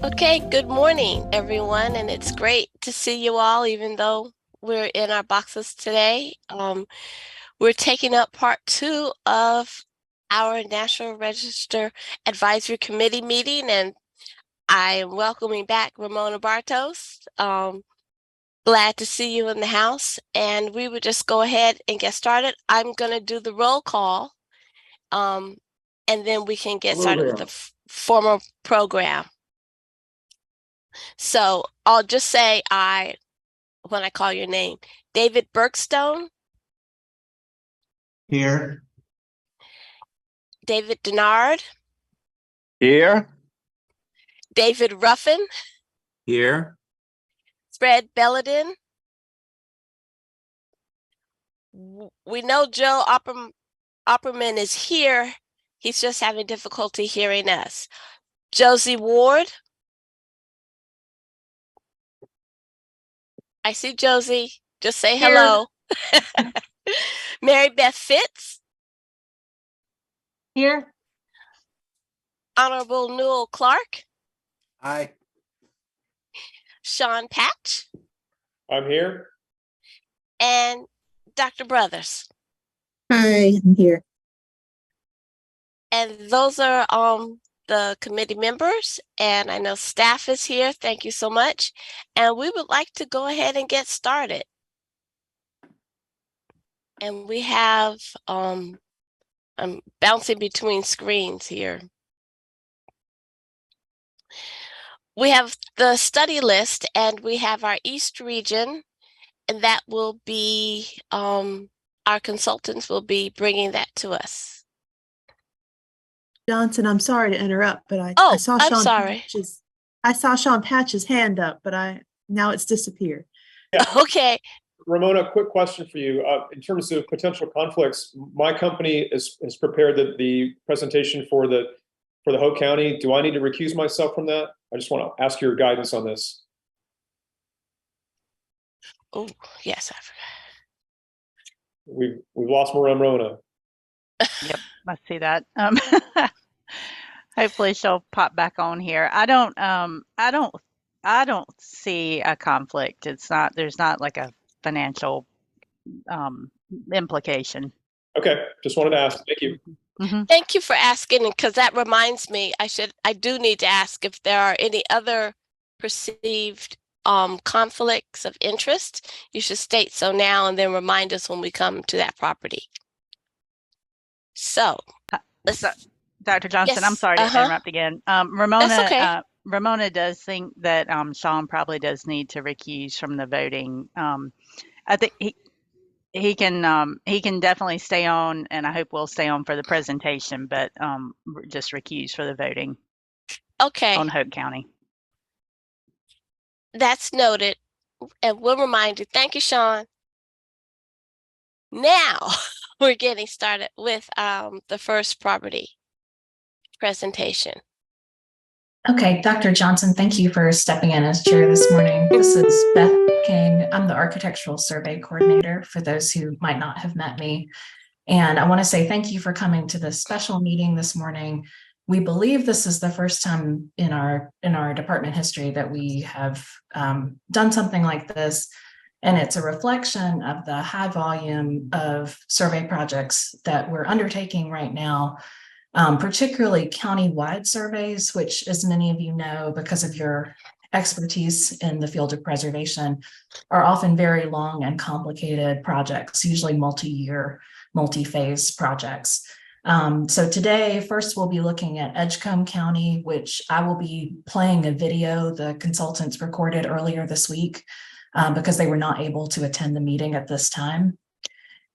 Okay, good morning, everyone, and it's great to see you all, even though we're in our boxes today. We're taking up part two of our National Register Advisory Committee meeting, and I am welcoming back Ramona Bartos. Glad to see you in the house, and we would just go ahead and get started. I'm going to do the roll call, and then we can get started with the formal program. So I'll just say when I call your name. David Bergstone. Here. David Denard. Here. David Ruffin. Here. Fred Belladin. We know Joe Opperman is here. He's just having difficulty hearing us. Josie Ward. I see Josie. Just say hello. Mary Beth Fitz. Here. Honorable Newell Clark. Aye. Sean Patch. I'm here. And Dr. Brothers. Hi, I'm here. And those are the committee members, and I know staff is here. Thank you so much. And we would like to go ahead and get started. And we have, I'm bouncing between screens here. We have the study list, and we have our East region, and that will be, our consultants will be bringing that to us. Johnson, I'm sorry to interrupt, but I saw I'm Sean sorry. I saw Sean Patch's hand up, but now it's disappeared. Yeah. Okay. Ramona, quick question for you. In terms of potential conflicts, my company has prepared the presentation for the Hope County. Do I need to recuse myself from that? I just want to ask your guidance on this. Oh, yes, I forgot. We've lost Ramona. Yep, I see that. Hopefully she'll pop back on here. I don't see a conflict. There's not like a financial implication. Okay, just wanted to ask. Thank you. Mm-hmm. Thank you for asking, because that reminds me, I do need to ask if there are any other perceived conflicts of interest. You should state so now and then remind us when we come to that property. So, Dr. Johnson, yes, I'm sorry to interrupt again. Ramona, that's okay. Ramona does think that Sean probably does need to recuse from the voting. I think he can definitely stay on, and I hope we'll stay on for the presentation, but just recuse for the voting. Okay. On Hope County. That's noted, and we'll remind you. Thank you, Sean. Now we're getting started with the first property presentation. Okay, Dr. Johnson, thank you for stepping in as chair this morning. This is Beth King. I'm the architectural survey coordinator for those who might not have met me. And I want to say thank you for coming to this special meeting this morning. We believe this is the first time in our department history that we have done something like this. And it's a reflection of the high volume of survey projects that we're undertaking right now. Particularly county-wide surveys, which, as many of you know, because of your expertise in the field of preservation, are often very long and complicated projects, usually multi-year, multi-phase projects. So today, first we'll be looking at Edgecombe County, which I will be playing a video the consultants recorded earlier this week because they were not able to attend the meeting at this time.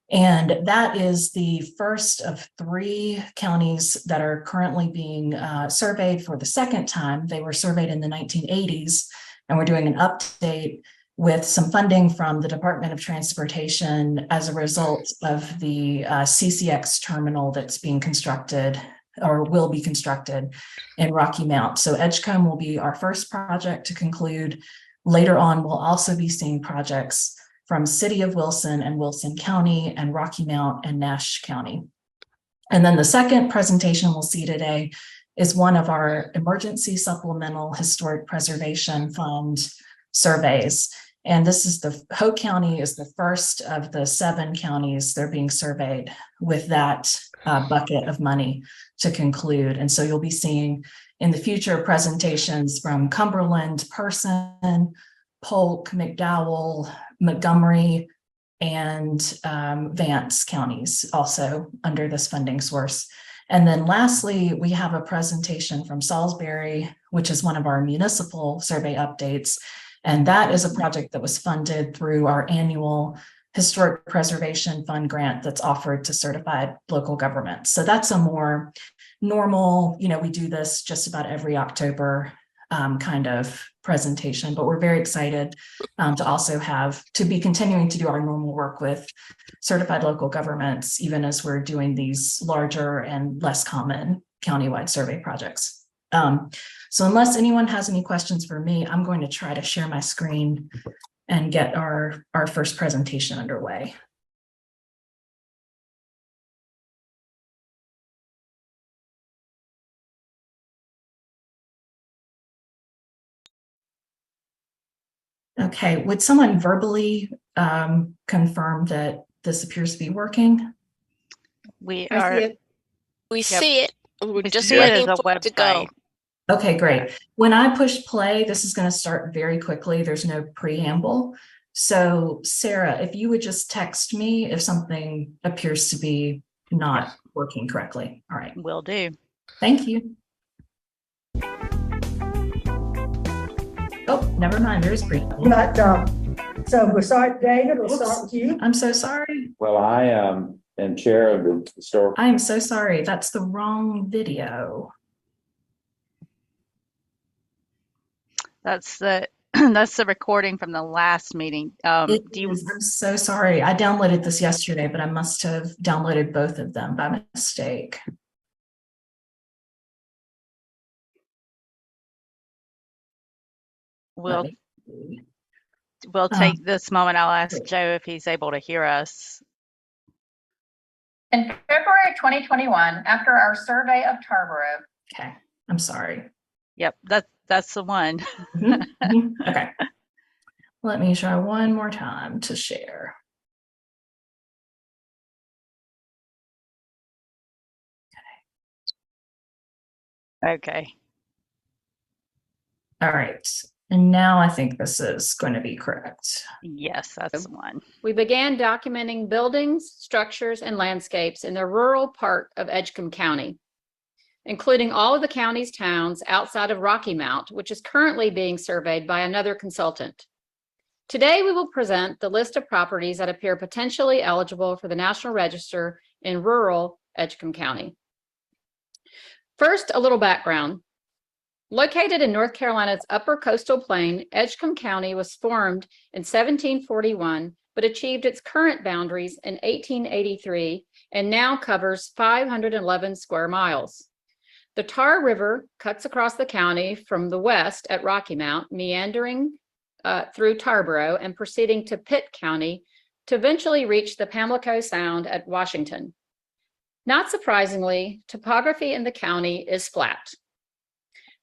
And that is the first of 3 counties that are currently being surveyed for the second time. They were surveyed in the 1980s, and we're doing an update with some funding from the Department of Transportation as a result of the CCX terminal that's being constructed or will be constructed in Rocky Mount. So Edgecombe will be our first project to conclude. Later on, we'll also be seeing projects from City of Wilson and Wilson County and Rocky Mount and Nash County. And then the second presentation we'll see today is one of our emergency supplemental historic preservation fund surveys. And this is Hope County is the first of the 7 counties they're being surveyed with that bucket of money to conclude. And so you'll be seeing in the future presentations from Cumberland, Person, Polk, McDowell, Montgomery, and Vance counties also under this funding source. And then lastly, we have a presentation from Salisbury, which is one of our municipal survey updates. And that is a project that was funded through our annual Historic Preservation Fund grant that's offered to certified local governments. So that's a more normal, we do this just about every October kind of presentation, but we're very excited to be continuing to do our normal work with certified local governments, even as we're doing these larger and less common countywide survey projects. So unless anyone has any questions for me, I'm going to try to share my screen and get our first presentation underway. Okay, would someone verbally confirm that this appears to be working? We I are. see it. We Yep. see it. We're We just see it waiting as a for it to go. website. Okay, great. When I push play, this is going to start very quickly. There's no preamble. So Sarah, if you would just text me if something appears to be not working correctly. All right. Will do. Thank you. Oh, never mind. There's preamble. But, so we'll start, David, we'll start with you. I'm so sorry. Well, I am chair of the historical. I am so sorry. That's the wrong video. That's the that's the recording from the last meeting. I'm so sorry. I downloaded this yesterday, but I must have downloaded both of them by mistake. We'll Let me- take this moment. I'll ask Joe if he's able to hear us. In February 2021, after our survey of Tarboro. Okay, I'm sorry. Yep, that's the one. Okay. Let me try one more time to share. Okay. All right. And now I think this is going to be correct. Yes, that's the one. We began documenting buildings, structures, and landscapes in the rural part of Edgecombe County, including all of the county's towns outside of Rocky Mount, which is currently being surveyed by another consultant. Today, we will present the list of properties that appear potentially eligible for the National Register in rural Edgecombe County. First, a little background. Located in North Carolina's upper coastal plain, Edgecombe County was formed in 1741, but achieved its current boundaries in 1883 and now covers 511 square miles. The Tar River cuts across the county from the west at Rocky Mount, meandering through Tarboro and proceeding to Pitt County to eventually reach the Pamlico Sound at Washington. Not surprisingly, topography in the county is flat.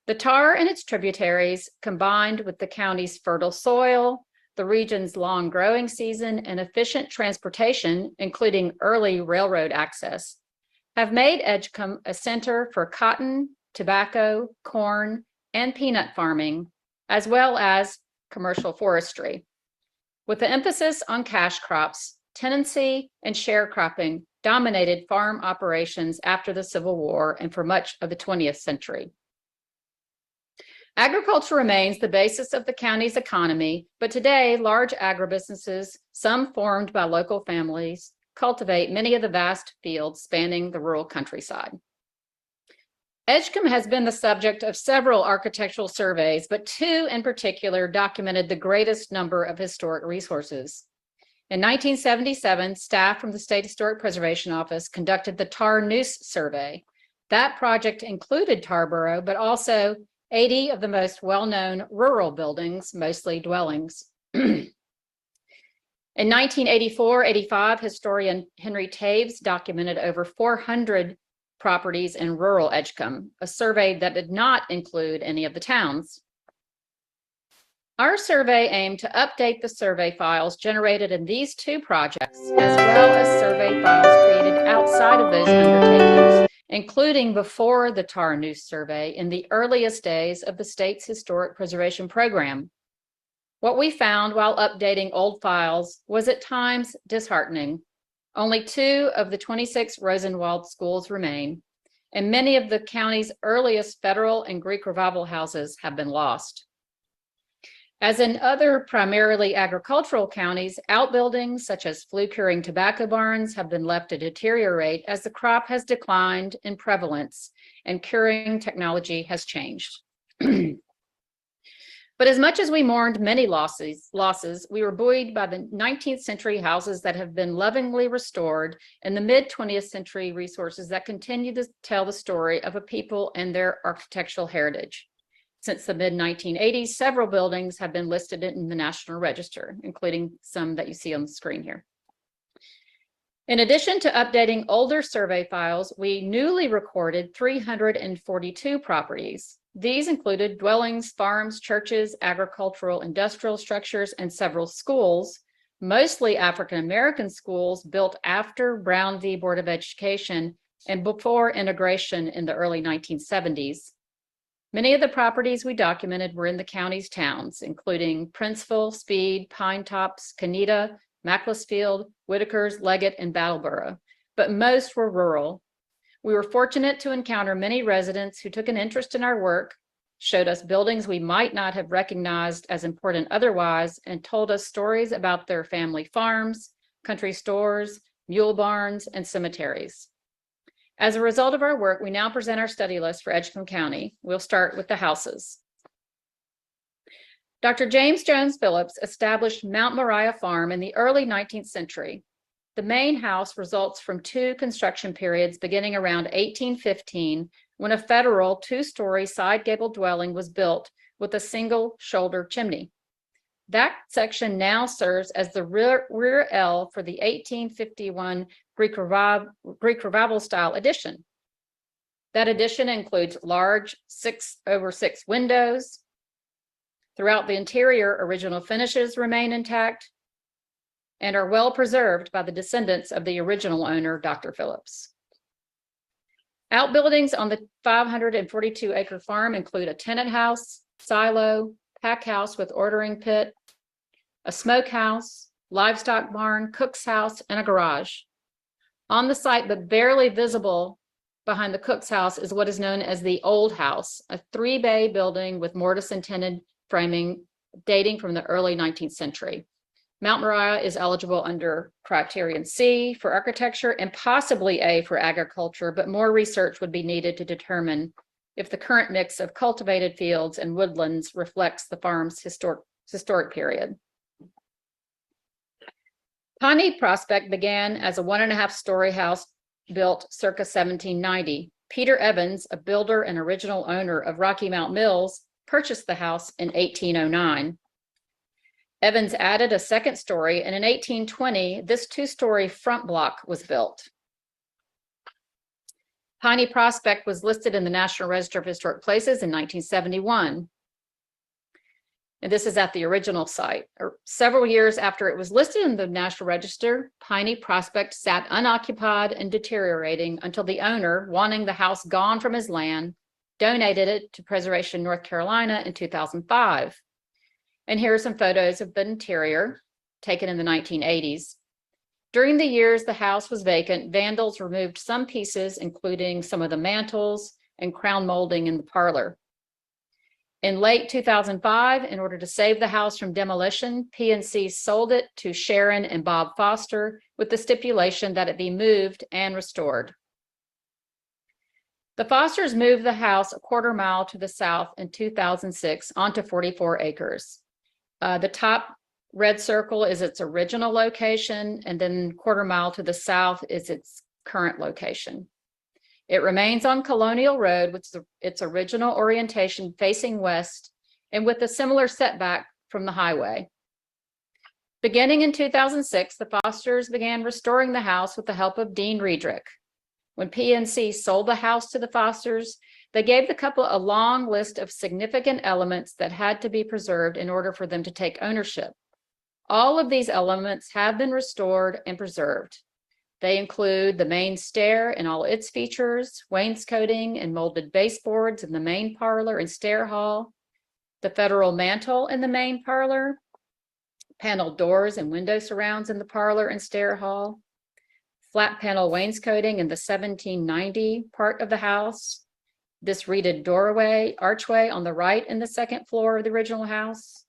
The Tar and its tributaries, combined with the county's fertile soil, the region's long growing season, and efficient transportation, including early railroad access, have made Edgecombe a center for cotton, tobacco, corn, and peanut farming, as well as commercial forestry. With the emphasis on cash crops, tenancy and sharecropping dominated farm operations after the Civil War and for much of the 20th century. Agriculture remains the basis of the county's economy, but today large agribusinesses, some formed by local families, cultivate many of the vast fields spanning the rural countryside. Edgecombe has been the subject of several architectural surveys, but 2 in particular documented the greatest number of historic resources. In 1977, staff from the State Historic Preservation Office conducted the Tar Noose survey. That project included Tarboro, but also 80 of the most well-known rural buildings, mostly dwellings. In 1984-85, historian Henry Taves documented over 400 properties in rural Edgecombe, a survey that did not include any of the towns. Our survey aimed to update the survey files generated in these two projects, as well as survey files created outside of those undertakings, including before the TAR new survey in the earliest days of the state's historic preservation program. What we found while updating old files was at times disheartening. Only 2 of the 26 Rosenwald schools remain, and many of the county's earliest federal and Greek revival houses have been lost. As in other primarily agricultural counties, outbuildings such as flue-curing tobacco barns have been left to deteriorate as the crop has declined in prevalence and curing technology has changed. But as much as we mourned many losses, we were buoyed by the 19th century houses that have been lovingly restored and the mid-20th century resources that continue to tell the story of a people and their architectural heritage. Since the mid-1980s, several buildings have been listed in the National Register, including some that you see on the screen here. In addition to updating older survey files, we newly recorded 342 properties. These included dwellings, farms, churches, agricultural, industrial structures, and several schools, mostly African-American schools built after Brown v. Board of Education and before integration in the early 1970s. Many of the properties we documented were in the county's towns, including Princeville, Speed, Pine Tops, Canita, Macclesfield, Whitakers, Leggett, and Battleboro, but most were rural. We were fortunate to encounter many residents who took an interest in our work, showed us buildings we might not have recognized as important otherwise, and told us stories about their family farms, country stores, mule barns, and cemeteries. As a result of our work, we now present our study list for Edgecombe County. We'll start with the houses. Dr. James Jones Phillips established Mount Moriah Farm in the early 19th century. The main house results from 2 construction periods beginning around 1815, when a federal 2-story side gable dwelling was built with a single shoulder chimney. That section now serves as the rear L for the 1851 Greek Revival style addition. That addition includes large 6/6 windows. Throughout the interior, original finishes remain intact and are well preserved by the descendants of the original owner, Dr. Phillips. Outbuildings on the 542-acre farm include a tenant house, silo, pack house with ordering pit, a smokehouse, livestock barn, cook's house, and a garage. On the site, but barely visible behind the cook's house, is what is known as the Old House, a 3-bay building with mortise and tinted framing dating from the early 19th century. Mount Moriah is eligible under criterion C for architecture and possibly A for agriculture, but more research would be needed to determine if the current mix of cultivated fields and woodlands reflects the farm's historic period. Pawnee Prospect began as a 1.5-story house built circa 1790. Peter Evans, a builder and original owner of Rocky Mount Mills, purchased the house in 1809. Evans added a 2nd story, and in 1820, this 2-story front block was built. Pawnee Prospect was listed in the National Register of Historic Places in 1971. And this is at the original site. Several years after it was listed in the National Register, Pawnee Prospect sat unoccupied and deteriorating until the owner, wanting the house gone from his land, donated it to Preservation North Carolina in 2005. And here are some photos of the interior taken in the 1980s. During the years the house was vacant, vandals removed some pieces, including some of the mantles and crown molding in the parlor. In late 2005, in order to save the house from demolition, PNC sold it to Sharon and Bob Foster with the stipulation that it be moved and restored. The Fosters moved the house a 1/4 mile to the south in 2006 onto 44 acres. The top red circle is its original location, and then 1/4 mile to the south is its current location. It remains on Colonial Road with its original orientation facing west and with a similar setback from the highway. Beginning in 2006, the Fosters began restoring the house with the help of Dean Riedrich. When PNC sold the house to the Fosters, they gave the couple a long list of significant elements that had to be preserved in order for them to take ownership. All of these elements have been restored and preserved. They include the main stair and all its features, wainscoting and molded baseboards in the main parlor and stair hall, the federal mantle in the main parlor, paneled doors and window surrounds in the parlor and stair hall, flat panel wainscoting in the 1790 part of the house, this reeded archway on the right in the second floor of the original house,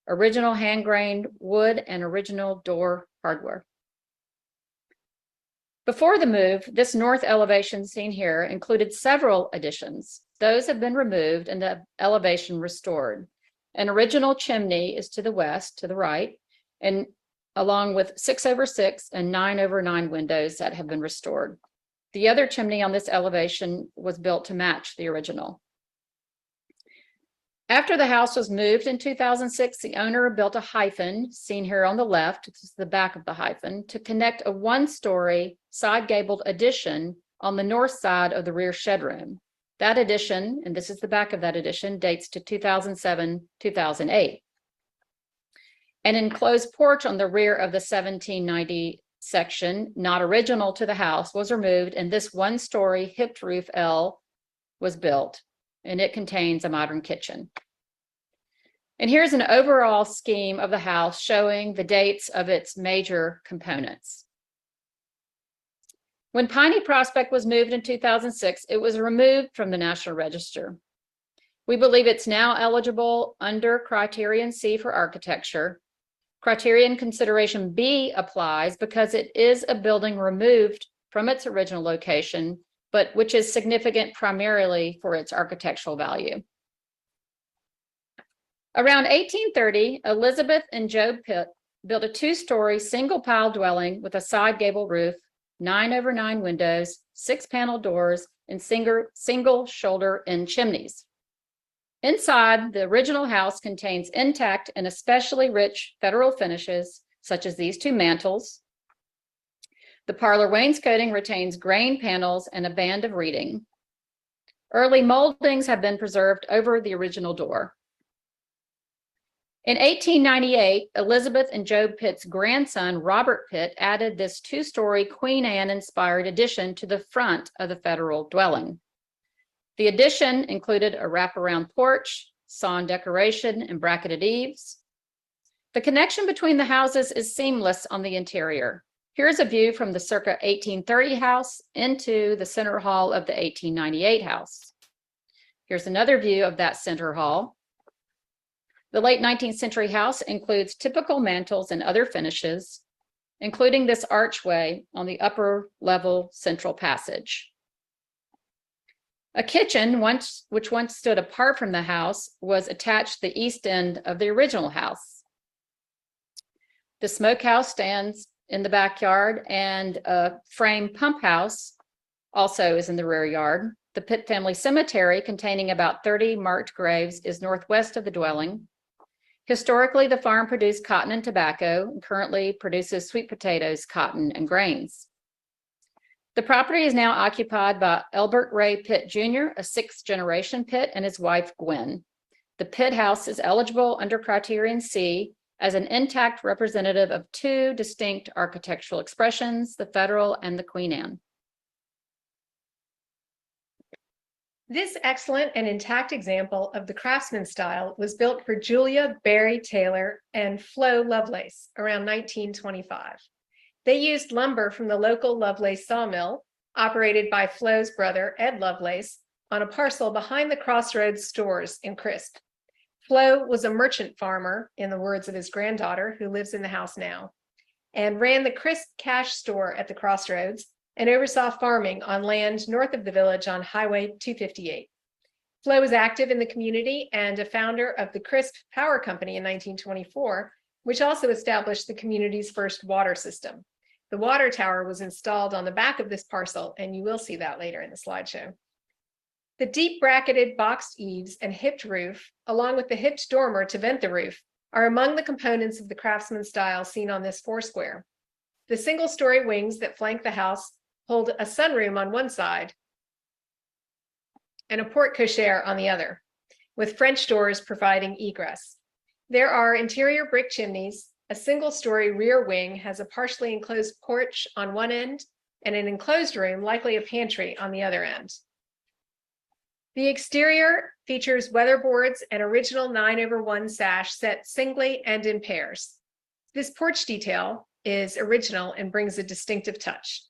original hand-grained wood and original door hardware. Before the move, this north elevation seen here included several additions. Those have been removed and the elevation restored. An original chimney is to the west, to the right, and along with 6/6 and 9/9 windows that have been restored. The other chimney on this elevation was built to match the original. After the house was moved in 2006, the owner built a hyphen, seen here on the left, this is the back of the hyphen, to connect a one-story side gabled addition on the north side of the rear shed room. That addition, and this is the back of that addition, dates to 2007, 2008. An enclosed porch on the rear of the 1790 section, not original to the house, was removed, and this one-story hipped roof L was built, and it contains a modern kitchen. And here's an overall scheme of the house showing the dates of its major components. When Piney Prospect was moved in 2006, it was removed from the National Register. We believe it's now eligible under Criterion C for architecture. Criterion Consideration B applies because it is a building removed from its original location, but which is significant primarily for its architectural value. Around 1830, Elizabeth and Job Pitt built a two-story single pile dwelling with a side gable roof, 9/9 windows, 6 panel doors, and single shoulder end chimneys. Inside, the original house contains intact and especially rich federal finishes, such as these two mantles. The parlor wainscoting retains grain panels and a band of reading. Early moldings have been preserved over the original door. In 1898, Elizabeth and Job Pitt's grandson, Robert Pitt, added this two-story Queen Anne-inspired addition to the front of the federal dwelling. The addition included a wraparound porch, sawn decoration, and bracketed eaves. The connection between the houses is seamless on the interior. Here's a view from the circa 1830 house into the center hall of the 1898 house. Here's another view of that center hall. The late 19th century house includes typical mantles and other finishes, including this archway on the upper level central passage. A kitchen, which once stood apart from the house, was attached to the east end of the original house. The smokehouse stands in the backyard, and a frame pump house also is in the rear yard. The Pitt family cemetery, containing about 30 marked graves, is northwest of the dwelling. Historically, the farm produced cotton and tobacco, and currently produces sweet potatoes, cotton, and grains. The property is now occupied by Elbert Ray Pitt Jr., a sixth-generation Pitt, and his wife, Gwen. The Pitt house is eligible under Criterion C as an intact representative of two distinct architectural expressions, the Federal and the Queen Anne. This excellent and intact example of the Craftsman style was built for Julia Barry Taylor and Flo Lovelace around 1925. They used lumber from the local Lovelace sawmill, operated by Flo's brother, Ed Lovelace, on a parcel behind the Crossroads stores in Crisp. Flo was a merchant farmer, in the words of his granddaughter, who lives in the house now, and ran the Crisp Cash store at the Crossroads and oversaw farming on land north of the village on Highway 258. Flo was active in the community and a founder of the Crisp Power Company in 1924, which also established the community's first water system. The water tower was installed on the back of this parcel, and you will see that later in the slideshow. The deep bracketed boxed eaves and hipped roof, along with the hipped dormer to vent the roof, are among the components of the Craftsman style seen on this foursquare. The single-story wings that flank the house hold a sunroom on one side and a porte cochere on the other, with French doors providing egress. There are interior brick chimneys. A single-story rear wing has a partially enclosed porch on one end and an enclosed room, likely a pantry, on the other end. The exterior features weatherboards and original 9/1 sash set singly and in pairs. This porch detail is original and brings a distinctive touch.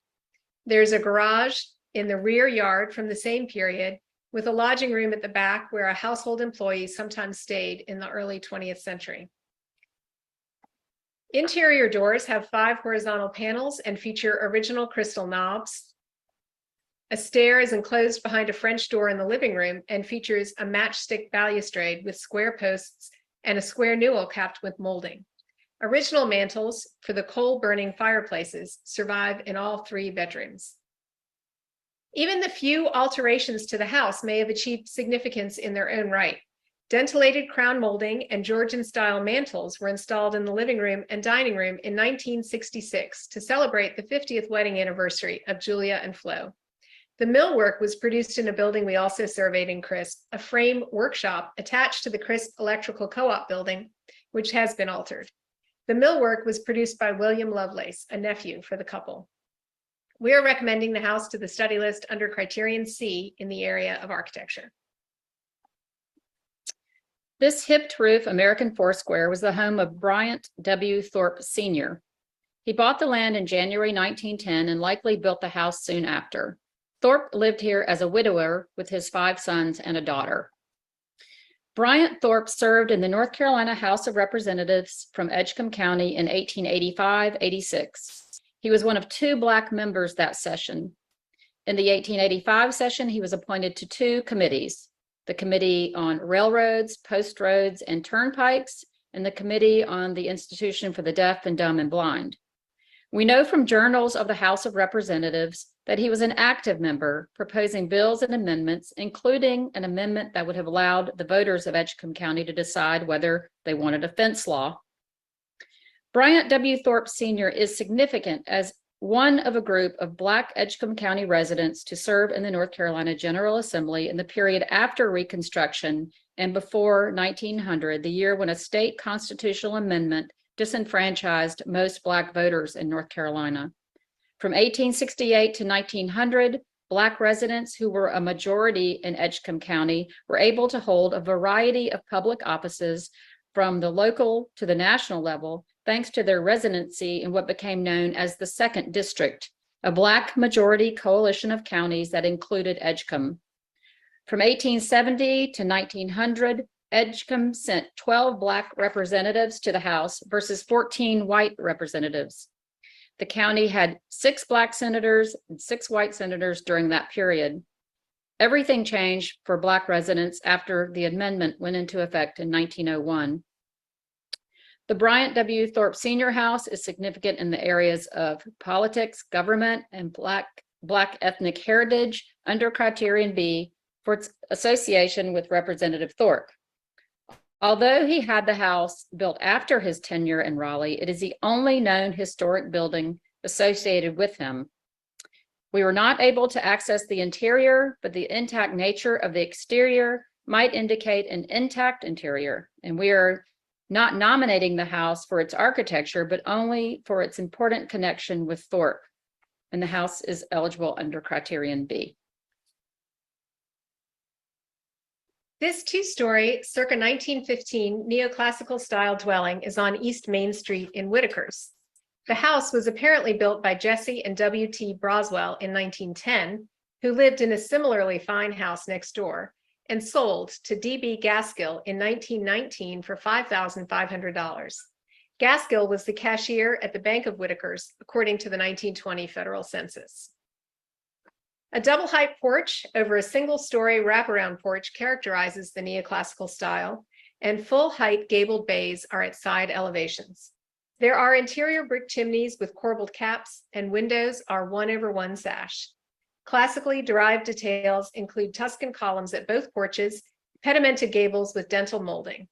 There's a garage in the rear yard from the same period, with a lodging room at the back where a household employee sometimes stayed in the early 20th century. Interior doors have 5 horizontal panels and feature original crystal knobs. A stair is enclosed behind a French door in the living room and features a matchstick balustrade with square posts and a square newel capped with molding. Original mantles for the coal-burning fireplaces survive in all 3 bedrooms. Even the few alterations to the house may have achieved significance in their own right. Dentelated crown molding and Georgian-style mantles were installed in the living room and dining room in 1966 to celebrate the 50th wedding anniversary of Julia and Flo. The millwork was produced in a building we also surveyed in Crisp, a frame workshop attached to the Crisp Electrical Co-op building, which has been altered. The millwork was produced by William Lovelace, a nephew for the couple. We are recommending the house to the study list under criterion C in the area of architecture. This hipped roof American Foursquare was the home of Bryant W. Thorpe Sr. He bought the land in January 1910 and likely built the house soon after. Thorpe lived here as a widower with his 5 sons and a daughter. Bryant Thorpe served in the North Carolina House of Representatives from Edgecombe County in 1885-86. He was one of 2 Black members that session. In the 1885 session, he was appointed to 2 committees, the Committee on Railroads, Post Roads, and Turnpikes, and the Committee on the Institution for the Deaf and Dumb and Blind. We know from journals of the House of Representatives that he was an active member, proposing bills and amendments, including an amendment that would have allowed the voters of Edgecombe County to decide whether they wanted a fence law. Bryant W. Thorpe Sr. is significant as one of a group of Black Edgecombe County residents to serve in the North Carolina General Assembly in the period after Reconstruction and before 1900, the year when a state constitutional amendment disenfranchised most Black voters in North Carolina. From 1868 to 1900, Black residents who were a majority in Edgecombe County were able to hold a variety of public offices from the local to the national level, thanks to their residency in what became known as the Second District, a Black majority coalition of counties that included Edgecombe. From 1870 to 1900, Edgecombe sent 12 Black representatives to the House versus 14 white representatives. The county had 6 Black senators and 6 white senators during that period. Everything changed for Black residents after the amendment went into effect in 1901. The Bryant W. Thorpe Sr. House is significant in the areas of politics, government, and Black ethnic heritage under criterion B for its association with Representative Thorpe. Although he had the house built after his tenure in Raleigh, it is the only known historic building associated with him. We were not able to access the interior, but the intact nature of the exterior might indicate an intact interior, and we are not nominating the house for its architecture, but only for its important connection with Thorpe, and the house is eligible under criterion B. This 2-story, circa 1915 neoclassical style dwelling is on East Main Street in Whitakers. The house was apparently built by Jesse and W.T. Broswell in 1910, who lived in a similarly fine house next door, and sold to D.B. Gaskill in 1919 for $5,500. Gaskill was the cashier at the Bank of Whitakers, according to the 1920 federal census. A double-height porch over a single-story wraparound porch characterizes the neoclassical style, and full-height gabled bays are at side elevations. There are interior brick chimneys with corbelled caps, and windows are 1/1 sash. Classically derived details include Tuscan columns at both porches, pedimented gables with dental molding.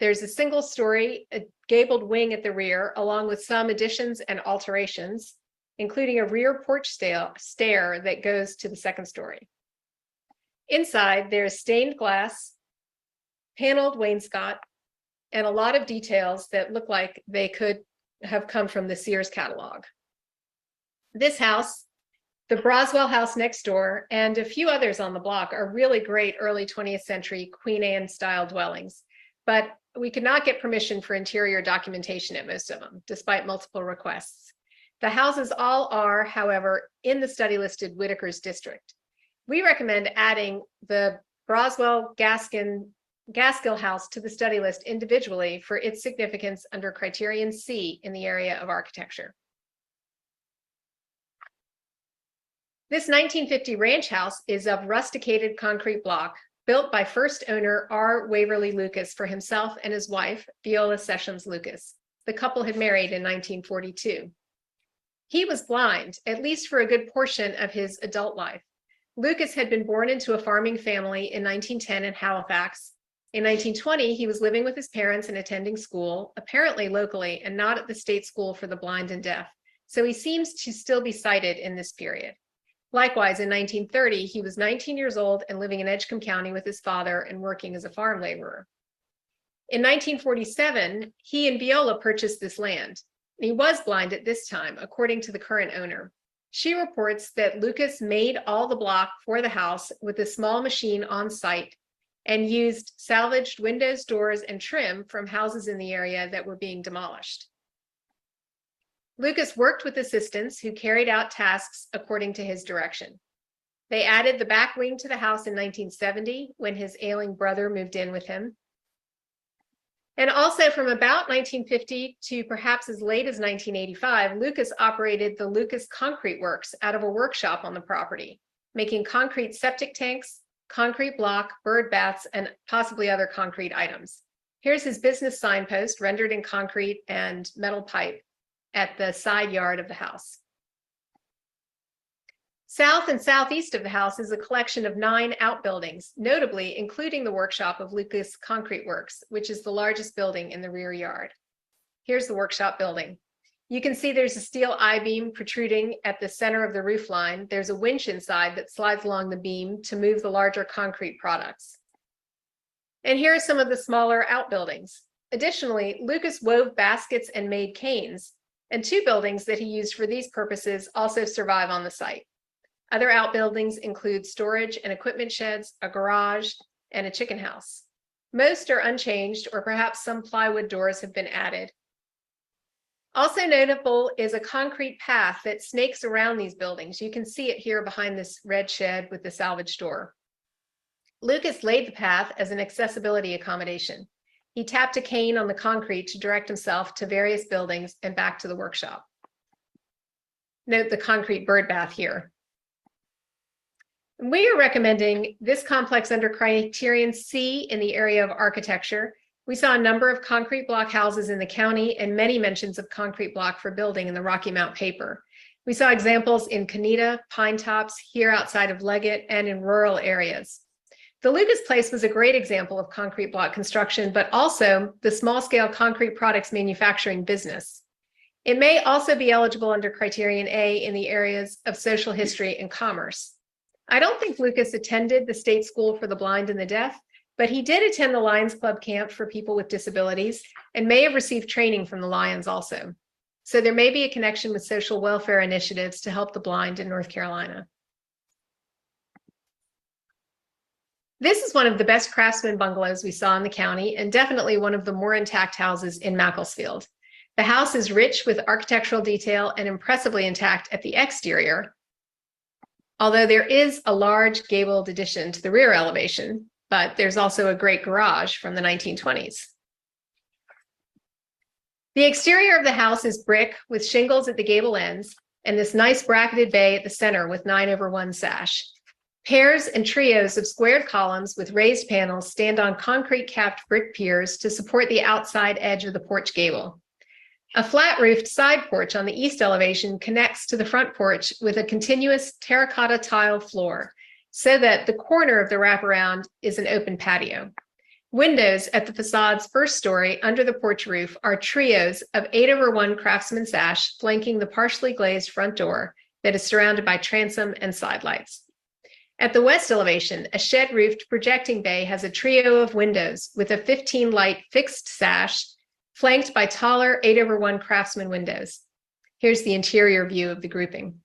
There's a single-story gabled wing at the rear, along with some additions and alterations. including a rear porch stair that goes to the second story. Inside, there's stained glass, paneled wainscot, and a lot of details that look like they could have come from the Sears catalog. This house, the Broswell house next door, and a few others on the block are really great early 20th century Queen Anne style dwellings, but we could not get permission for interior documentation at most of them, despite multiple requests. The houses all are, however, in the study listed Whitaker's district. We recommend adding the Broswell Gaskill house to the study list individually for its significance under criterion C in the area of architecture. This 1950 ranch house is of rusticated concrete block built by first owner R. Waverly Lucas for himself and his wife, Viola Sessions Lucas. The couple had married in 1942. He was blind, at least for a good portion of his adult life. Lucas had been born into a farming family in 1910 in Halifax. In 1920, he was living with his parents and attending school, apparently locally and not at the State School for the Blind and Deaf, so he seems to still be sighted in this period. Likewise, in 1930, he was 19 years old and living in Edgecombe County with his father and working as a farm laborer. In 1947, he and Viola purchased this land. He was blind at this time, according to the current owner. She reports that Lucas made all the block for the house with a small machine on site and used salvaged windows, doors, and trim from houses in the area that were being demolished. Lucas worked with assistants who carried out tasks according to his direction. They added the back wing to the house in 1970 when his ailing brother moved in with him. And also from about 1950 to perhaps as late as 1985, Lucas operated the Lucas Concrete Works out of a workshop on the property, making concrete septic tanks, concrete block, bird baths, and possibly other concrete items. Here's his business signpost rendered in concrete and metal pipe at the side yard of the house. South and southeast of the house is a collection of 9 outbuildings, notably including the workshop of Lucas Concrete Works, which is the largest building in the rear yard. Here's the workshop building. You can see there's a steel I-beam protruding at the center of the roof line. There's a winch inside that slides along the beam to move the larger concrete products. And here are some of the smaller outbuildings. Additionally, Lucas wove baskets and made canes, and 2 buildings that he used for these purposes also survive on the site. Other outbuildings include storage and equipment sheds, a garage, and a chicken house. Most are unchanged, or perhaps some plywood doors have been added. Also notable is a concrete path that snakes around these buildings. You can see it here behind this red shed with the salvage door. Lucas laid the path as an accessibility accommodation. He tapped a cane on the concrete to direct himself to various buildings and back to the workshop. Note the concrete bird bath here. We are recommending this complex under criterion C in the area of architecture. We saw a number of concrete block houses in the county and many mentions of concrete block for building in the Rocky Mount paper. We saw examples in Canita, Pine Tops, here outside of Leggett, and in rural areas. The Lucas Place was a great example of concrete block construction, but also the small-scale concrete products manufacturing business. It may also be eligible under criterion A in the areas of social history and commerce. I don't think Lucas attended the State School for the Blind and the Deaf, but he did attend the Lions Club camp for people with disabilities and may have received training from the Lions also. So there may be a connection with social welfare initiatives to help the blind in North Carolina. This is one of the best craftsman bungalows we saw in the county and definitely one of the more intact houses in Macclesfield. The house is rich with architectural detail and impressively intact at the exterior, although there is a large gabled addition to the rear elevation, but there's also a great garage from the 1920s. The exterior of the house is brick with shingles at the gable ends and this nice bracketed bay at the center with 9/1 sash. Pairs and trios of squared columns with raised panels stand on concrete capped brick piers to support the outside edge of the porch gable. A flat roofed side porch on the east elevation connects to the front porch with a continuous terracotta tile floor so that the corner of the wraparound is an open patio. Windows at the facade's first story under the porch roof are trios of 8/1 Craftsman sash flanking the partially glazed front door that is surrounded by transom and side lights. At the west elevation, a shed-roofed projecting bay has a trio of windows with a 15-light fixed sash flanked by taller 8/1 Craftsman windows. Here's the interior view of the grouping.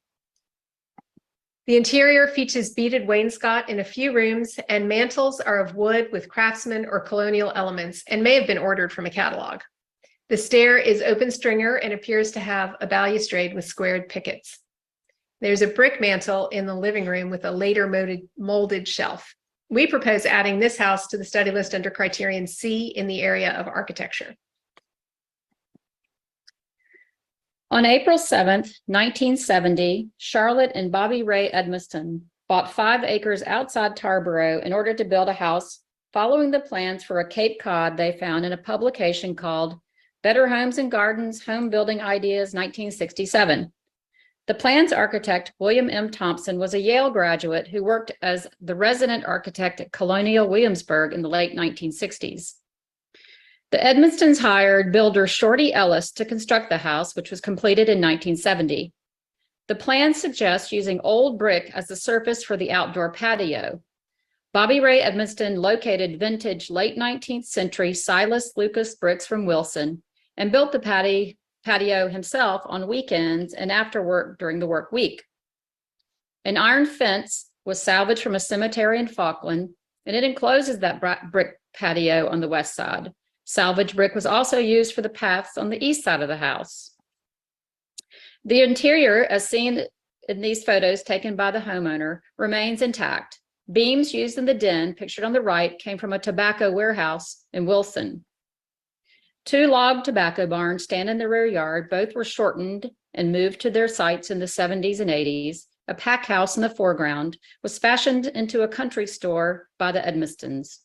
The interior features beaded wainscot in a few rooms, and mantels are of wood with Craftsman or colonial elements and may have been ordered from a catalog. The stair is open stringer and appears to have a balustrade with squared pickets. There's a brick mantel in the living room with a later molded shelf. We propose adding this house to the study list under criterion C in the area of architecture. On April 7th, 1970, Charlotte and Bobby Ray Edmiston bought 5 acres outside Tarboro in order to build a house following the plans for a Cape Cod they found in a publication called Better Homes and Gardens, Home Building Ideas, 1967. The plan's architect, William M. Thompson, was a Yale graduate who worked as the resident architect at Colonial Williamsburg in the late 1960s. The Edmistons hired builder Shorty Ellis to construct the house, which was completed in 1970. The plan suggests using old brick as the surface for the outdoor patio. Bobby Ray Edmiston located vintage late 19th century Silas Lucas bricks from Wilson and built the patio himself on weekends and after work during the work week. An iron fence was salvaged from a cemetery in Falkland, and it encloses that brick patio on the west side. Salvage brick was also used for the paths on the east side of the house. The interior, as seen in these photos taken by the homeowner, remains intact. Beams used in the den, pictured on the right, came from a tobacco warehouse in Wilson. 2 log tobacco barns stand in the rear yard. Both were shortened and moved to their sites in the 70s and 80s. A pack house in the foreground was fashioned into a country store by the Edmistons.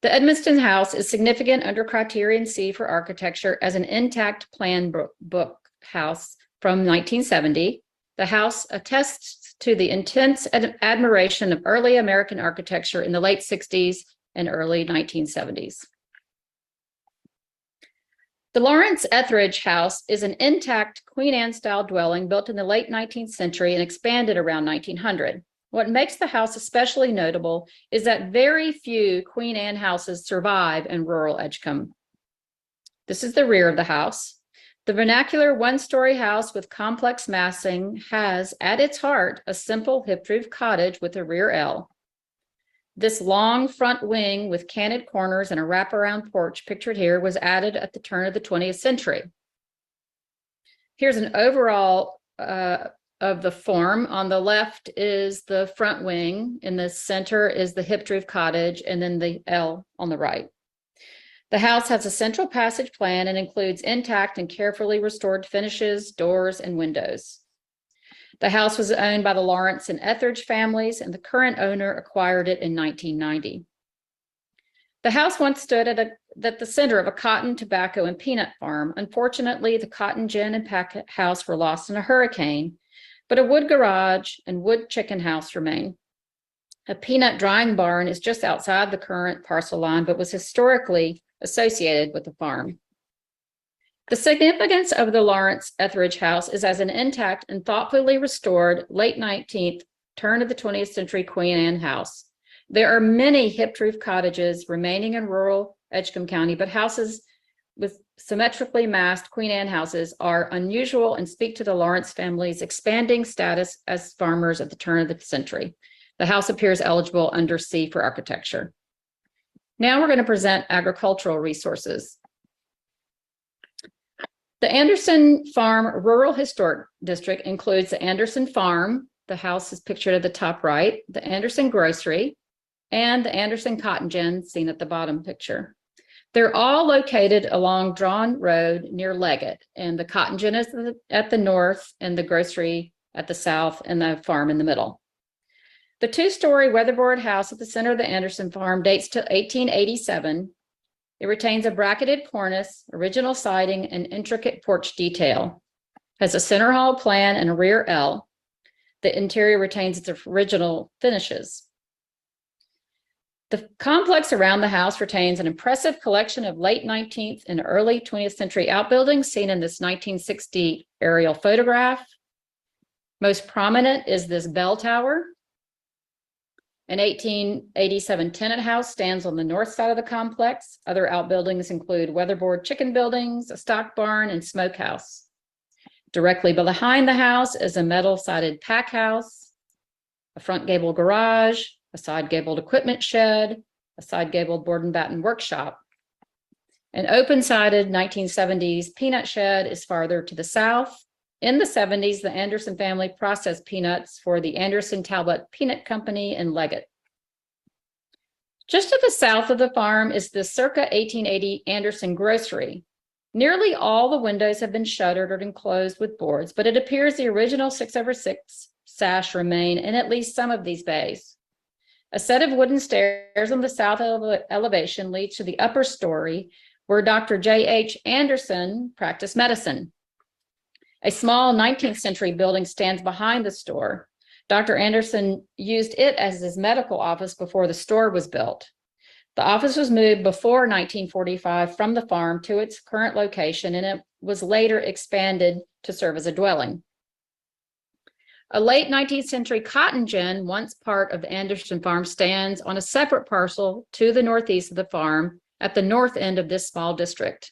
The Edmiston house is significant under criterion C for architecture as an intact plan book house from 1970. The house attests to the intense admiration of early American architecture in the late 60s and early 1970s. The Lawrence Etheridge House is an intact Queen Anne style dwelling built in the late 19th century and expanded around 1900. What makes the house especially notable is that very few Queen Anne houses survive in rural Edgecombe. This is the rear of the house. The vernacular one-story house with complex massing has, at its heart, a simple hip-roof cottage with a rear L. This long front wing with canted corners and a wraparound porch pictured here was added at the turn of the 20th century. Here's an overall of the form. On the left is the front wing. In the center is the hipped roof cottage, and then the L on the right. The house has a central passage plan and includes intact and carefully restored finishes, doors, and windows. The house was owned by the Lawrence and Etheridge families, and the current owner acquired it in 1990. The house once stood at the center of a cotton, tobacco, and peanut farm. Unfortunately, the cotton gin and pack house were lost in a hurricane, but a wood garage and wood chicken house remain. A peanut drying barn is just outside the current parcel line, but was historically associated with the farm. The significance of the Lawrence Etheridge house is as an intact and thoughtfully restored late 19th, turn of the 20th century Queen Anne house. There are many hipped roof cottages remaining in rural Edgecombe County, but houses with symmetrically massed Queen Anne houses are unusual and speak to the Lawrence family's expanding status as farmers at the turn of the century. The house appears eligible under C for architecture. Now we're going to present agricultural resources. The Anderson Farm Rural Historic District includes the Anderson Farm, the house is pictured at the top right, the Anderson Grocery, and the Anderson Cotton Gin seen at the bottom picture. They're all located along Drawn Road near Leggett, and the Cotton Gin is at the north and the grocery at the south and the farm in the middle. The 2-story weatherboard house at the center of the Anderson Farm dates to 1887. It retains a bracketed cornice, original siding, and intricate porch detail. Has a center hall plan and a rear L. The interior retains its original finishes. The complex around the house retains an impressive collection of late 19th and early 20th century outbuildings seen in this 1960 aerial photograph. Most prominent is this bell tower. An 1887 tenant house stands on the north side of the complex. Other outbuildings include weatherboard chicken buildings, a stock barn, and smokehouse. Directly behind the house is a metal-sided pack house, a front gable garage, a side gabled equipment shed, a side gabled board and batten workshop. An open-sided 1970s peanut shed is farther to the south. In the 70s, the Anderson family processed peanuts for the Anderson Talbot Peanut Company in Leggett. Just to the south of the farm is the circa 1880 Anderson Grocery. Nearly all the windows have been shuttered or enclosed with boards, but it appears the original 6/6 sash remain in at least some of these bays. A set of wooden stairs on the south elevation leads to the upper story where Dr. J.H. Anderson practiced medicine. A small 19th century building stands behind the store. Dr. Anderson used it as his medical office before the store was built. The office was moved before 1945 from the farm to its current location, and it was later expanded to serve as a dwelling. A late 19th century cotton gin, once part of the Anderson farm, stands on a separate parcel to the northeast of the farm at the north end of this small district.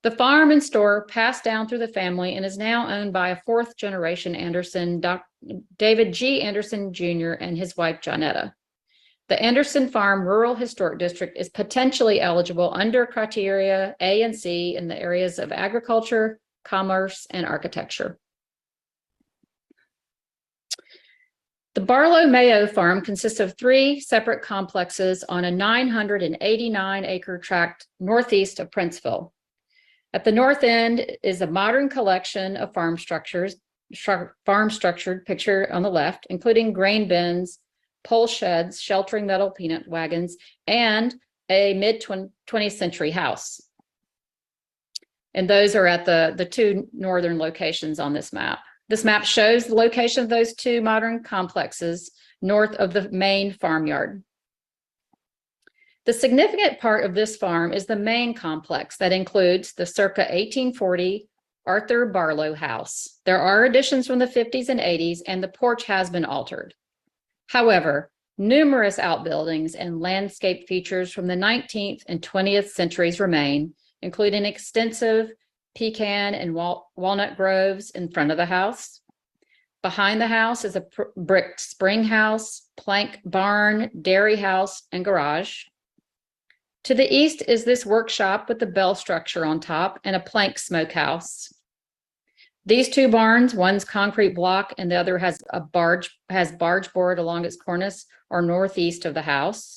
The farm and store passed down through the family and is now owned by a fourth generation Anderson, David G. Anderson Jr. and his wife, Johnetta. The Anderson Farm Rural Historic District is potentially eligible under criteria A and C in the areas of agriculture, commerce, and architecture. The Barlow Mayo Farm consists of 3 separate complexes on a 989-acre tract northeast of Princeville. At the north end is a modern collection of farm structured picture on the left, including grain bins, pole sheds, sheltering metal peanut wagons, and a mid-20th century house. And those are at the 2 northern locations on this map. This map shows the location of those 2 modern complexes north of the main farmyard. The significant part of this farm is the main complex that includes the circa 1840 Arthur Barlow house. There are additions from the 50s and 80s, and the porch has been altered. However, numerous outbuildings and landscape features from the 19th and 20th centuries remain, including extensive pecan and walnut groves in front of the house. Behind the house is a brick spring house, plank barn, dairy house, and garage. To the east is this workshop with the bell structure on top and a plank smokehouse. These 2 barns, one's concrete block and the other has barge board along its cornice, are northeast of the house.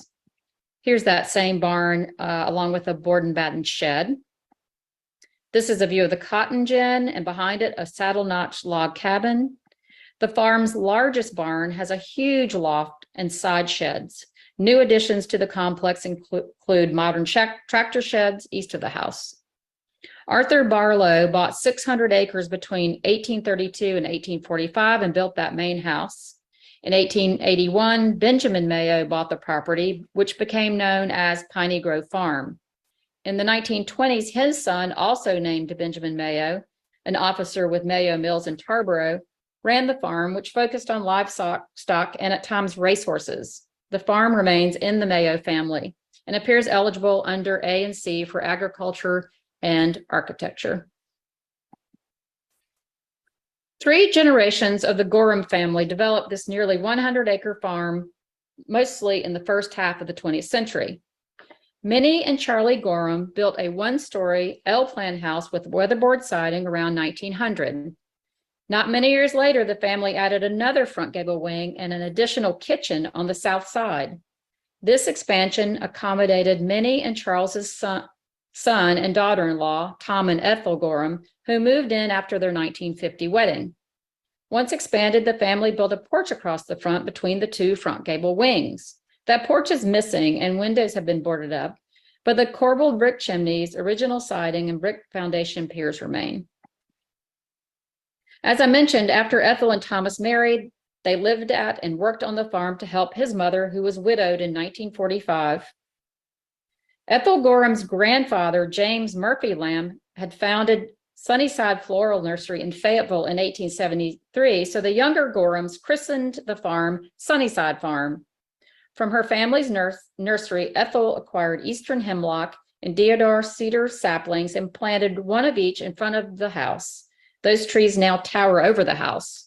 Here's that same barn along with a board and batten shed. This is a view of the cotton gin, and behind it, a saddle notch log cabin. The farm's largest barn has a huge loft and side sheds. New additions to the complex include modern tractor sheds east of the house. Arthur Barlow bought 600 acres between 1832 and 1845 and built that main house. In 1881, Benjamin Mayo bought the property, which became known as Piney Grove Farm. In the 1920s, his son, also named Benjamin Mayo, an officer with Mayo Mills in Tarboro, ran the farm, which focused on livestock and at times racehorses. The farm remains in the Mayo family and appears eligible under A and C for agriculture and architecture. 3 generations of the Gorham family developed this nearly 100-acre farm, mostly in the first half of the 20th century. Minnie and Charlie Gorham built a 1-story L-plan house with weatherboard siding around 1900. Not many years later, the family added another front gable wing and an additional kitchen on the south side. This expansion accommodated Minnie and Charles's son and daughter-in-law, Tom and Ethel Gorham, who moved in after their 1950 wedding. Once expanded, the family built a porch across the front between the 2 front gable wings. That porch is missing and windows have been boarded up, but the corbelled brick chimneys, original siding, and brick foundation piers remain. As I mentioned, after Ethel and Thomas married, They lived at and worked on the farm to help his mother, who was widowed in 1945. Ethel Gorham's grandfather, James Murphy Lamb, had founded Sunnyside Floral Nursery in Fayetteville in 1873, so the younger Gorhams christened the farm Sunnyside Farm. From her family's nursery, Ethel acquired eastern hemlock and deodar cedar saplings and planted one of each in front of the house. Those trees now tower over the house.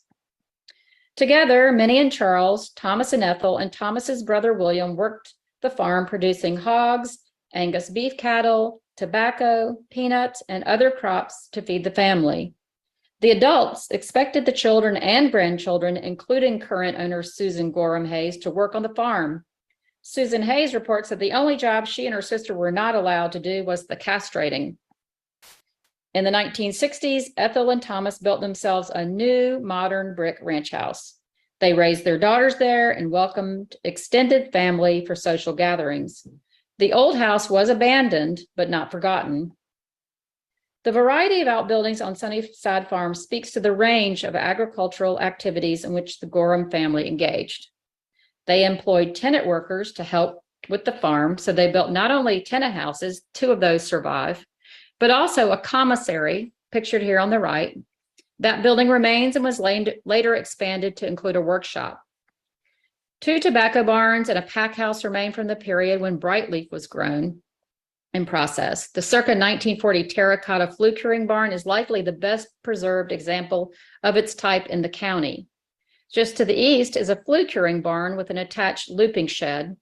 Together, Minnie and Charles, Thomas and Ethel, and Thomas's brother William worked the farm, producing hogs, Angus beef cattle, tobacco, peanuts, and other crops to feed the family. The adults expected the children and grandchildren, including current owner Susan Gorham Hayes, to work on the farm. Susan Hayes reports that the only job she and her sister were not allowed to do was the castrating. In the 1960s, Ethel and Thomas built themselves a new modern brick ranch house. They raised their daughters there and welcomed extended family for social gatherings. The old house was abandoned, but not forgotten. The variety of outbuildings on Sunnyside Farm speaks to the range of agricultural activities in which the Gorham family engaged. They employed tenant workers to help with the farm, so they built not only tenant houses, 2 of those survive, but also a commissary, pictured here on the right. That building remains and was later expanded to include a workshop. 2 tobacco barns and a pack house remain from the period when Brightleaf was grown and processed. The circa 1940 terracotta flue curing barn is likely the best preserved example of its type in the county. Just to the east is a flue curing barn with an attached looping shed.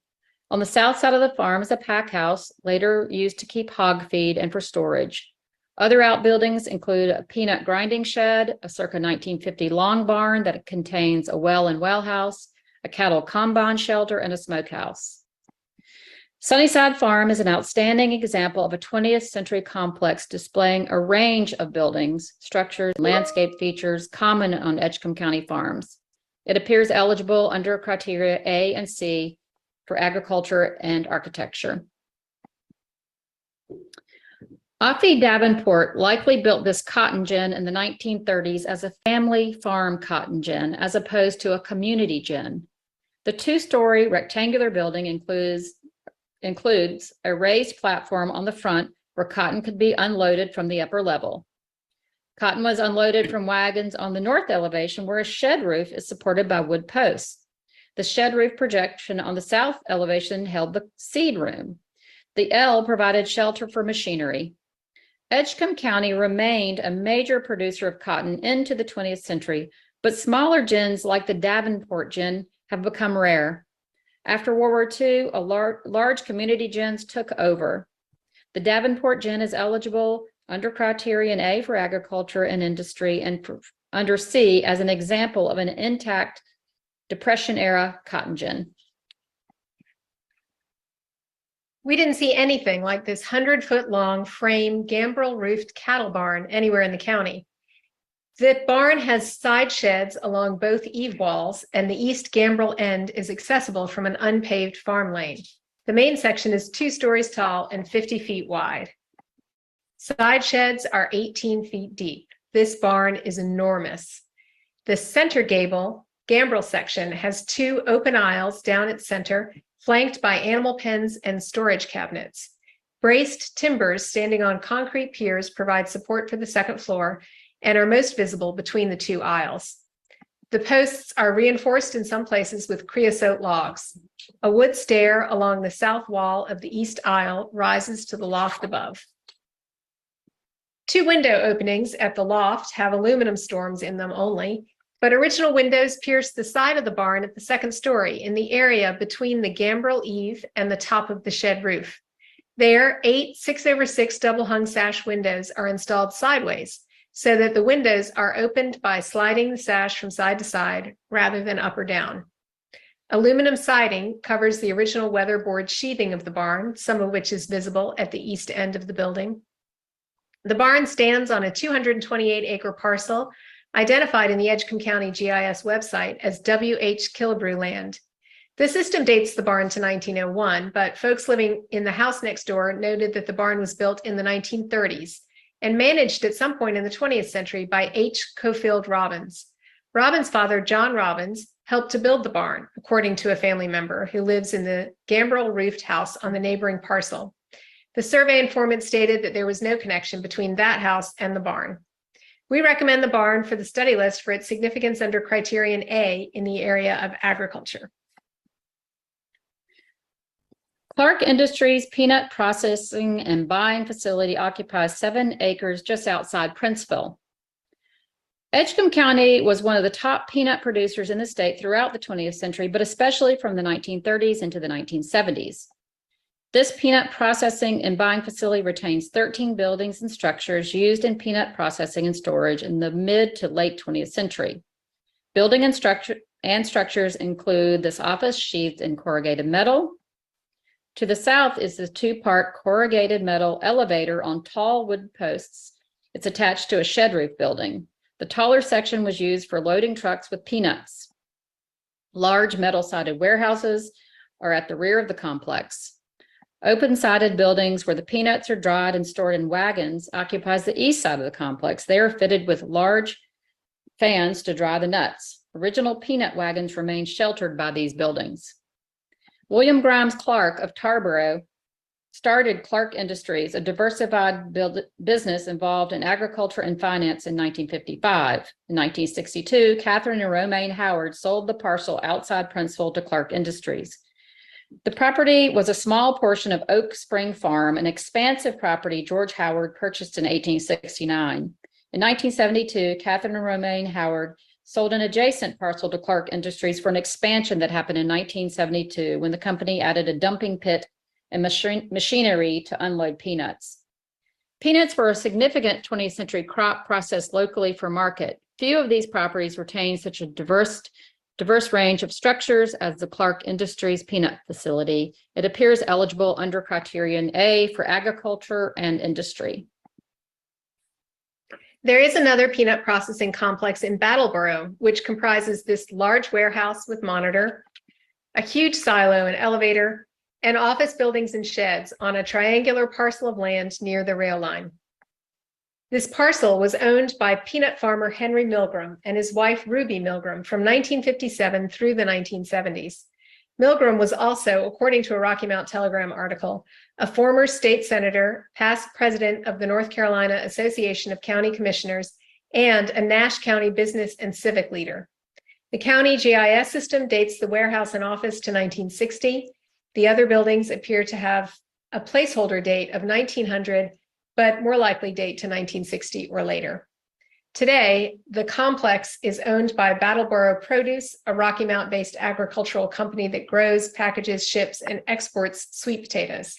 On the south side of the farm is a pack house, later used to keep hog feed and for storage. Other outbuildings include a peanut grinding shed, a circa 1950 long barn that contains a well and well house, a cattle combine shelter, and a smokehouse. Sunnyside Farm is an outstanding example of a 20th century complex displaying a range of buildings, structures, landscape features common on Edgecombe County farms. It appears eligible under criteria A and C for agriculture and architecture. Offie Davenport likely built this cotton gin in the 1930s as a family farm cotton gin, as opposed to a community gin. The 2-story rectangular building includes a raised platform on the front where cotton could be unloaded from the upper level. Cotton was unloaded from wagons on the north elevation, where a shed roof is supported by wood posts. The shed roof projection on the south elevation held the seed room. The L provided shelter for machinery. Edgecombe County remained a major producer of cotton into the 20th century, but smaller gins like the Davenport gin have become rare. After World War II, a large community gins took over. The Davenport gin is eligible under criterion A for agriculture and industry, and under C as an example of an intact Depression-era cotton gin. We didn't see anything like this 100-foot-long frame gambrel-roofed cattle barn anywhere in the county. The barn has side sheds along both eave walls, and the east gambrel end is accessible from an unpaved farm lane. The main section is 2 stories tall and 50 feet wide. Side sheds are 18 feet deep. This barn is enormous. The center gambrel section has 2 open aisles down its center, flanked by animal pens and storage cabinets. Braced timbers standing on concrete piers provide support for the second floor and are most visible between the 2 aisles. The posts are reinforced in some places with creosote logs. A wood stair along the south wall of the east aisle rises to the loft above. 2 window openings at the loft have aluminum storms in them only, but original windows pierce the side of the barn at the second story in the area between the gambrel eave and the top of the shed roof. There, 8 6/6 double-hung sash windows are installed sideways so that the windows are opened by sliding the sash from side to side rather than up or down. Aluminum siding covers the original weatherboard sheathing of the barn, some of which is visible at the east end of the building. The barn stands on a 228-acre parcel identified in the Edgecombe County GIS website as W.H. Killebrew land. The system dates the barn to 1901, but folks living in the house next door noted that the barn was built in the 1930s and managed at some point in the 20th century by H. Cofield Robbins. Robbins' father, John Robbins, helped to build the barn, according to a family member who lives in the gambrel roofed house on the neighboring parcel. The survey informant stated that there was no connection between that house and the barn. We recommend the barn for the study list for its significance under criterion A in the area of agriculture. Clark Industries peanut processing and buying facility occupies 7 acres just outside Princeville. Edgecombe County was one of the top peanut producers in the state throughout the 20th century, but especially from the 1930s into the 1970s. This peanut processing and buying facility retains 13 buildings and structures used in peanut processing and storage in the mid to late 20th century. Building and structures include this office sheathed in corrugated metal. To the south is the 2-part corrugated metal elevator on tall wood posts. It's attached to a shed roof building. The taller section was used for loading trucks with peanuts. Large metal-sided warehouses are at the rear of the complex. Open-sided buildings where the peanuts are dried and stored in wagons occupies the east side of the complex. They are fitted with large fans to dry the nuts. Original peanut wagons remain sheltered by these buildings. William Grimes Clark of Tarboro started Clark Industries, a diversified business involved in agriculture and finance in 1955. In 1962, Catherine and Romaine Howard sold the parcel outside Princeville to Clark Industries. The property was a small portion of Oak Spring Farm, an expansive property George Howard purchased in 1869. In 1972, Catherine and Romaine Howard sold an adjacent parcel to Clark Industries for an expansion that happened in 1972 when the company added a dumping pit and machinery to unload peanuts. Peanuts were a significant 20th century crop processed locally for market. Few of these properties retain such a diverse range of structures as the Clark Industries peanut facility. It appears eligible under criterion A for agriculture and industry. There is another peanut processing complex in Battleboro, which comprises this large warehouse with monitor, a huge silo and elevator, and office buildings and sheds on a triangular parcel of land near the rail line. This parcel was owned by peanut farmer Henry Milgram and his wife Ruby Milgram from 1957 through the 1970s. Milgram was also, according to a Rocky Mount Telegram article, a former state senator, past president of the North Carolina Association of County Commissioners, and a Nash County business and civic leader. The county GIS system dates the warehouse and office to 1960. The other buildings appear to have a placeholder date of 1900, but more likely date to 1960 or later. Today, the complex is owned by Battleboro Produce, a Rocky Mount-based agricultural company that grows, packages, ships, and exports sweet potatoes.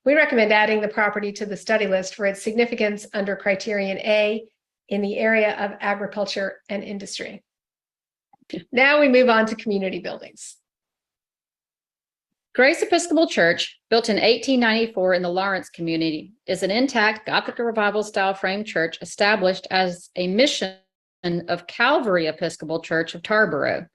We recommend adding the property to the study list for its significance under criterion A in the area of agriculture and industry. Now we move on to community buildings. Grace Episcopal Church, built in 1894 in the Lawrence community, is an intact Gothic Revival style frame church established as a mission of Calvary Episcopal Church of Tarboro.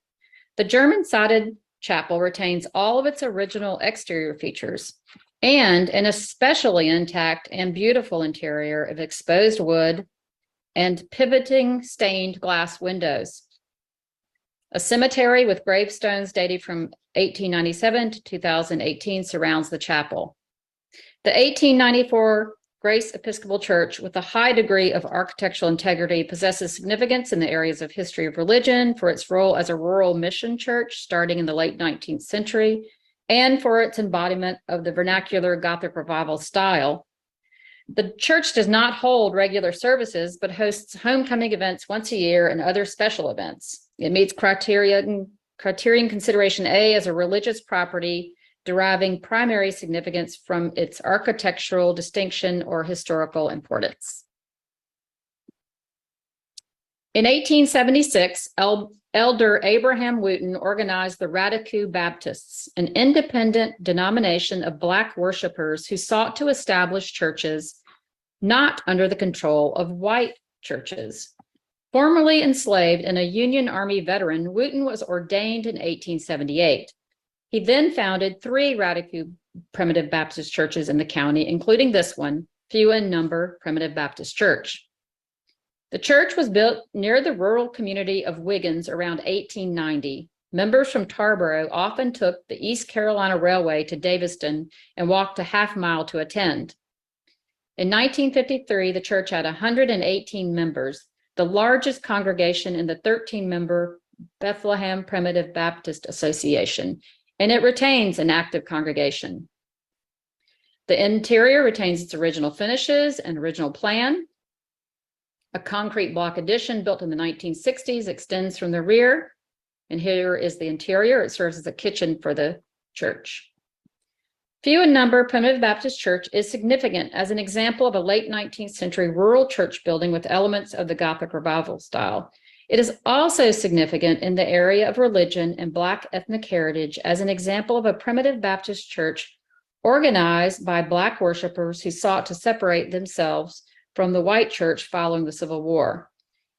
The German-sided chapel retains all of its original exterior features and an especially intact and beautiful interior of exposed wood and pivoting stained glass windows. A cemetery with gravestones dating from 1897 to 2018 surrounds the chapel. The 1894 Grace Episcopal Church, with a high degree of architectural integrity, possesses significance in the areas of history of religion for its role as a rural mission church starting in the late 19th century, and for its embodiment of the vernacular Gothic Revival style. The church does not hold regular services, but hosts homecoming events once a year and other special events. It meets criterion consideration A as a religious property deriving primary significance from its architectural distinction or historical importance. In 1876, Elder Abraham Wooten organized the Radical Baptists, an independent denomination of Black worshipers who sought to establish churches not under the control of white churches. Formerly enslaved and a Union Army veteran, Wooten was ordained in 1878. He then founded 3 Radical Primitive Baptist churches in the county, including this one, few in number, Primitive Baptist Church. The church was built near the rural community of Wiggins around 1890. Members from Tarboro often took the East Carolina Railway to Daviston and walked a half mile to attend. In 1953, the church had 118 members, the largest congregation in the 13-member Bethlehem Primitive Baptist Association, and it retains an active congregation. The interior retains its original finishes and original plan. A concrete block addition built in the 1960s extends from the rear. And here is the interior. It serves as a kitchen for the church. Few in number, Primitive Baptist Church is significant as an example of a late 19th century rural church building with elements of the Gothic Revival style. It is also significant in the area of religion and Black ethnic heritage as an example of a Primitive Baptist church organized by Black worshipers who sought to separate themselves from the white church following the Civil War.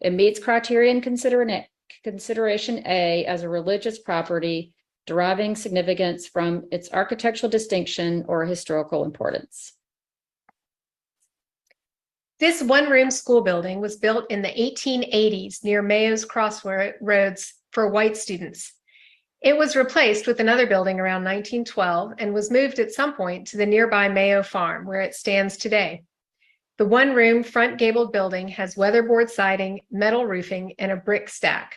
It meets criterion consideration A as a religious property deriving significance from its architectural distinction or historical importance. This one-room school building was built in the 1880s near Mayo's Crossroads for white students. It was replaced with another building around 1912 and was moved at some point to the nearby Mayo Farm, where it stands today. The one-room front gabled building has weatherboard siding, metal roofing, and a brick stack.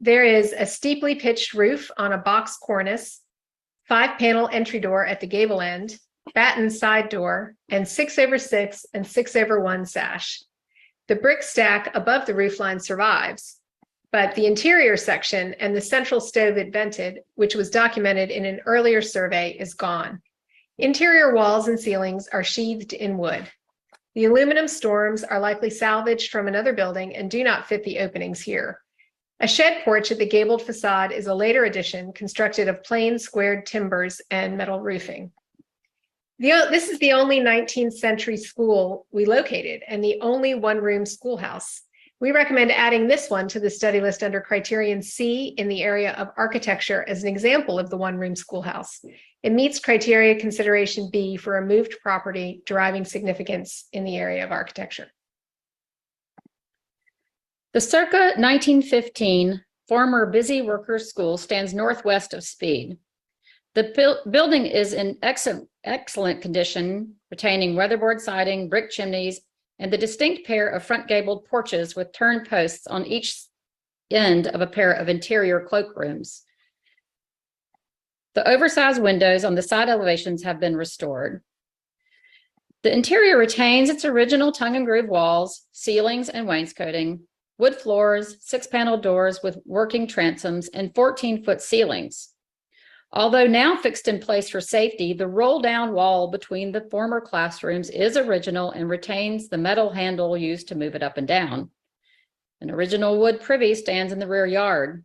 There is a steeply pitched roof on a box cornice, 5-panel entry door at the gable end, batten side door, and 6/6 and 6/1 sash. The brick stack above the roofline survives, but the interior section and the central stove it vented, which was documented in an earlier survey, is gone. Interior walls and ceilings are sheathed in wood. The aluminum storms are likely salvaged from another building and do not fit the openings here. A shed porch at the gabled facade is a later addition constructed of plain squared timbers and metal roofing. This is the only 19th century school we located and the only one-room schoolhouse. We recommend adding this one to the study list under criterion C in the area of architecture as an example of the one-room schoolhouse. It meets criteria consideration B for a moved property deriving significance in the area of architecture. The circa 1915 former Busy Workers School stands northwest of Speed. The building is in excellent condition, retaining weatherboard siding, brick chimneys, and the distinct pair of front gabled porches with turn posts on each end of a pair of interior cloakrooms. The oversized windows on the side elevations have been restored. The interior retains its original tongue and groove walls, ceilings, and wainscoting, wood floors, 6-panel doors with working transoms, and 14-foot ceilings. Although now fixed in place for safety, the roll-down wall between the former classrooms is original and retains the metal handle used to move it up and down. An original wood privy stands in the rear yard.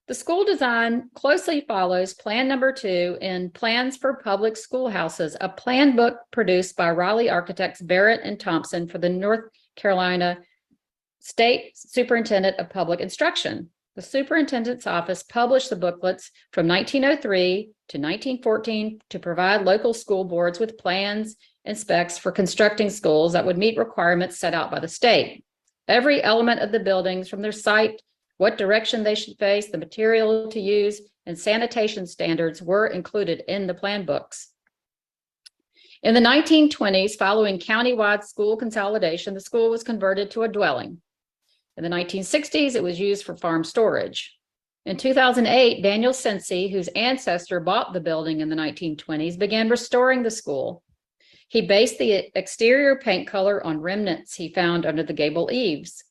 The school design closely follows Plan Number 2 in Plans for Public Schoolhouses, a plan book produced by Raleigh architects Barrett and Thompson for the North Carolina State Superintendent of Public Instruction. The superintendent's office published the booklets from 1903 to 1914 to provide local school boards with plans and specs for constructing schools that would meet requirements set out by the state. Every element of the buildings, from their site, what direction they should face, the material to use, and sanitation standards were included in the plan books. In the 1920s, following countywide school consolidation, the school was converted to a dwelling. In the 1960s, it was used for farm storage. In 2008, Daniel Sensi, whose ancestor bought the building in the 1920s, began restoring the school. He based the exterior paint color on remnants he found under the gable eaves.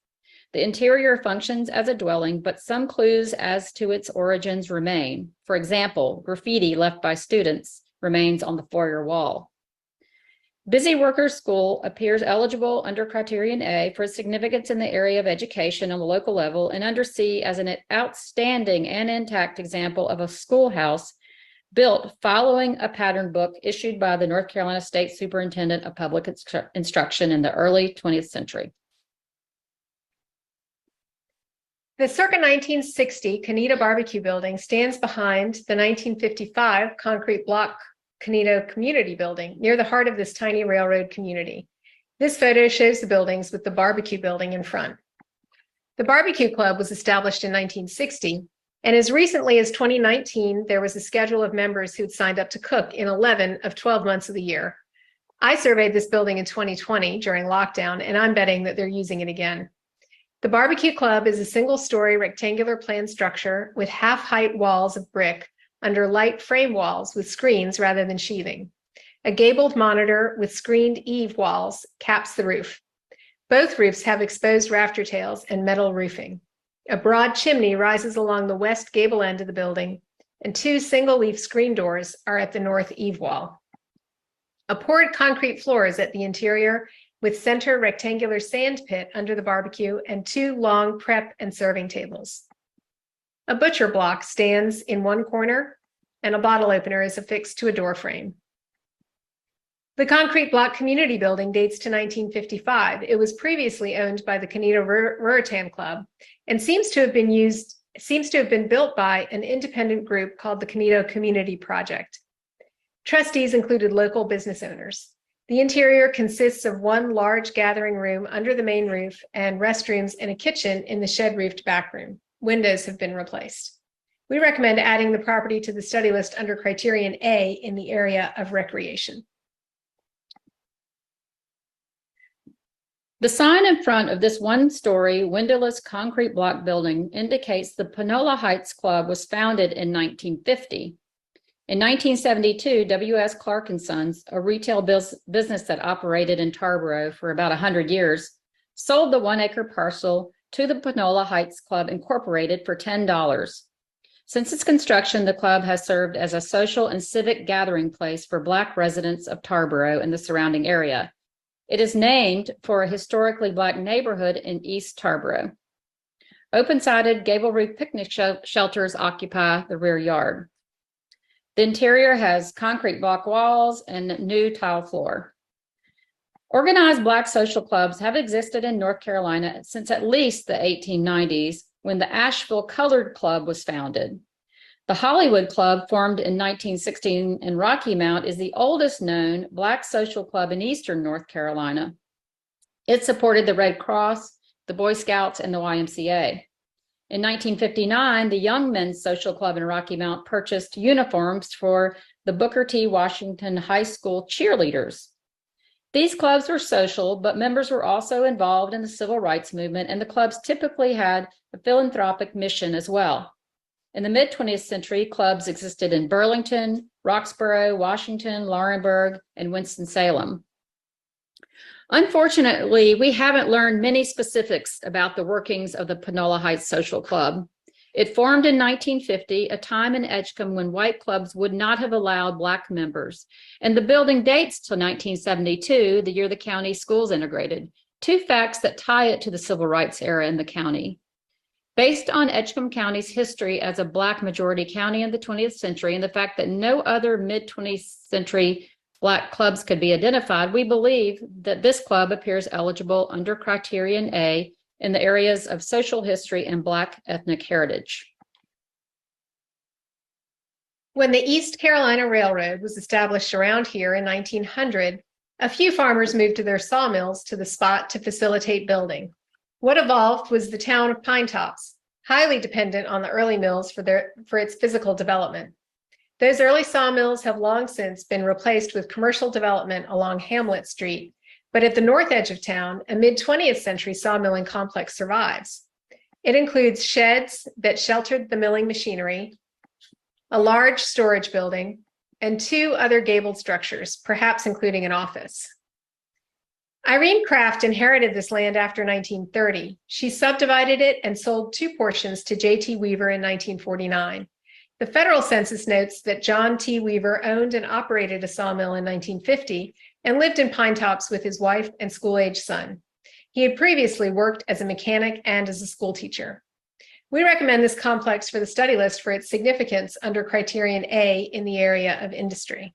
The interior functions as a dwelling, but some clues as to its origins remain. For example, graffiti left by students remains on the foyer wall. Busy Workers School appears eligible under criterion A for significance in the area of education on the local level, and under C as an outstanding and intact example of a schoolhouse built following a pattern book issued by the North Carolina State Superintendent of Public Instruction in the early 20th century. The circa 1960 Canita Barbecue Building stands behind the 1955 concrete block Canito Community Building near the heart of this tiny railroad community. This photo shows the buildings with the barbecue building in front. The Barbecue Club was established in 1960 And as recently as 2019, there was a schedule of members who'd signed up to cook in 11 of 12 months of the year. I surveyed this building in 2020 during lockdown, and I'm betting that they're using it again. The Barbecue Club is a single-story rectangular plan structure with half-height walls of brick under light frame walls with screens rather than sheathing. A gabled monitor with screened eave walls caps the roof. Both roofs have exposed rafter tails and metal roofing. A broad chimney rises along the west gable end of the building, and 2 single-leaf screen doors are at the north eave wall. A poured concrete floor is at the interior with center rectangular sand pit under the barbecue and 2 long prep and serving tables. A butcher block stands in one corner, and a bottle opener is affixed to a door frame. The concrete block community building dates to 1955. It was previously owned by the Canito Ruritan Club and seems to have been built by an independent group called the Canito Community Project. Trustees included local business owners. The interior consists of one large gathering room under the main roof and restrooms and a kitchen in the shed-roofed back room. Windows have been replaced. We recommend adding the property to the study list under criterion A in the area of recreation. The sign in front of this one-story windowless concrete block building indicates the Panola Heights Club was founded in 1950. In 1972, W.S. Clark & Sons, a retail business that operated in Tarboro for about 100 years, sold the 1-acre parcel to the Panola Heights Club Incorporated for $10. Since its construction, the club has served as a social and civic gathering place for Black residents of Tarboro and the surrounding area. It is named for a historically Black neighborhood in East Tarboro. Open-sided gable-roof picnic shelters occupy the rear yard. The interior has concrete block walls and new tile floor. Organized Black social clubs have existed in North Carolina since at least the 1890s, when the Asheville Colored Club was founded. The Hollywood Club, formed in 1916 in Rocky Mount, is the oldest known Black social club in Eastern North Carolina. It supported the Red Cross, the Boy Scouts, and the YMCA. In 1959, the Young Men's Social Club in Rocky Mount purchased uniforms for the Booker T. Washington High School cheerleaders. These clubs were social, but members were also involved in the civil rights movement, and the clubs typically had a philanthropic mission as well. In the mid-20th century, clubs existed in Burlington, Roxborough, Washington, Laurinburg, and Winston-Salem. Unfortunately, we haven't learned many specifics about the workings of the Panola Heights Social Club. It formed in 1950, a time in Edgecombe when white clubs would not have allowed Black members, and the building dates to 1972, the year the county schools integrated, 2 facts that tie it to the civil rights era in the county. Based on Edgecombe County's history as a Black majority county in the 20th century and the fact that no other mid-20th century Black clubs could be identified, we believe that this club appears eligible under criterion A in the areas of social history and Black ethnic heritage. When the East Carolina Railroad was established around here in 1900, a few farmers moved to their sawmills to the spot to facilitate building. What evolved was the town of Pine Tops, highly dependent on the early mills for its physical development. Those early sawmills have long since been replaced with commercial development along Hamlet Street, but at the north edge of town, a mid-20th century sawmilling complex survives. It includes sheds that sheltered the milling machinery, a large storage building, and 2 other gabled structures, perhaps including an office. Irene Craft inherited this land after 1930. She subdivided it and sold 2 portions to J.T. Weaver in 1949. The federal census notes that John T. Weaver owned and operated a sawmill in 1950 and lived in Pine Tops with his wife and school-age son. He had previously worked as a mechanic and as a school teacher. We recommend this complex for the study list for its significance under criterion A in the area of industry.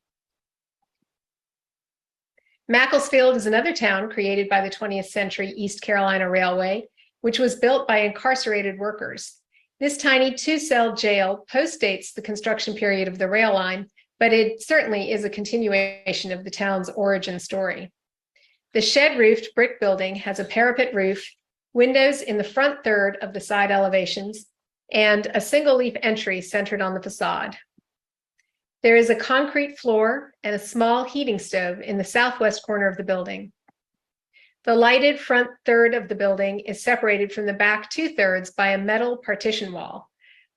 Macclesfield is another town created by the 20th century East Carolina Railway, which was built by incarcerated workers. This tiny 2-cell jail postdates the construction period of the rail line, but it certainly is a continuation of the town's origin story. The shed-roofed brick building has a parapet roof, windows in the front third of the side elevations, and a single leaf entry centered on the facade. There is a concrete floor and a small heating stove in the southwest corner of the building. The lighted front third of the building is separated from the back 2/3 by a metal partition wall.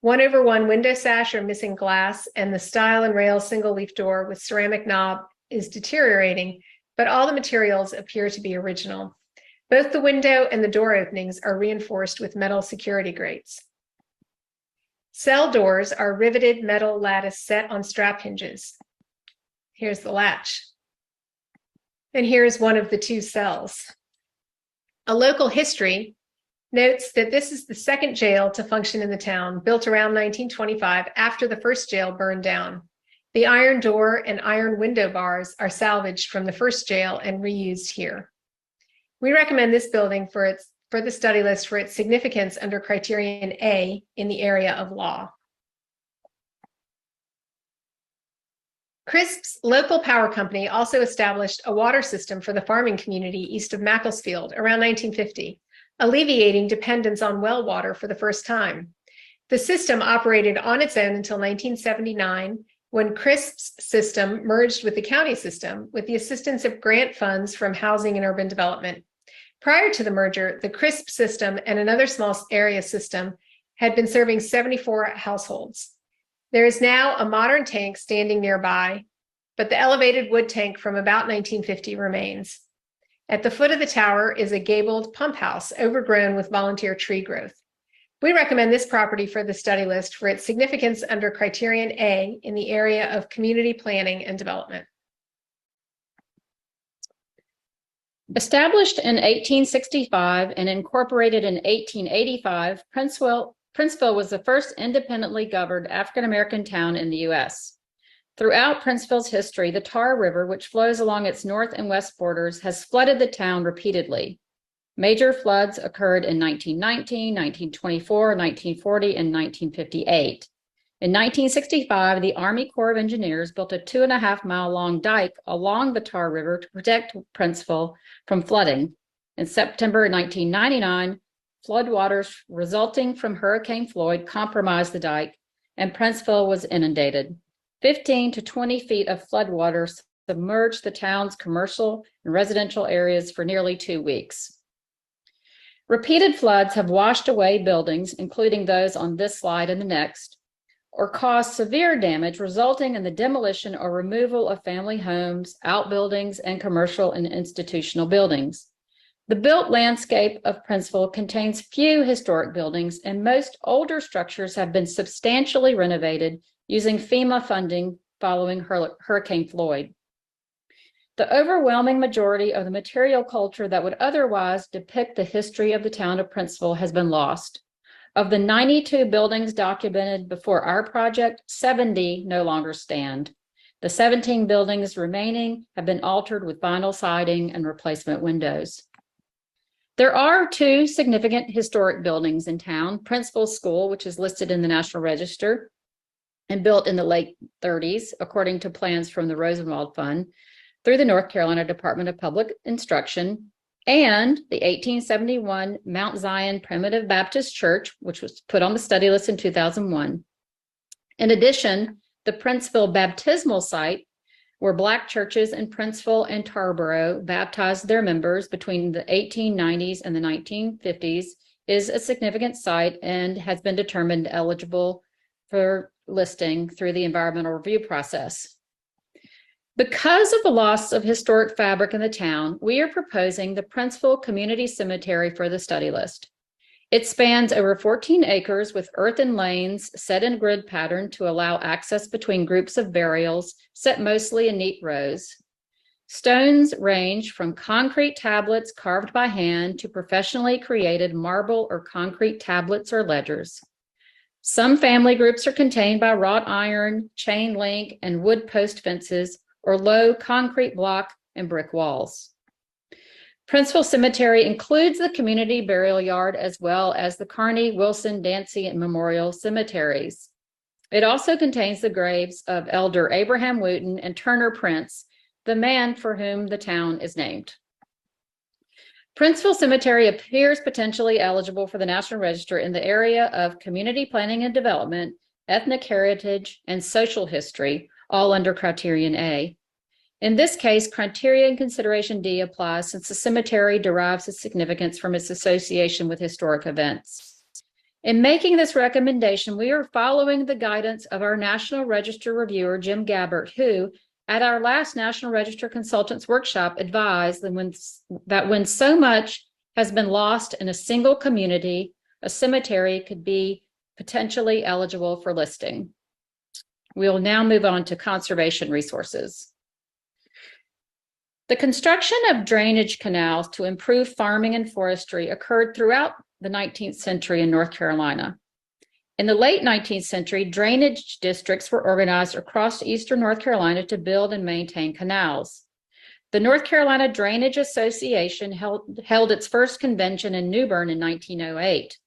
1/1 window sash are missing glass, and the stile and rail single leaf door with ceramic knob is deteriorating, but all the materials appear to be original. Both the window and the door openings are reinforced with metal security grates. Cell doors are riveted metal lattice set on strap hinges. Here's the latch. And here's one of the 2 cells. A local history notes that this is the second jail to function in the town, built around 1925 after the first jail burned down. The iron door and iron window bars are salvaged from the first jail and reused here. We recommend this building for the study list for its significance under criterion A in the area of law. CRISP's local power company also established a water system for the farming community east of Macclesfield around 1950, alleviating dependence on well water for the first time. The system operated on its own until 1979, when CRISP's system merged with the county system with the assistance of grant funds from Housing and Urban Development. Prior to the merger, the CRISP system and another small area system had been serving 74 households. There is now a modern tank standing nearby, but the elevated wood tank from about 1950 remains. At the foot of the tower is a gabled pump house overgrown with volunteer tree growth. We recommend this property for the study list for its significance under criterion A in the area of community planning and development. Established in 1865 and incorporated in 1885, Princeville was the first independently governed African-American town in the U.S. Throughout Princeville's history, the Tar River, which flows along its north and west borders, has flooded the town repeatedly. Major floods occurred in 1919, 1924, 1940, and 1958. In 1965, the Army Corps of Engineers built a 2.5-mile long dike along the Tar River to protect Princeville from flooding. In September 1999, floodwaters resulting from Hurricane Floyd compromised the dike, and Princeville was inundated. 15 to 20 feet of floodwaters submerged the town's commercial and residential areas for nearly 2 weeks. Repeated floods have washed away buildings, including those on this slide and the next, or caused severe damage, resulting in the demolition or removal of family homes, outbuildings, and commercial and institutional buildings. The built landscape of Princeville contains few historic buildings, and most older structures have been substantially renovated using FEMA funding following Hurricane Floyd. The overwhelming majority of the material culture that would otherwise depict the history of the town of Princeville has been lost. Of the 92 buildings documented before our project, 70 no longer stand. The 17 buildings remaining have been altered with vinyl siding and replacement windows. There are 2 significant historic buildings in town: Princeville School, which is listed in the National Register and built in the late 30s, according to plans from the Rosenwald Fund, through the North Carolina Department of Public Instruction, and the 1871 Mount Zion Primitive Baptist Church, which was put on the study list in 2001. In addition, the Princeville Baptismal Site, where Black churches in Princeville and Tarboro baptized their members between the 1890s and the 1950s, is a significant site and has been determined eligible for listing through the environmental review process. Because of the loss of historic fabric in the town, we are proposing the Princeville Community Cemetery for the study list. It spans over 14 acres with earthen lanes set in grid pattern to allow access between groups of burials set mostly in neat rows. Stones range from concrete tablets carved by hand to professionally created marble or concrete tablets or ledgers. Some family groups are contained by wrought iron, chain link, and wood post fences, or low concrete block and brick walls. Princeville Cemetery includes the community burial yard as well as the Kearney, Wilson, Dancy, and Memorial cemeteries. It also contains the graves of Elder Abraham Wooten and Turner Prince, the man for whom the town is named. Princeville Cemetery appears potentially eligible for the National Register in the area of community planning and development, ethnic heritage, and social history, all under Criterion A. In this case, Criterion Consideration D applies since the cemetery derives its significance from its association with historic events. In making this recommendation, we are following the guidance of our National Register reviewer, Jim Gabbert, who, at our last National Register Consultants Workshop, advised that when so much has been lost in a single community, a cemetery could be potentially eligible for listing. We'll now move on to conservation resources. The construction of drainage canals to improve farming and forestry occurred throughout the 19th century in North Carolina. In the late 19th century, drainage districts were organized across eastern North Carolina to build and maintain canals. The North Carolina Drainage Association held its first convention in New Bern in 1908.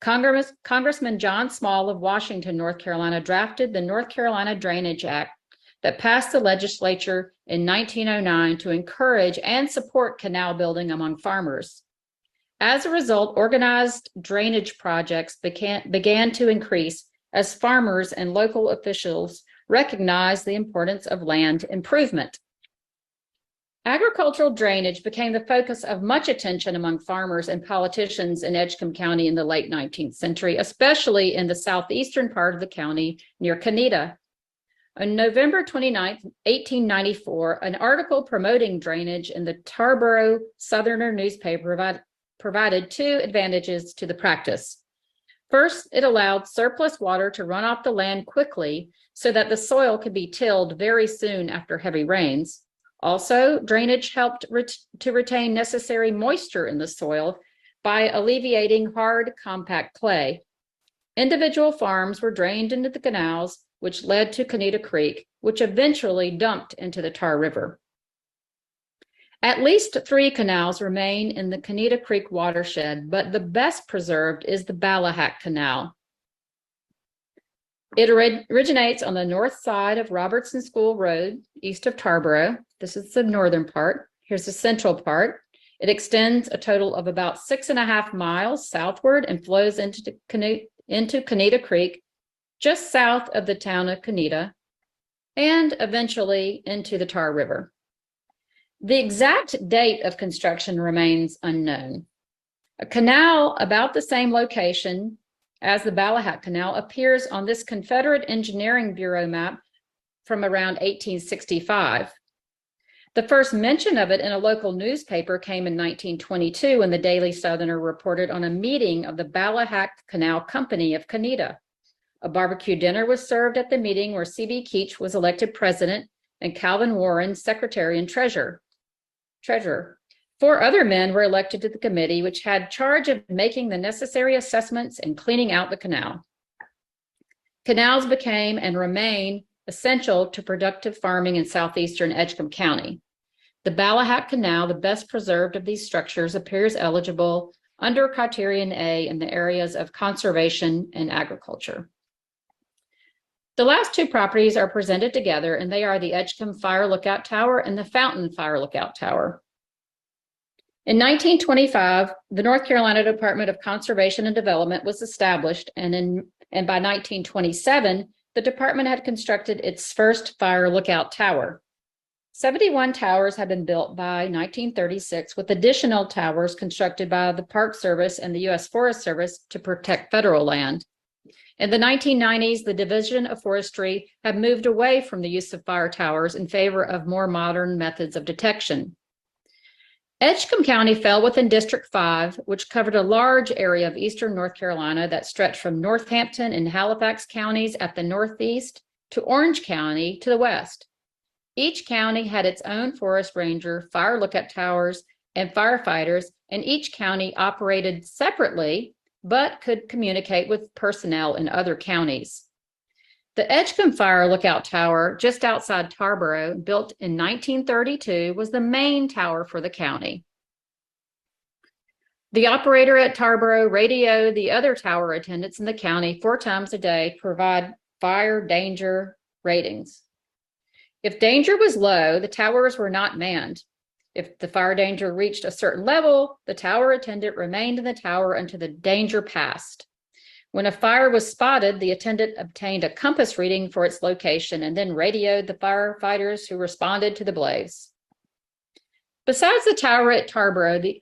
Congressman John Small of Washington, North Carolina, drafted the North Carolina Drainage Act that passed the legislature in 1909 to encourage and support canal building among farmers. As a result, organized drainage projects began to increase as farmers and local officials recognized the importance of land improvement. Agricultural drainage became the focus of much attention among farmers and politicians in Edgecombe County in the late 19th century, especially in the southeastern part of the county near Canida. On November 29, 1894, an article promoting drainage in the Tarboro Southerner newspaper provided two advantages to the practice. First, it allowed surplus water to run off the land quickly so that the soil could be tilled very soon after heavy rains. Also, drainage helped to retain necessary moisture in the soil by alleviating hard, compact clay. Individual farms were drained into the canals, which led to Canida Creek, which eventually dumped into the Tar River. At least 3 canals remain in the Canida Creek watershed, but the best preserved is the Ballahack Canal. It originates on the north side of Robertson School Road, east of Tarboro. This is the northern part. Here's the central part. It extends a total of about 6.5 miles southward and flows into Canida Creek, just south of the town of Canida, and eventually into the Tar River. The exact date of construction remains unknown. A canal about the same location as the Ballahack Canal appears on this Confederate Engineering Bureau map from around 1865. The first mention of it in a local newspaper came in 1922 when the Daily Southerner reported on a meeting of the Ballahack Canal Company of Canida. A barbecue dinner was served at the meeting where C.B. Keach was elected president and Calvin Warren secretary and treasurer. 4 other men were elected to the committee, which had charge of making the necessary assessments and cleaning out the canal. Canals became and remain essential to productive farming in southeastern Edgecombe County. The Ballahack Canal, the best preserved of these structures, appears eligible under Criterion A in the areas of conservation and agriculture. The last 2 properties are presented together, and they are the Edgecombe Fire Lookout Tower and the Fountain Fire Lookout Tower. In 1925, the North Carolina Department of Conservation and Development was established, and by 1927, the department had constructed its first fire lookout tower. 71 towers had been built by 1936, with additional towers constructed by the Park Service and the U.S. Forest Service to protect federal land. In the 1990s, the Division of Forestry had moved away from the use of fire towers in favor of more modern methods of detection. Edgecombe County fell within District 5, which covered a large area of eastern North Carolina that stretched from Northampton and Halifax counties at the northeast to Orange County to the west. Each county had its own forest ranger, fire lookout towers, and firefighters, and each county operated separately but could communicate with personnel in other counties. The Edgecombe Fire Lookout Tower, just outside Tarboro, built in 1932, was the main tower for the county. The operator at Tarboro radioed the other tower attendants in the county 4 times a day to provide fire danger ratings. If danger was low, the towers were not manned. If the fire danger reached a certain level, the tower attendant remained in the tower until the danger passed. When a fire was spotted, the attendant obtained a compass reading for its location and then radioed the firefighters who responded to the blaze. Besides the tower at Tarboro, the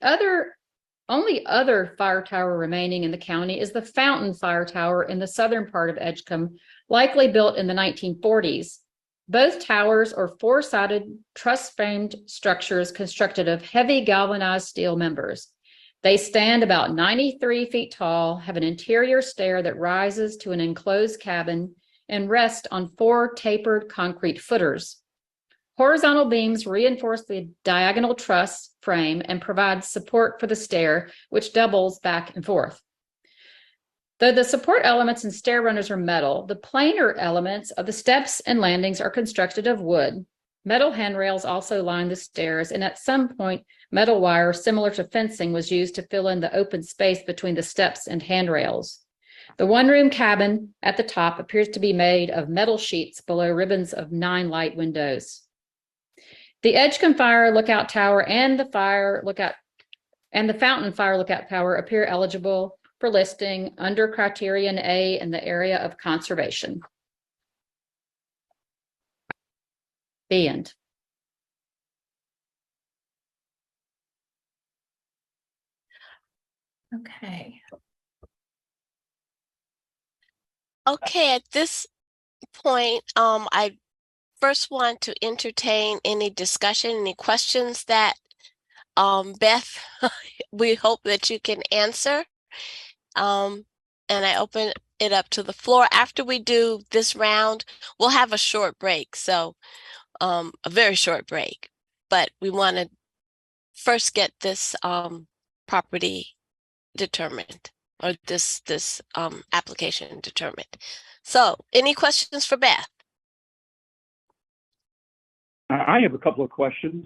only other fire tower remaining in the county is the Fountain Fire Tower in the southern part of Edgecombe, likely built in the 1940s. Both towers are four-sided truss-framed structures constructed of heavy galvanized steel members. They stand about 93 feet tall, have an interior stair that rises to an enclosed cabin, and rest on four tapered concrete footers. Horizontal beams reinforce the diagonal truss frame and provide support for the stair, which doubles back and forth. Though the support elements and stair runners are metal, the planar elements of the steps and landings are constructed of wood. Metal handrails also line the stairs, and at some point, metal wire similar to fencing was used to fill in the open space between the steps and handrails. The one-room cabin at the top appears to be made of metal sheets below ribbons of 9 light windows. The Edgecombe Fire Lookout Tower and the Fountain Fire Lookout Tower appear eligible for listing under Criterion A in the area of conservation. The end. Okay. Okay, at this point, I first want to entertain any discussion, any questions that Beth, we hope that you can answer. And I open it up to the floor. After we do this round, we'll have a short break. So a very short break, but we want to first get this property determined, or this application determined. So any questions for Beth? I have a couple of questions.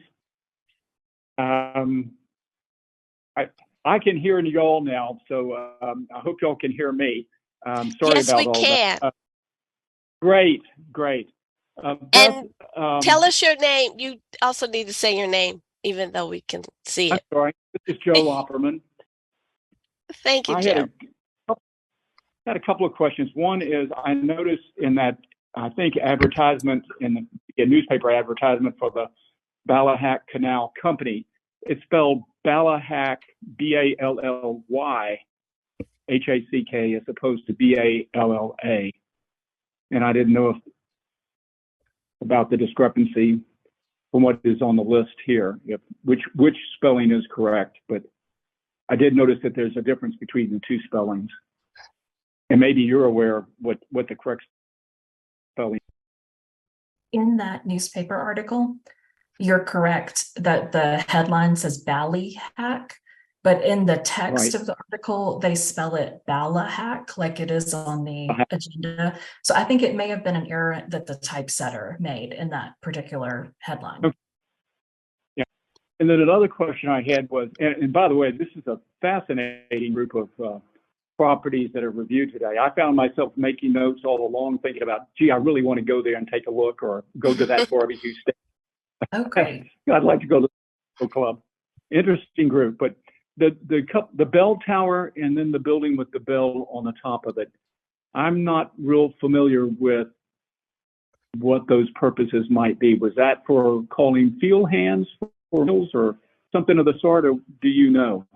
I can hear y'all now, so I hope y'all can hear me. Sorry yes, about we all can. that. Great. Beth, And tell us your name. You also need to say your name, even though we can see I'm it. sorry. This is Joe Opperman. Thank you, I Joe. had a couple of questions. One is I noticed in that, I think, advertisement in the newspaper advertisement for the Ballahack Canal Company, it's spelled Ballahack, B-A-L-L-Y, H-A-C-K, as opposed to B-A-L-L-A. And I didn't know about the discrepancy from what is on the list here, which spelling is correct, but I did notice that there's a difference between the two spellings. And maybe you're aware of what the correct spelling. In that newspaper article, you're correct that the headline says Ballyhack, but in the text of the article, they spell it Ballahack like it is on the agenda. So I think it may have been an error that the typesetter made in that particular headline. Okay. Yeah. And then another question I had was, and by the way, this is a fascinating group of properties that are reviewed today. I found myself making notes all along thinking about, gee, I really want to go there and take a look or go to that barbecue stand. Okay. I'd like to go to the club. Interesting group, but the bell tower and then the building with the bell on the top of it, I'm not real familiar with what those purposes might be. Was that for calling field hands for meals or something of the sort, or do you know?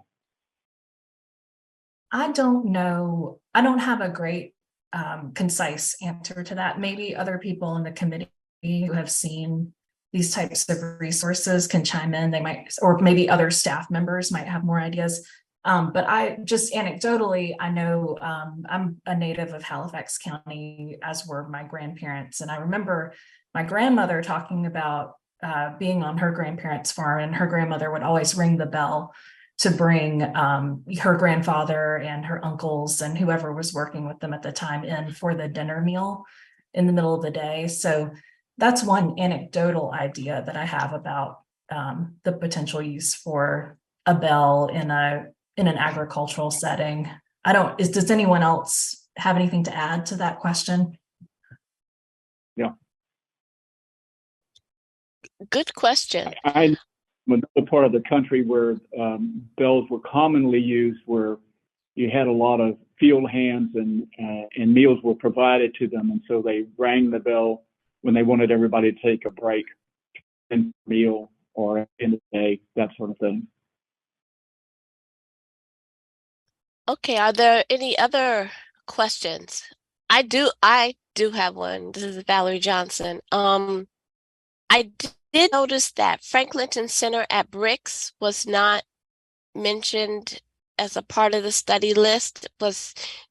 I don't know. I don't have a great concise answer to that. Maybe other people in the committee who have seen these types of resources can chime in. They might, or maybe other staff members might have more ideas. But I just anecdotally, I know I'm a native of Halifax County, as were my grandparents. And I remember my grandmother talking about being on her grandparents' farm, and her grandmother would always ring the bell to bring her grandfather and her uncles and whoever was working with them at the time in for the dinner meal in the middle of the day. So that's one anecdotal idea that I have about the potential use for a bell in an agricultural setting. Does anyone else have anything to add to that question? Yeah. Good question. I another part of the country where bells were commonly used, where you had a lot of field hands and meals were provided to them, and so they rang the bell when they wanted everybody to take a break, and meal or end of the day, that sort of thing. Okay, are there any other questions? I do have one. This is Valerie Johnson. I did notice that Frank Linton Center at Bricks was not mentioned as a part of the study list.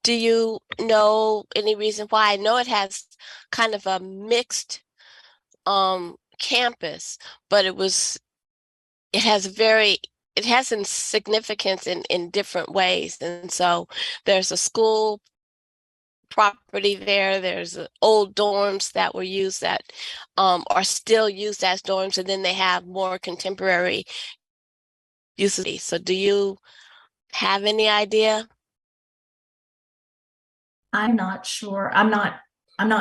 Do you know any reason why? I know it has kind of a mixed campus, but it has some significance in different ways. And so there's a school property there. There's old dorms that were used that are still used as dorms, and then they have more contemporary uses. So do you have any idea? I'm not sure. I'm not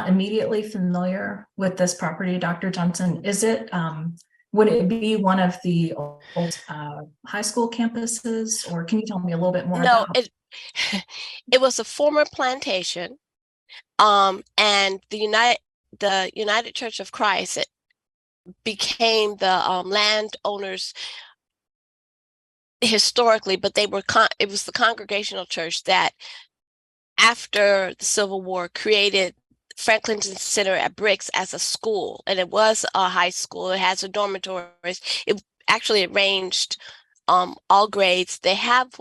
immediately familiar with this property, Dr. Johnson. Is it, would it be one of the old high school campuses, or can you tell me a little bit more No, about? it was a former plantation, and the United Church of Christ, it became the landowners historically, but it was the Congregational Church that, after the Civil War, created Frank Linton Center at Bricks as a school, and it was a high school. It has a dormitories. It actually arranged all grades. They have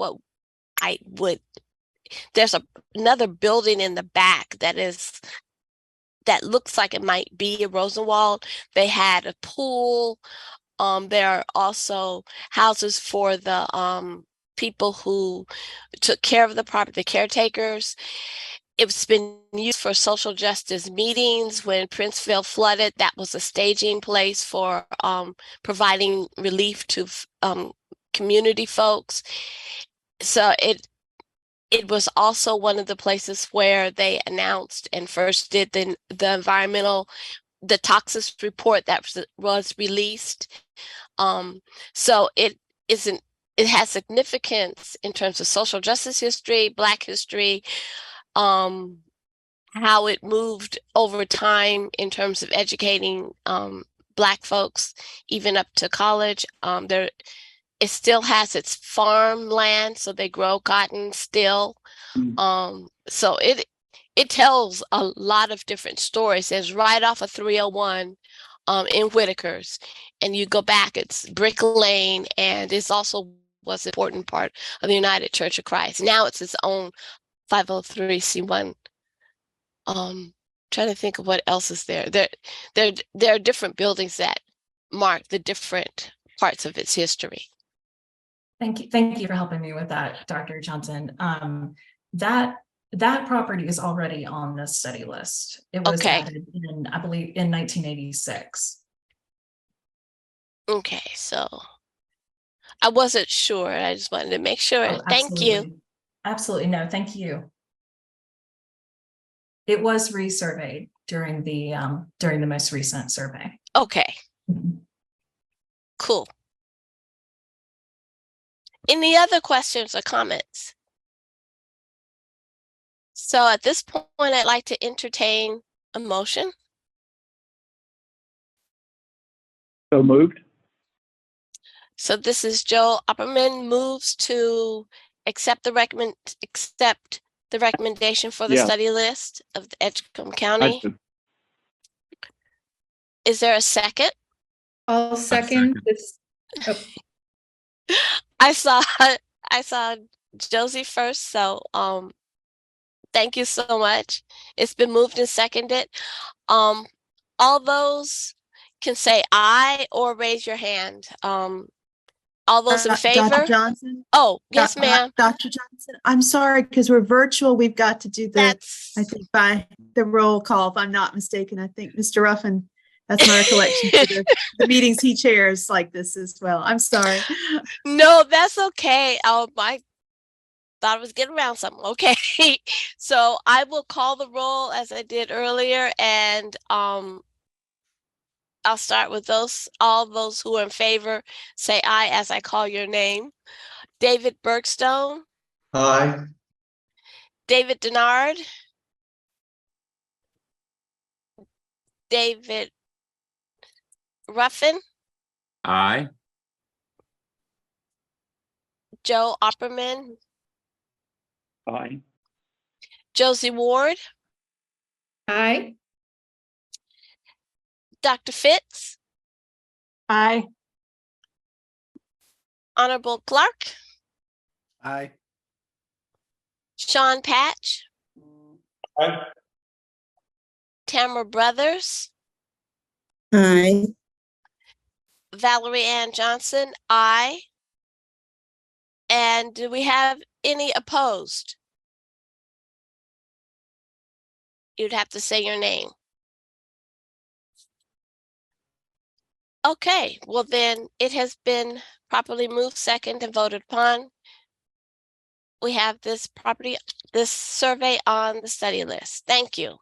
there's another building in the back that looks like it might be a Rosenwald. They had a pool. There are also houses for the people who took care of the property, the caretakers. It's been used for social justice meetings. When Princeville flooded, that was a staging place for providing relief to community folks. So it was also one of the places where they announced and first did the toxics report that was released. So it has significance in terms of social justice history, Black history, how it moved over time in terms of educating Black folks, even up to college. It still has its farmland, so they grow cotton still. So it tells a lot of different stories. It's right off of 301 in Whitakers, and you go back, it's Brick Lane, and it's also was an important part of the United Church of Christ. Now it's its own 503c1. Trying to think of what else is there. There are different buildings that mark the different parts of its history. Thank you for helping me with that, Dr. Johnson. That property is already on the study list. It was added in, I believe, in 1986. Okay, so I wasn't sure. I just wanted to make sure. Oh, thank you. Absolutely. No, thank you. It was resurveyed during the most recent survey. Okay. Cool. Any other questions or comments? So at this point, I'd like to entertain a motion. So moved. So this is Joel Opperman moves to accept the recommendation for the study list of the Edgecombe County. Is there a second? I'll second this. Oh. I saw Josie first, so thank you so much. It's been moved and seconded. All those can say aye or raise your hand. All those in favor? Dr. Johnson? Oh, yes, ma'am. Dr. Johnson, I'm sorry, because we're virtual. We've got to do I think by the roll call, if I'm not mistaken. I think Mr. Ruffin, that's my recollection for the meetings he chairs like this as well. I'm sorry. No, that's okay. I thought I was getting around something. Okay. So I will call the roll as I did earlier, and I'll start with all those who are in favor, say aye as I call your name. David Bergstone, Aye. David Denard, David Ruffin, Aye. Joe Opperman, Aye. Josie Ward, Aye. Dr. Fitz, Aye. Honorable Clark, Aye. Sean Patch, Aye. Tamara Brothers, Aye. Valerie Ann Johnson, aye. And do we have any opposed? You'd have to say your name. Okay, well then it has been properly moved, second, and voted upon. We have this survey on the study list. Thank you.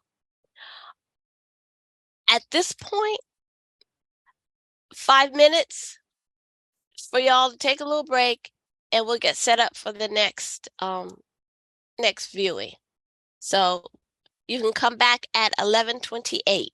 At this point, 5 minutes for y'all to take a little break, and we'll get set up for the next viewing. So you can come back at 11:28.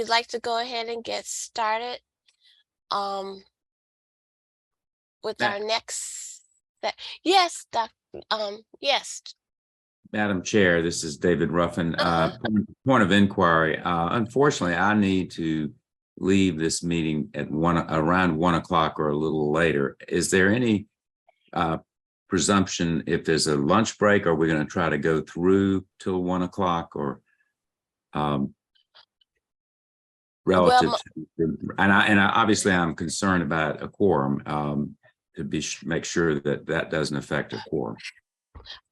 you'd like to go ahead and get started with our next, yes, yes. Madam Chair, this is David Ruffin. Point of inquiry. Unfortunately, I need to leave this meeting at around 1 o'clock or a little later. Is there any presumption if there's a lunch break? Are we going to try to go through till 1 o'clock or relative to, and obviously I'm concerned about a quorum to make sure that that doesn't affect a quorum.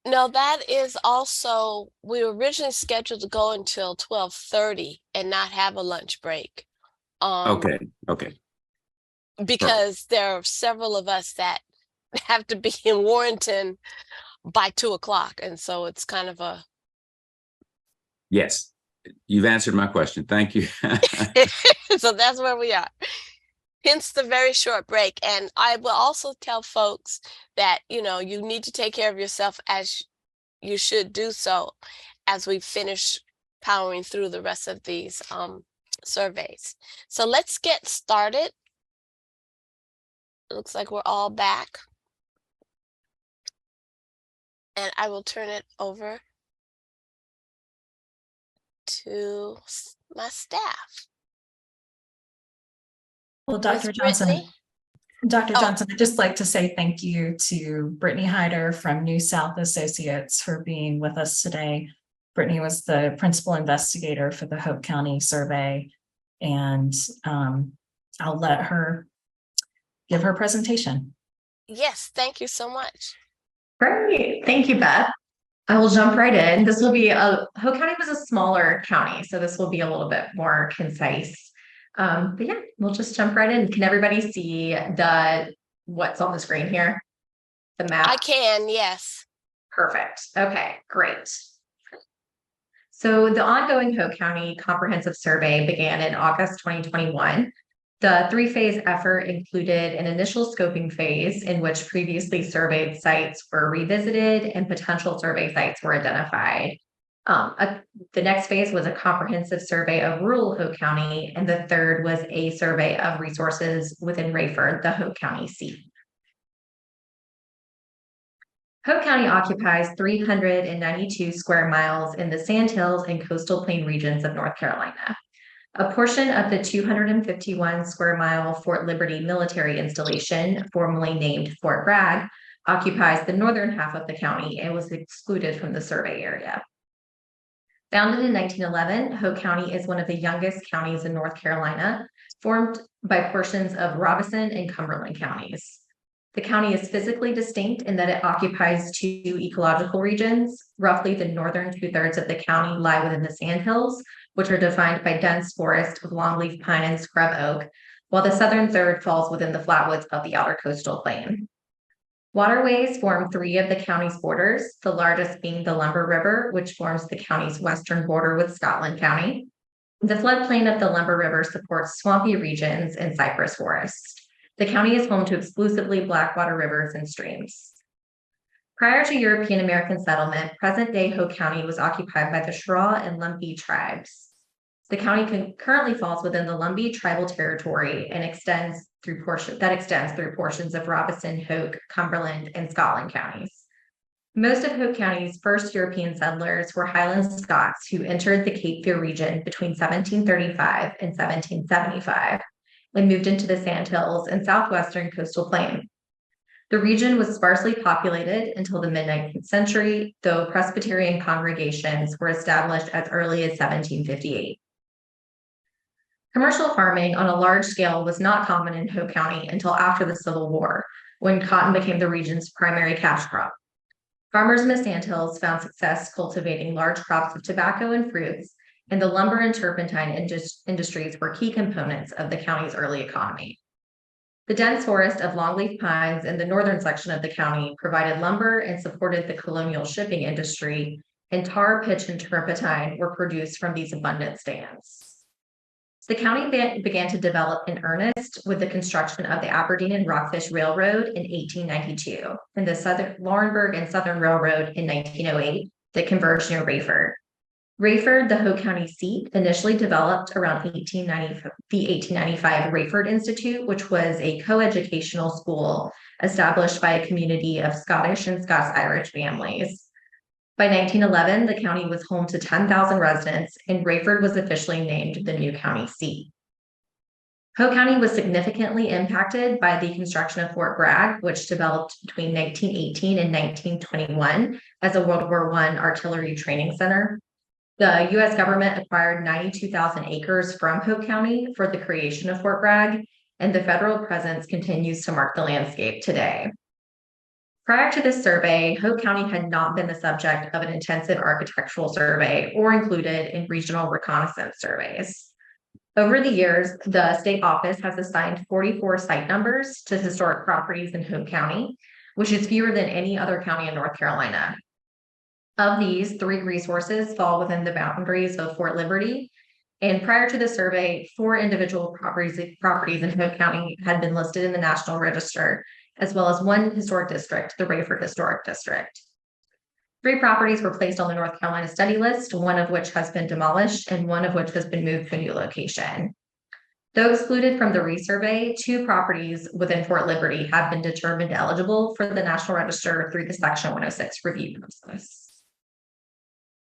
No, that is also, we were originally scheduled to go until 12:30 and not have a lunch break. Okay. Because there are several of us that have to be in Warrenton by 2 o'clock. And so it's kind of a. Yes, you've answered my question. Thank you. So that's where we are. Hence the very short break. And I will also tell folks that, you know, you need to take care of yourself as you should do so as we finish powering through the rest of these surveys. So let's get started. It looks like we're all back. And I will turn it over to my staff. Well, Dr. Johnson, I'd just like to say thank you to Brittany Hyder from New South Associates for being with us today. Brittany was the principal investigator for the Hope County survey, and I'll let her give her presentation. Yes, thank you so much. Great. Thank you, Beth. I will jump right in. This will be Hope County was a smaller county, so this will be a little bit more concise. But yeah, we'll just jump right in. Can everybody see what's on the screen here? The map? I can, yes. Perfect. Okay, great. So the ongoing Hope County Comprehensive Survey began in August 2021. The three-phase effort included an initial scoping phase in which previously surveyed sites were revisited and potential survey sites were identified. The next phase was a comprehensive survey of rural Hope County, and the third was a survey of resources within Rayford, the Hope County seat. Hope County occupies 392 square miles in the Sandhills and Coastal Plain regions of North Carolina. A portion of the 251 square mile Fort Liberty military installation, formerly named Fort Bragg, occupies the northern half of the county and was excluded from the survey area. Founded in 1911, Hope County is one of the youngest counties in North Carolina, formed by portions of Robeson and Cumberland counties. The county is physically distinct in that it occupies two ecological regions. Roughly the northern 2/3 of the county lie within the Sandhills, which are defined by dense forest of longleaf pine and scrub oak, while the southern third falls within the flatwoods of the outer coastal plain. Waterways form three of the county's borders, the largest being the Lumber River, which forms the county's western border with Scotland County. The floodplain of the Lumber River supports swampy regions and cypress forest. The county is home to exclusively blackwater rivers and streams. Prior to European American settlement, present-day Hope County was occupied by the Sherraw and Lumbee tribes. The county currently falls within the Lumbee tribal territory and extends through portions of Robeson, Hoke, Cumberland, and Scotland counties. Most of Hope County's first European settlers were Highland Scots who entered the Cape Fear region between 1735 and 1775 and moved into the Sandhills and southwestern coastal plain. The region was sparsely populated until the mid-19th century, though Presbyterian congregations were established as early as 1758. Commercial farming on a large scale was not common in Hope County until after the Civil War, when cotton became the region's primary cash crop. Farmers in the Sandhills found success cultivating large crops of tobacco and fruits, and the lumber and turpentine industries were key components of the county's early economy. The dense forest of longleaf pines in the northern section of the county provided lumber and supported the colonial shipping industry, and tar, pitch, and turpentine were produced from these abundant stands. The county began to develop in earnest with the construction of the Aberdeen and Rockfish Railroad in 1892 and the Laurinburg and Southern Railroad in 1908 that converged near Rayford. Rayford, the Hope County seat, initially developed around the 1895 Rayford Institute, which was a coeducational school established by a community of Scottish and Scots-Irish families. By 1911, the county was home to 10,000 residents, and Rayford was officially named the new county seat. Hope County was significantly impacted by the construction of Fort Bragg, which developed between 1918 and 1921 as a World War I artillery training center. The U.S. government acquired 92,000 acres from Hope County for the creation of Fort Bragg, and the federal presence continues to mark the landscape today. Prior to this survey, Hope County had not been the subject of an intensive architectural survey or included in regional reconnaissance surveys. Over the years, the state office has assigned 44 site numbers to historic properties in Hope County, which is fewer than any other county in North Carolina. Of these, 3 resources fall within the boundaries of Fort Liberty. And prior to the survey, 4 individual properties in Hope County had been listed in the National Register, as well as 1 historic district, the Rayford Historic District. 3 properties were placed on the North Carolina study list, 1 of which has been demolished and 1 of which has been moved to a new location. Though excluded from the resurvey, 2 properties within Fort Liberty have been determined eligible for the National Register through the Section 106 review process.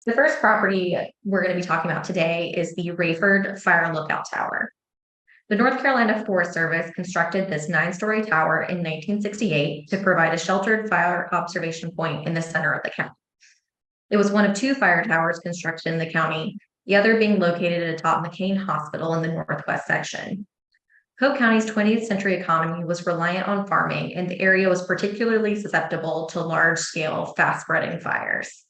The first property we're going to be talking about today is the Rayford Fire Lookout Tower. The North Carolina Forest Service constructed this 9-story tower in 1968 to provide a sheltered fire observation point in the center of the county. It was one of 2 fire towers constructed in the county, the other being located atop McCain Hospital in the northwest section. Hope County's 20th century economy was reliant on farming, and the area was particularly susceptible to large-scale, fast-spreading fires.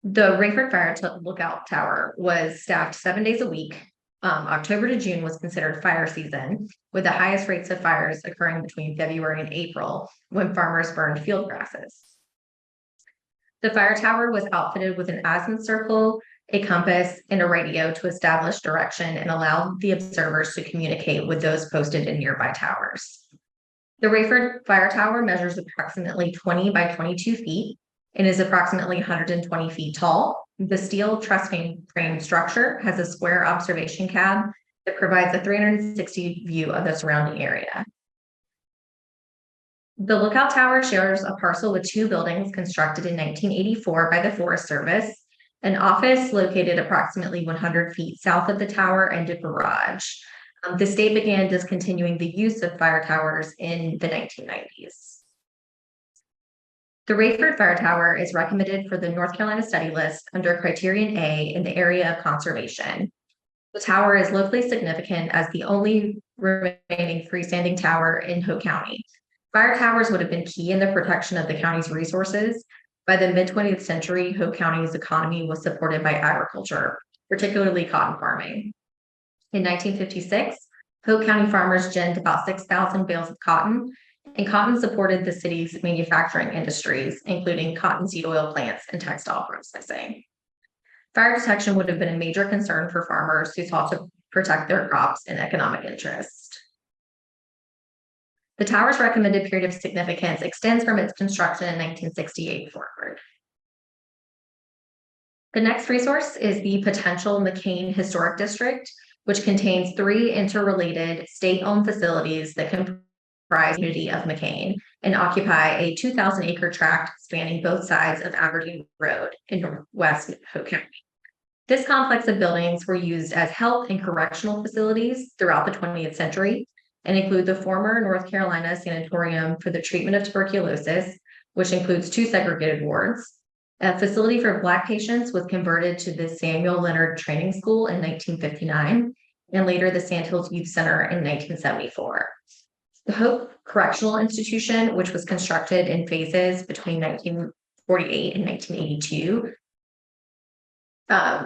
The Rayford Fire Lookout Tower was staffed 7 days a week. October to June was considered fire season, with the highest rates of fires occurring between February and April, when farmers burned field grasses. The fire tower was outfitted with an azimuth circle, a compass, and a radio to establish direction and allow the observers to communicate with those posted in nearby towers. The Rayford Fire Tower measures approximately 20 by 22 feet and is approximately 120 feet tall. The steel truss frame structure has a square observation cab that provides a 360 view of the surrounding area. The lookout tower shares a parcel with 2 buildings constructed in 1984 by the Forest Service, an office located approximately 100 feet south of the tower, and a garage. The state began discontinuing the use of fire towers in the 1990s. The Rayford Fire Tower is recommended for the North Carolina study list under Criterion A in the area of conservation. The tower is locally significant as the only remaining freestanding tower in Hope County. Fire towers would have been key in the protection of the county's resources. By the mid-20th century, Hope County's economy was supported by agriculture, particularly cotton farming. In 1956, Hope County farmers ginned about 6,000 bales of cotton, and cotton supported the city's manufacturing industries, including cottonseed oil plants and textile processing. Fire detection would have been a major concern for farmers who sought to protect their crops and economic interest. The tower's recommended period of significance extends from its construction in 1968 forward. The next resource is the potential McCain Historic District, which contains 3 interrelated state-owned facilities that comprise the community of McCain and occupy a 2,000-acre tract spanning both sides of Aberdeen Road in northwest Hope County. This complex of buildings were used as health and correctional facilities throughout the 20th century and include the former North Carolina Sanatorium for the Treatment of Tuberculosis, which includes 2 segregated wards. A facility for Black patients was converted to the Samuel Leonard Training School in 1959, and later the Sandhills Youth Center in 1974. The Hope Correctional Institution, which was constructed in phases between 1948 and 1982,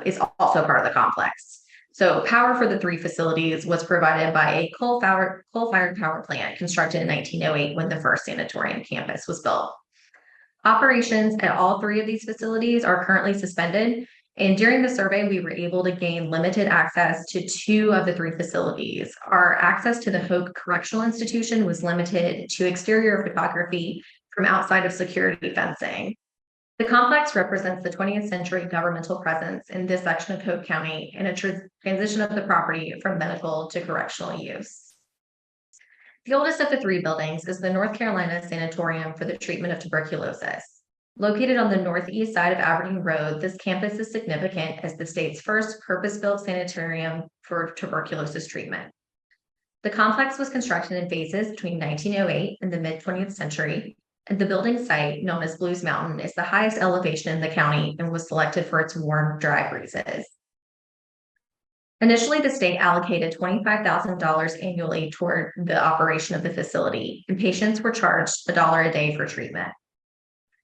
is also part of the complex. So power for the 3 facilities was provided by a coal-fired power plant constructed in 1908 when the first sanatorium campus was built. Operations at all 3 of these facilities are currently suspended, and during the survey, we were able to gain limited access to 2 of the 3 facilities. Our access to the Hope Correctional Institution was limited to exterior photography from outside of security fencing. The complex represents the 20th century governmental presence in this section of Cook County and a transition of the property from medical to correctional use. The oldest of the three buildings is the North Carolina Sanatorium for the Treatment of Tuberculosis. Located on the northeast side of Aberdeen Road, this campus is significant as the state's first purpose-built sanitarium for tuberculosis treatment. The complex was constructed in phases between 1908 and the mid-20th century, and the building site, known as Blues Mountain, is the highest elevation in the county and was selected for its warm, dry breezes. Initially, the state allocated $25,000 annually toward the operation of the facility, and patients were charged $1 a day for treatment.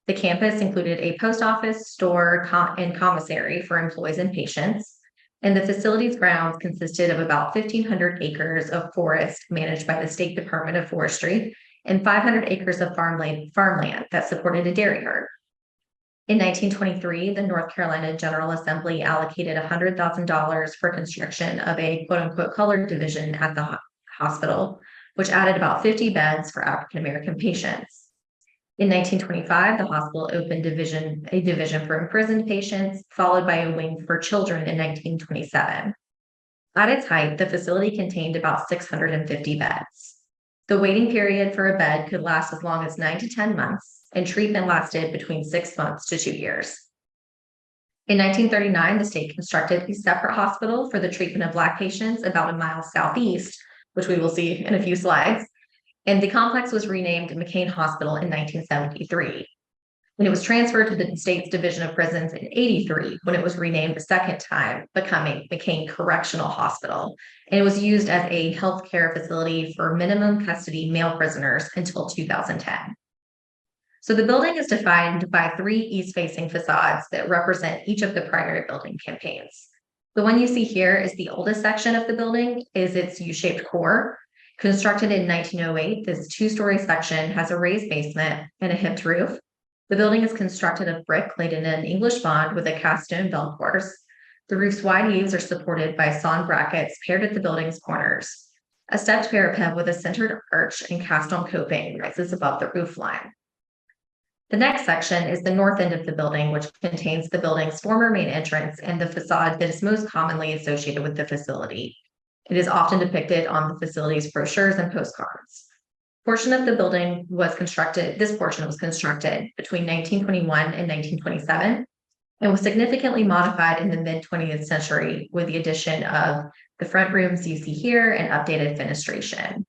The campus included a post office, store, and commissary for employees and patients, and the facility's grounds consisted of about 1,500 acres of forest managed by the State Department of Forestry and 500 acres of farmland that supported a dairy herd. In 1923, the North Carolina General Assembly allocated $100,000 for construction of a quote-unquote colored division at the hospital, which added about 50 beds for African-American patients. In 1925, the hospital opened a division for imprisoned patients, followed by a wing for children in 1927. At its height, the facility contained about 650 beds. The waiting period for a bed could last as long as 9 to 10 months, and treatment lasted between 6 months to 2 years. In 1939, the state constructed a separate hospital for the treatment of Black patients about a mile southeast, which we will see in a few slides, and the complex was renamed McCain Hospital in 1973. When it was transferred to the state's Division of Prisons in 1983, when it was renamed a second time, becoming McCain Correctional Hospital. And it was used as a healthcare facility for minimum custody male prisoners until 2010. So the building is defined by 3 east-facing facades that represent each of the primary building campaigns. The one you see here is the oldest section of the building, is its U-shaped core. Constructed in 1908, this 2-story section has a raised basement and a hipped roof. The building is constructed of brick laid in an English bond with a cast stone bell course. The roof's wide eaves are supported by sawn brackets paired at the building's corners. A stepped parapet with a centered arch and cast stone coping rises above the roof line. The next section is the north end of the building, which contains the building's former main entrance and the facade that is most commonly associated with the facility. It is often depicted on the facility's brochures and postcards. This portion was constructed between 1921 and 1927 and was significantly modified in the mid-20th century with the addition of the front rooms you see here and updated fenestration.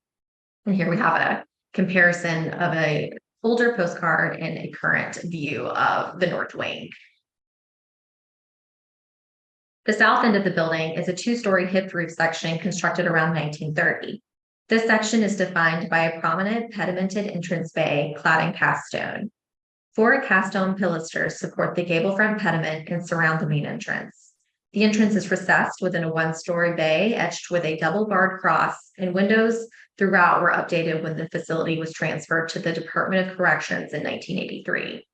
And here we have a comparison of an older postcard and a current view of the North Wing. The south end of the building is a 2-story hipped roof section constructed around 1930. This section is defined by a prominent pedimented entrance bay clad in cast stone. 4 cast stone pilasters support the gable front pediment and surround the main entrance. The entrance is recessed within a 1-story bay etched with a double-barred cross, and windows throughout were updated when the facility was transferred to the Department of Corrections in 1983.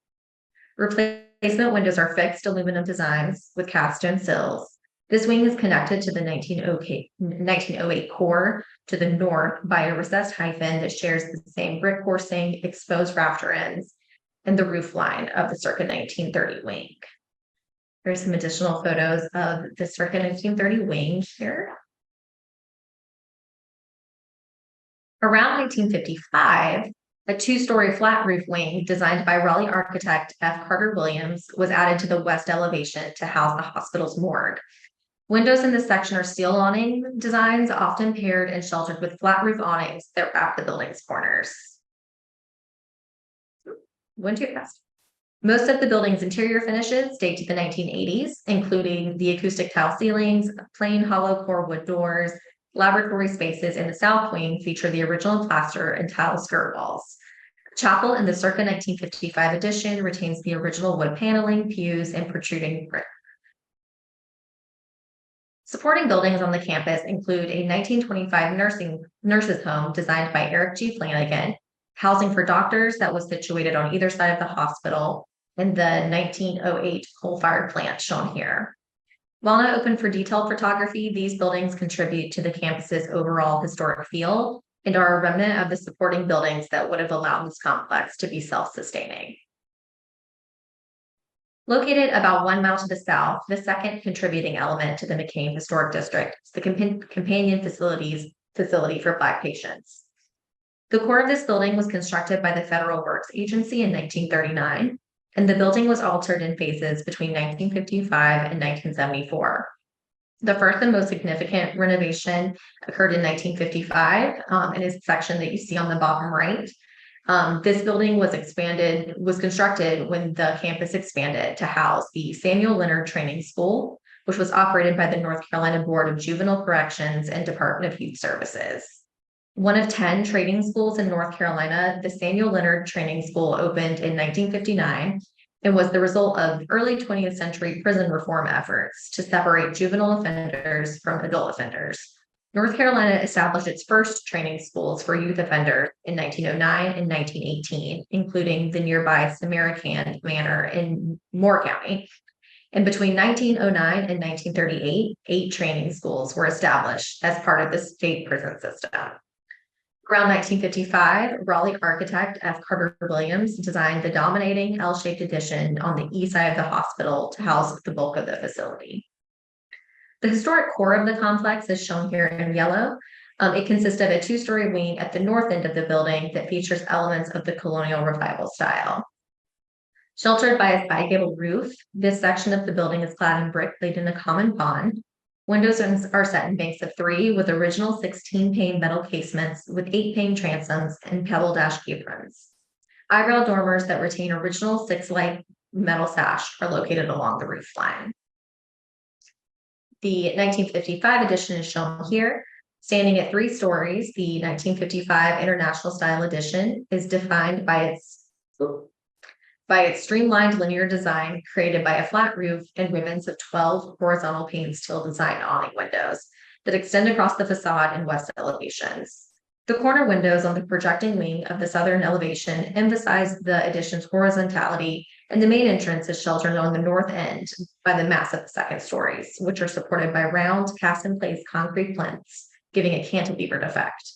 Replacement windows are fixed aluminum designs with cast stone sills. This wing is connected to the 1908 core to the north by a recessed hyphen that shares the same brick coursing, exposed rafter ends, and the roof line of the circa 1930 wing. There's some additional photos of the circa 1930 wing here. Around 1955, a 2-story flat roof wing designed by Raleigh architect F. Carter Williams was added to the west elevation to house the hospital's morgue. Windows in this section are steel awning designs, often paired and sheltered with flat roof awnings that wrap the building's corners. Went too fast. Most of the building's interior finishes date to the 1980s, including the acoustic tile ceilings, plain hollow core wood doors. Laboratory spaces in the south wing feature the original plaster and tile skirt walls. Chapel in the circa 1955 edition retains the original wood paneling, pews, and protruding brick. Supporting buildings on the campus include a 1925 nurses' home designed by Eric G. Flanagan, housing for doctors that was situated on either side of the hospital, and the 1908 coal-fired plant shown here. While not open for detailed photography, these buildings contribute to the campus's overall historic feel and are a remnant of the supporting buildings that would have allowed this complex to be self-sustaining. Located about 1 mile to the south, the second contributing element to the McCain Historic District is the companion facility for Black patients. The core of this building was constructed by the Federal Works Agency in 1939, and the building was altered in phases between 1955 and 1974. The first and most significant renovation occurred in 1955 in a section that you see on the bottom right. This building was constructed when the campus expanded to house the Samuel Leonard Training School, which was operated by the North Carolina Board of Juvenile Corrections and Department of Youth Services. One of 10 training schools in North Carolina, the Samuel Leonard Training School opened in 1959 and was the result of early 20th century prison reform efforts to separate juvenile offenders from adult offenders. North Carolina established its first training schools for youth offenders in 1909 and 1918, including the nearby Samarkand Manor in Moore County. And between 1909 and 1938, 8 training schools were established as part of the state prison system. Around 1955, Raleigh architect F. Carter Williams designed the dominating L-shaped addition on the east side of the hospital to house the bulk of the facility. The historic core of the complex is shown here in yellow. It consists of a 2-story wing at the north end of the building that features elements of the colonial revival style. Sheltered by a spy-gabled roof, this section of the building is clad in brick laid in a common pond. Windows are set in banks of 3 with original 16-pane metal casements with 8-pane transoms and pebble dash aprons. Eyebrow dormers that retain original 6-light metal sash are located along the roof line. The 1955 edition is shown here. Standing at 3 stories, the 1955 International Style Edition is defined by its streamlined linear design created by a flat roof and ribbons of 12 horizontal pane steel design awning windows that extend across the facade and west elevations. The corner windows on the projecting wing of the southern elevation emphasize the addition's horizontality, and the main entrance is sheltered on the north end by the massive second stories, which are supported by round, cast-in-place concrete plinths, giving a cantilevered effect.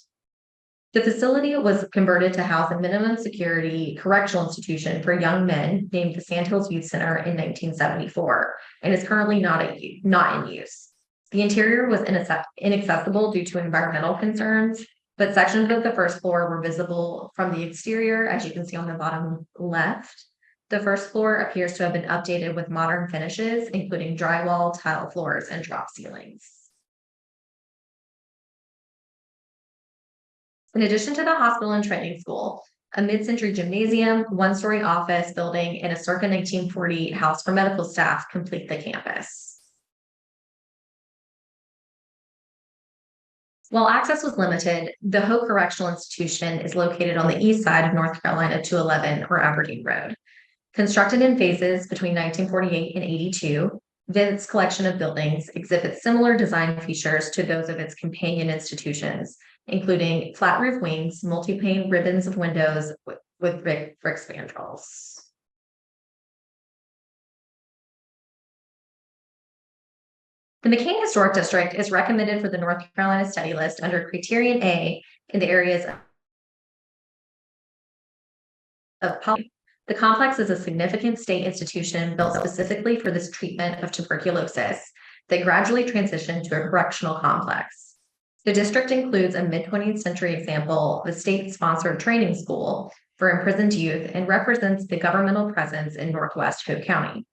The facility was converted to house a minimum security correctional institution for young men named the Sandhills Youth Center in 1974 and is currently not in use. The interior was inaccessible due to environmental concerns, but sections of the first floor were visible from the exterior, as you can see on the bottom left. The first floor appears to have been updated with modern finishes, including drywall, tile floors, and drop ceilings. In addition to the hospital and training school, a mid-century gymnasium, 1-story office building, and a circa 1940 house for medical staff complete the campus. While access was limited, the Hope Correctional Institution is located on the east side of North Carolina 211 or Aberdeen Road. Constructed in phases between 1948 and 82, this collection of buildings exhibits similar design features to those of its companion institutions, including flat roof wings, multi-pane ribbons of windows with brick spandrels. The McCain Historic District is recommended for the North Carolina Study List under Criterion A in the areas of policy. The complex is a significant state institution built specifically for this treatment of tuberculosis that gradually transitioned to a correctional complex. The district includes a mid-20th century example of a state-sponsored training school for imprisoned youth and represents the governmental presence in Northwest Hope County.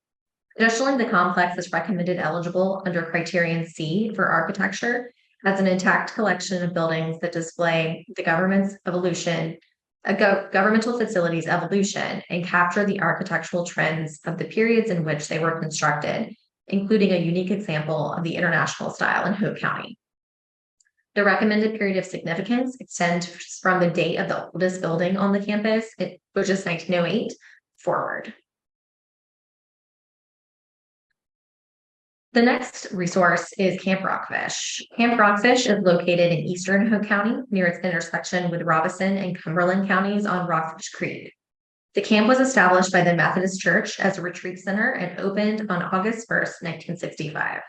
Additionally, the complex is recommended eligible under Criterion C for architecture as an intact collection of buildings that display the government's evolution, governmental facilities evolution, and capture the architectural trends of the periods in which they were constructed, including a unique example of the international style in Hope County. The recommended period of significance extends from the date of the oldest building on the campus, which is 1908, forward. The next resource is Camp Rockfish. Camp Rockfish is located in eastern Hope County near its intersection with Robeson and Cumberland counties on Rockfish Creek. The camp was established by the Methodist Church as a retreat center and opened on August 1st, 1965.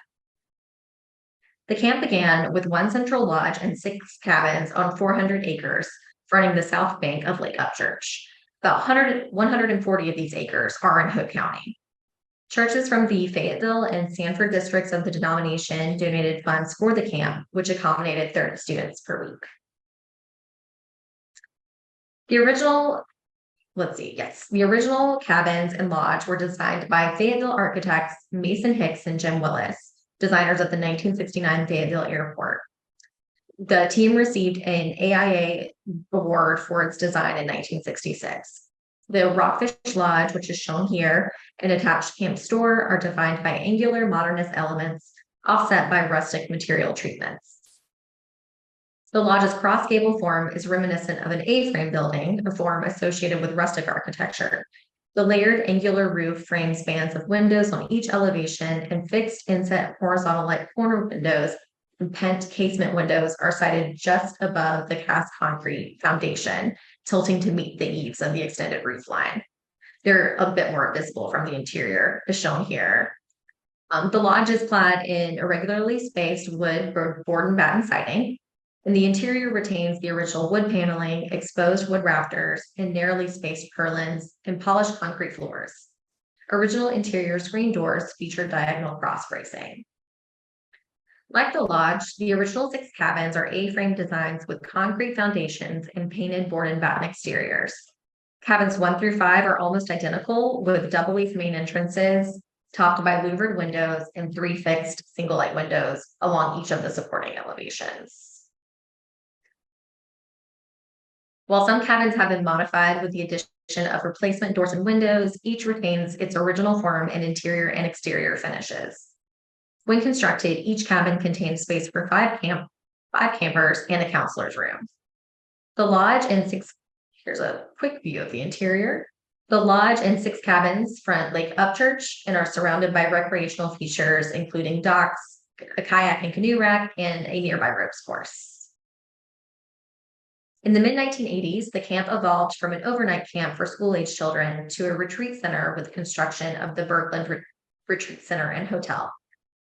The camp began with 1 central lodge and 6 cabins on 400 acres fronting the south bank of Lake Upchurch. About 140 of these acres are in Hope County. Churches from the Fayetteville and Sanford districts of the denomination donated funds for the camp, which accommodated 30 students per week. The original cabins and lodge were designed by Fayetteville architects Mason Hicks and Jim Willis, designers at the 1969 Fayetteville Airport. The team received an AIA award for its design in 1966. The Rockfish Lodge, which is shown here, and attached camp store are defined by angular modernist elements offset by rustic material treatments. The lodge's cross gable form is reminiscent of an A-frame building, a form associated with rustic architecture. The layered angular roof frames bands of windows on each elevation, and fixed inset horizontal light corner windows and pent casement windows are sited just above the cast concrete foundation, tilting to meet the eaves of the extended roof line. They're a bit more visible from the interior, as shown here. The lodge is clad in irregularly spaced wood board and batten siding, and the interior retains the original wood paneling, exposed wood rafters, and narrowly spaced purlins and polished concrete floors. Original interior screen doors feature diagonal cross bracing. Like the lodge, the original 6 cabins are A-frame designs with concrete foundations and painted board and batten exteriors. Cabins 1 through 5 are almost identical, with double-leaf main entrances, topped by louvered windows and 3 fixed single light windows along each of the supporting elevations. While some cabins have been modified with the addition of replacement doors and windows, each retains its original form and interior and exterior finishes. When constructed, each cabin contains space for 5 campers and a counselor's room. The lodge and 6, here's a quick view of the interior. The lodge and 6 cabins front Lake Upchurch and are surrounded by recreational features, including docks, a kayak and canoe rack, and a nearby ropes course. In the mid-1980s, the camp evolved from an overnight camp for school-age children to a retreat center with construction of the Berkland Retreat Center and Hotel.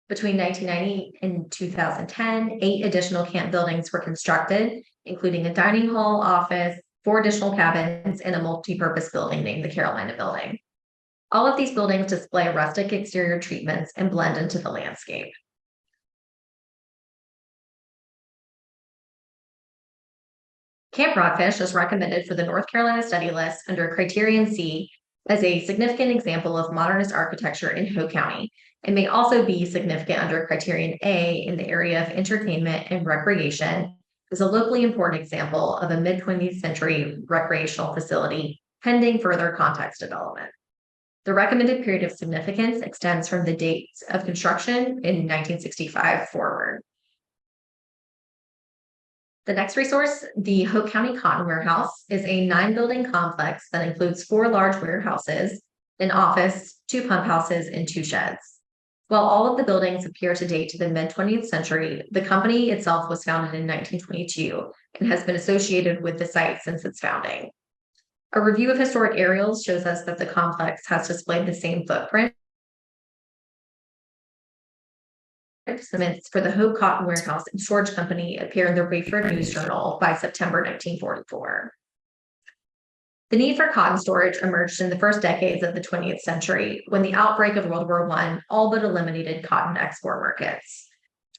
Between 1990 and 2010, 8 additional camp buildings were constructed, including a dining hall, office, 4 additional cabins, and a multi-purpose building named the Carolina Building. All of these buildings display rustic exterior treatments and blend into the landscape. Camp Rockfish is recommended for the North Carolina Study List under Criterion C as a significant example of modernist architecture in Hoke County, and may also be significant under Criterion A in the area of entertainment and recreation, is a locally important example of a mid-20th century recreational facility pending further context development. The recommended period of significance extends from the dates of construction in 1965 forward. The next resource, the Hoke County Cotton Warehouse, is a 9-building complex that includes 4 large warehouses, an office, 2 pump houses, and 2 sheds. While all of the buildings appear to date to the mid-20th century, the company itself was founded in 1922 and has been associated with the site since its founding. A review of historic aerials shows us that the complex has displayed the same footprint estimates for the Hoke Cotton Warehouse and Storage Company appear in the Rayford News Journal by September 1944. The need for cotton storage emerged in the first decades of the 20th century when the outbreak of World War I all but eliminated cotton export markets.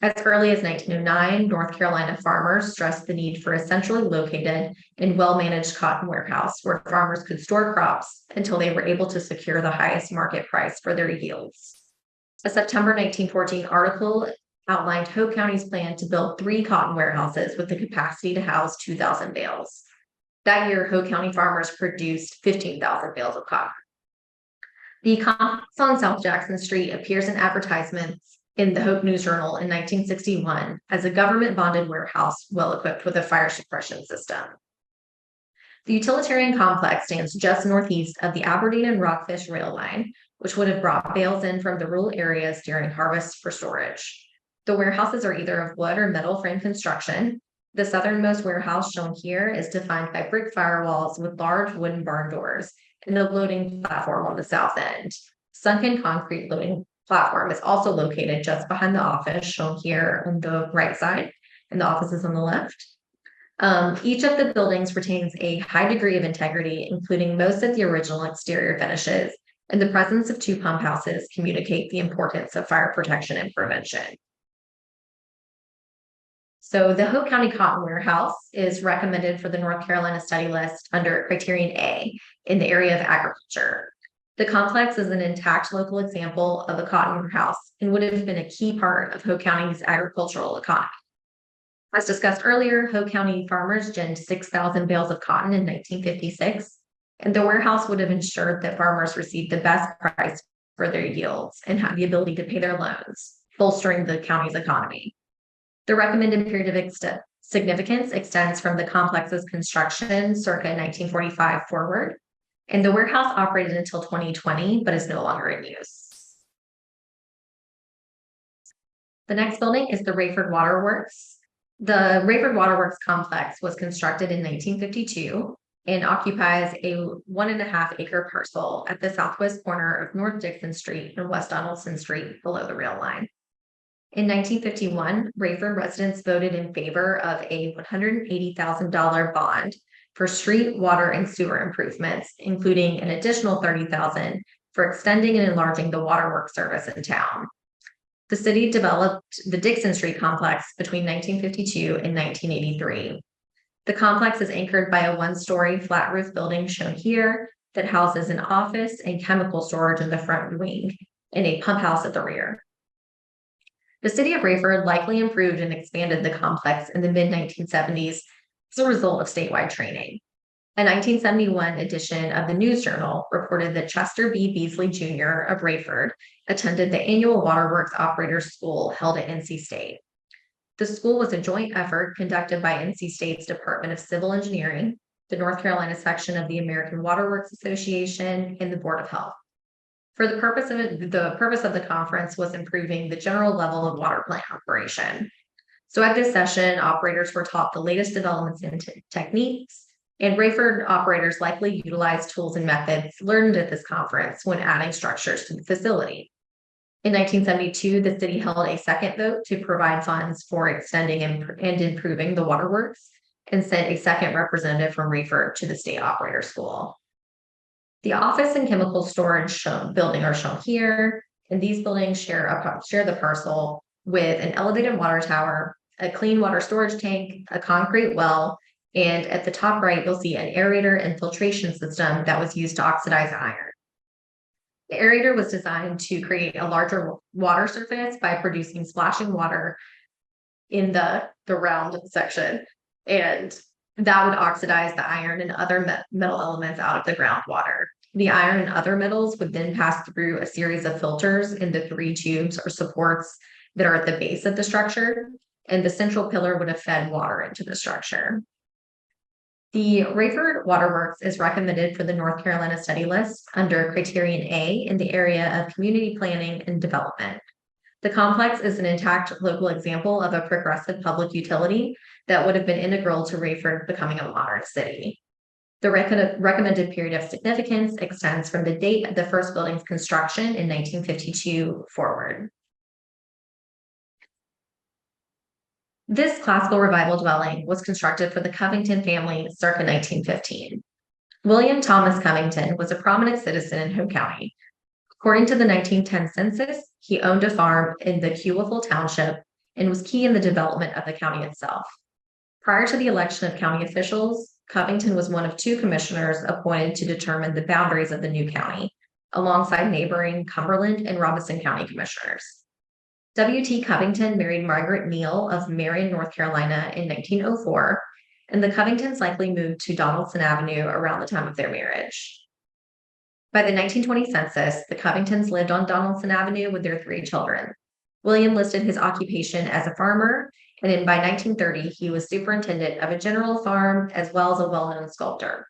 As early as 1909, North Carolina farmers stressed the need for a centrally located and well-managed cotton warehouse where farmers could store crops until they were able to secure the highest market price for their yields. A September 1914 article outlined Hoke County's plan to build 3 cotton warehouses with the capacity to house 2,000 bales. That year, Hoke County farmers produced 15,000 bales of cotton. The complex on South Jackson Street appears in advertisements in the Hoke News Journal in 1961 as a government-bonded warehouse well-equipped with a fire suppression system. The utilitarian complex stands just northeast of the Aberdeen and Rockfish rail line, which would have brought bales in from the rural areas during harvest for storage. The warehouses are either of wood or metal frame construction. The southernmost warehouse shown here is defined by brick firewalls with large wooden barn doors and a loading platform on the south end. Sunken concrete loading platform is also located just behind the office, shown here on the right side, and the office is on the left. Each of the buildings retains a high degree of integrity, including most of the original exterior finishes and the presence of 2 pump houses communicate the importance of fire protection and prevention. So the Hope County Cotton Warehouse is recommended for the North Carolina study list under criterion A in the area of agriculture. The complex is an intact local example of a cotton warehouse and would have been a key part of Hope County's agricultural economy. As discussed earlier, Hope County farmers ginned 6,000 bales of cotton in 1956, and the warehouse would have ensured that farmers received the best price for their yields and had the ability to pay their loans, bolstering the county's economy. The recommended period of significance extends from the complex's construction circa 1945 forward, and the warehouse operated until 2020, but is no longer in use. The next building is the Rayford Waterworks. The Rayford Waterworks complex was constructed in 1952 and occupies a 1.5 acre parcel at the southwest corner of North Dixon Street and West Donaldson Street below the rail line. In 1951, Rayford residents voted in favor of a $180,000 bond for street, water, and sewer improvements, including an additional $30,000 for extending and enlarging the waterworks service in town. The city developed the Dixon Street complex between 1952 and 1983. The complex is anchored by a 1-story flat roof building shown here that houses an office and chemical storage in the front wing and a pump house at the rear. The city of Rayford likely improved and expanded the complex in the mid-1970s as a result of statewide training. A 1971 edition of the News Journal reported that Chester B. Beasley Jr. of Rayford attended the annual Waterworks Operators School held at NC State. The school was a joint effort conducted by NC State's Department of Civil Engineering, the North Carolina section of the American Waterworks Association, and the Board of Health. For the purpose of the conference was improving the general level of water plant operation. So at this session, operators were taught the latest developments in techniques, and Rayford operators likely utilized tools and methods learned at this conference when adding structures to the facility. In 1972, the city held a second vote to provide funds for extending and improving the waterworks and sent a second representative from Rayford to the State Operator School. The office and chemical storage building are shown here, and these buildings share the parcel with an elevated water tower, a clean water storage tank, a concrete well, and at the top right, you'll see an aerator and filtration system that was used to oxidize iron. The aerator was designed to create a larger water surface by producing splashing water in the round section, and that would oxidize the iron and other metal elements out of the groundwater. The iron and other metals would then pass through a series of filters in the 3 tubes or supports that are at the base of the structure, and the central pillar would have fed water into the structure. The Rayford Waterworks is recommended for the North Carolina study list under criterion A in the area of community planning and development. The complex is an intact local example of a progressive public utility that would have been integral to Rayford becoming a modern city. The recommended period of significance extends from the date of the first building's construction in 1952 forward. This classical revival dwelling was constructed for the Covington family circa 1915. William Thomas Covington was a prominent citizen in Hope County. According to the 1910 census, he owned a farm in the Kewifel Township and was key in the development of the county itself. Prior to the election of county officials, Covington was one of 2 commissioners appointed to determine the boundaries of the new county, alongside neighboring Cumberland and Robeson County commissioners. W.T. Covington married Margaret Neal of Marion, North Carolina in 1904, and the Covingtons likely moved to Donaldson Avenue around the time of their marriage. By the 1920 census, the Covingtons lived on Donaldson Avenue with their 3 children. William listed his occupation as a farmer, and by 1930, he was superintendent of a general farm as well as a well-known sculptor.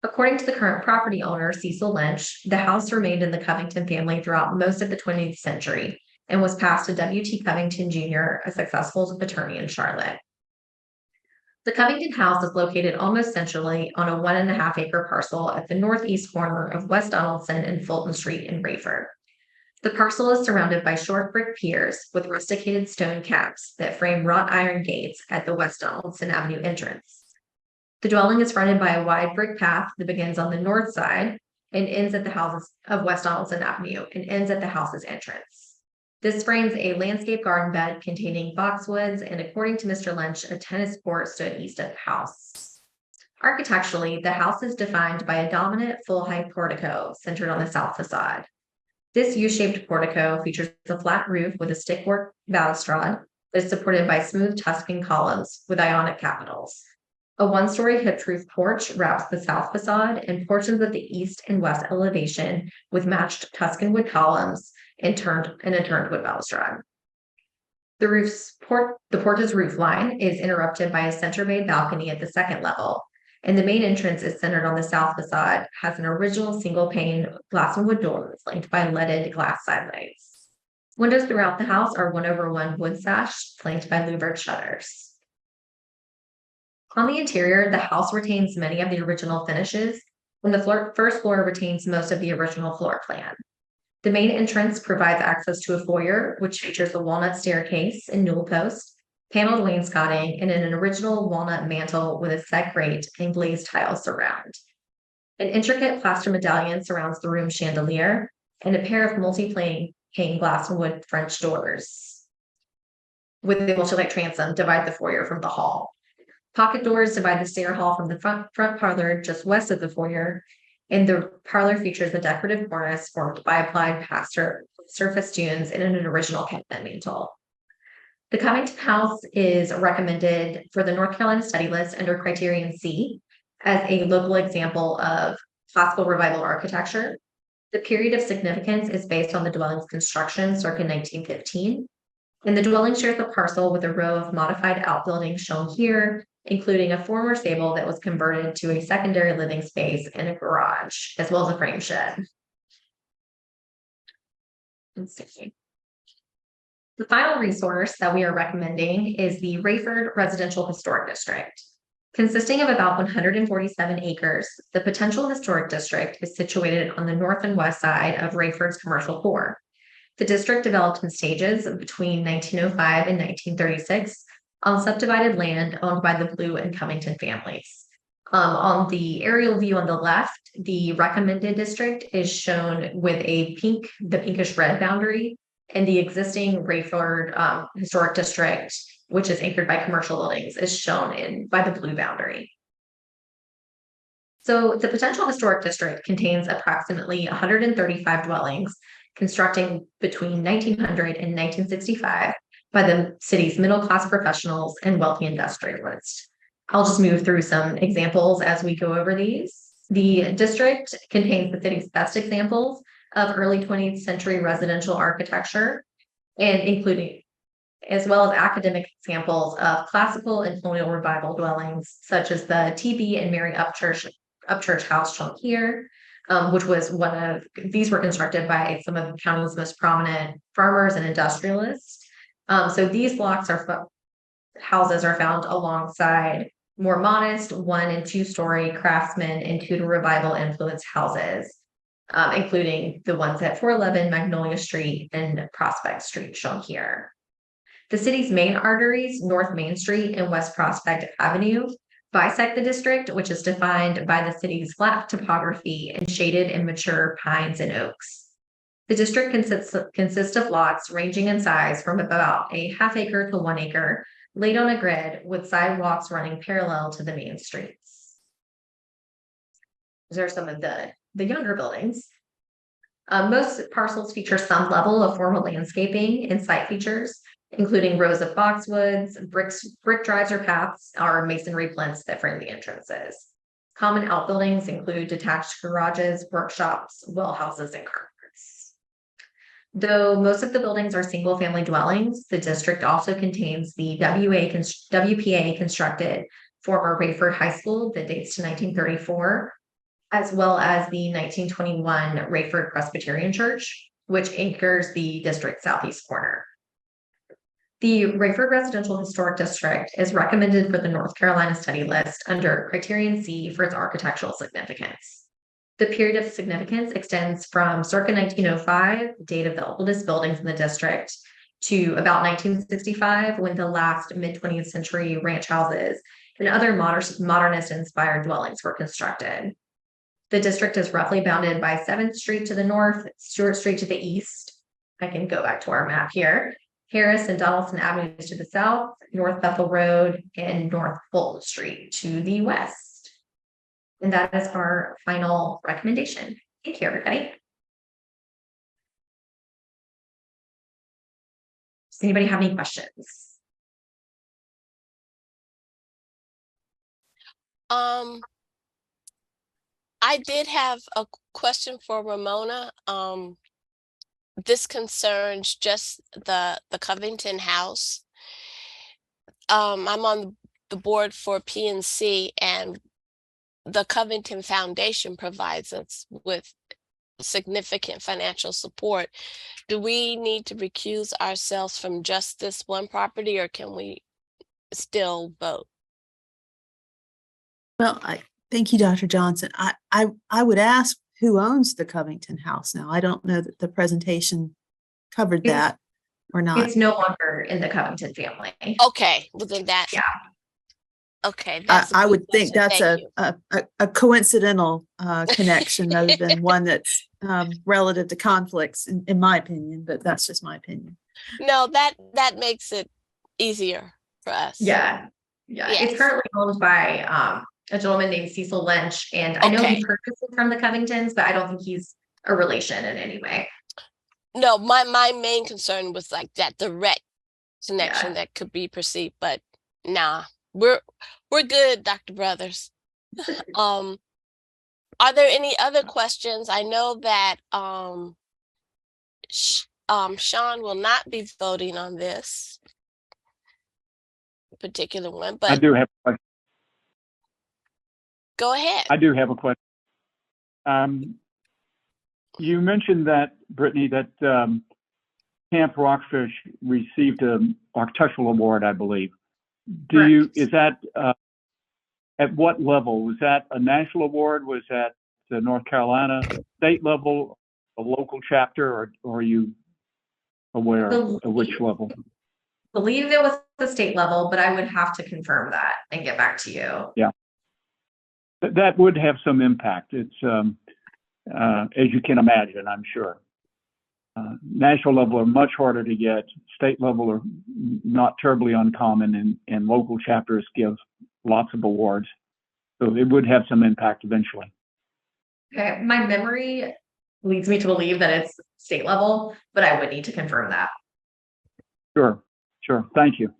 According to the current property owner, Cecil Lynch, the house remained in the Covington family throughout most of the 20th century and was passed to W.T. Covington Jr., a successful attorney in Charlotte. The Covington house is located almost centrally on a 1.5 acre parcel at the northeast corner of West Donaldson and Fulton Street in Rayford. The parcel is surrounded by short brick piers with rusticated stone caps that frame wrought iron gates at the West Donaldson Avenue entrance. The dwelling is fronted by a wide brick path that begins on the north side and ends at the houses of West Donaldson Avenue and ends at the house's entrance. This frames a landscape garden bed containing boxwoods, and according to Mr. Lynch, a tennis court stood east of the house. Architecturally, the house is defined by a dominant full-height portico centered on the south facade. This U-shaped portico features a flat roof with a stickwork balustrade that is supported by smooth Tuscan columns with Ionic capitals. A one-story hip-roof porch wraps the south facade and portions of the east and west elevation with matched Tuscan wood columns and a turned wood balustrade. The porch's roof line is interrupted by a center bay balcony at the second level, and the main entrance is centered on the south facade, has an original single-pane glass and wood door flanked by leaded glass side lights. Windows throughout the house are 1/1 wood sash flanked by louvered shutters. On the interior, the house retains many of the original finishes, and the first floor retains most of the original floor plan. The main entrance provides access to a foyer, which features a walnut staircase and newel post, paneled wainscoting, and an original walnut mantel with a set grate and glazed tile surround. An intricate plaster medallion surrounds the room chandelier, and a pair of multi-pane glass and wood French doors with the multi-light transom divide the foyer from the hall. Pocket doors divide the stair hall from the front parlor just west of the foyer, and the parlor features a decorative cornice formed by applied surface festoons and an original cabinet mantel. The Covington House is recommended for the North Carolina Study List under Criterion C as a local example of classical revival architecture. The period of significance is based on the dwelling's construction circa 1915, and the dwelling shares a parcel with a row of modified outbuildings shown here, including a former stable that was converted to a secondary living space and a garage, as well as a frame shed. Let's see. The final resource that we are recommending is the Rayford Residential Historic District. Consisting of about 147 acres, the potential historic district is situated on the north and west side of Rayford's commercial core. The district developed in stages between 1905 and 1936 on subdivided land owned by the Blue and Covington families. On the aerial view on the left, the recommended district is shown with the pinkish red boundary, and the existing Rayford Historic District, which is anchored by commercial buildings, is shown by the blue boundary. So the potential historic district contains approximately 135 dwellings constructing between 1900 and 1965 by the city's middle-class professionals and wealthy industrialists. I'll just move through some examples as we go over these. The district contains the city's best examples of early 20th century residential architecture, and including as well as academic examples of classical and colonial revival dwellings, such as the TB and Mary Upchurch House shown here, which was these were constructed by some of the county's most prominent farmers and industrialists. So these blocks houses are found alongside more modest 1- and 2-story craftsman and Tudor revival influenced houses, including the ones at 411 Magnolia Street and Prospect Street shown here. The city's main arteries, North Main Street and West Prospect Avenue, bisect the district, which is defined by the city's flat topography and shaded and mature pines and oaks. The district consists of lots ranging in size from about a ½ acre to 1 acre, laid on a grid with sidewalks running parallel to the main streets. These are some of the younger buildings. Most parcels feature some level of formal landscaping and site features, including rows of boxwoods, brick drives or paths, or masonry plinths that frame the entrances. Common outbuildings include detached garages, workshops, well houses, and carports. Though most of the buildings are single-family dwellings, the district also contains the WPA constructed former Rayford High School that dates to 1934, as well as the 1921 Rayford Presbyterian Church, which anchors the district's southeast corner. The Rayford Residential Historic District is recommended for the North Carolina Study List under Criterion C for its architectural significance. The period of significance extends from circa 1905, the date of the oldest buildings in the district, to about 1965, when the last mid-20th century ranch houses and other modernist-inspired dwellings were constructed. The district is roughly bounded by 7th Street to the north, Stewart Street to the east. I can go back to our map here. Harris and Donaldson Avenues to the south, North Bethel Road, and North Fulton Street to the west. And that is our final recommendation. Thank you, everybody. Does anybody have any questions? I did have a question for Ramona. This concerns just the Covington House. I'm on the board for PNC, and the Covington Foundation provides us with significant financial support. Do we need to recuse ourselves from just this one property, or can we still vote? Well, thank you, Dr. Johnson. I would ask who owns the Covington House now. I don't know that the presentation covered that or not. It's no longer in the Covington family. Okay, well then that. Yeah. Okay. I would think that's a coincidental connection rather than one that's relative to conflicts, in my opinion, but that's just my opinion. No, that makes it easier for us. Yeah. Yes. It's currently owned by a gentleman named Cecil Lynch, and I know he purchased it from the Covingtons, but I don't think he's a relation in any way. No, my main concern was like that direct connection that could be perceived, but nah, we're good, Dr. Brothers. Are there any other questions? I know that Sean will not be voting on this particular one, but I do have a question. Go ahead. I do have a question. You mentioned that, Brittany, that Camp Rockfish received an architectural award, I believe. Is that at what level? Was that a national award? Was that the North Carolina state level, a local chapter, or are you aware of which level? I believe it was the state level, but I would have to confirm that and get back to you. Yeah. That would have some impact. It's, as you can imagine, I'm sure. National level are much harder to get. State level are not terribly uncommon, and local chapters give lots of awards. So it would have some impact eventually. Okay, my memory leads me to believe that it's state level, but I would need to confirm that. Sure. Thank you.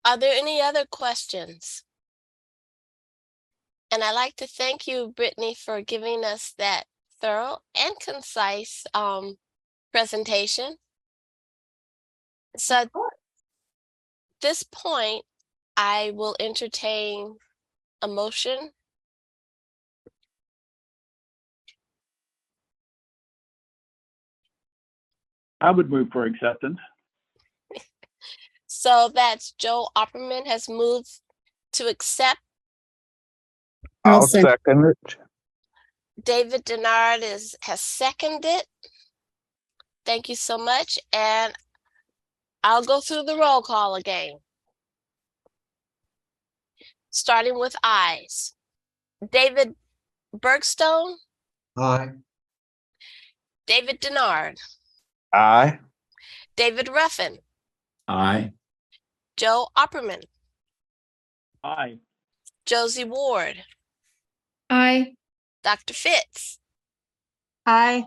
Are there any other questions? And I'd like to thank you, Brittany, for giving us that thorough and concise presentation. So at this point, I will entertain a motion. I would move for acceptance. So that's Joe Opperman has moved to accept. I'll second it. David Denard has seconded. Thank you so much. And I'll go through the roll call again. Starting with ayes. David Bergstone. Aye. David Denard. Aye. David Ruffin. Aye. Joe Opperman. Aye. Josie Ward. Aye. Dr. Fitz. Aye.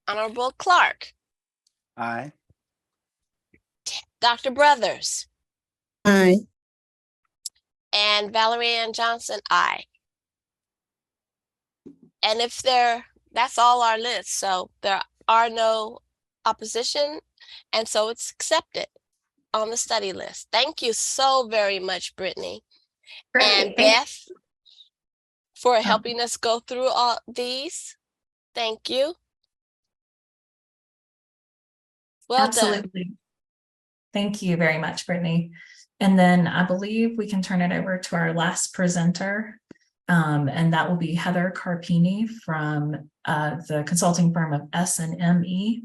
Honorable Clark. Aye. Dr. Brothers. Aye. And Valerie Ann Johnson, aye. And that's all our list. So there are no opposition, and so it's accepted on the study list. Thank you so very much, Brittany. Great. And Beth, for helping us go through all these. Thank you. Well Absolutely. done. Thank you very much, Brittany. And then I believe we can turn it over to our last presenter, and that will be Heather Carpini from the consulting firm of S&ME.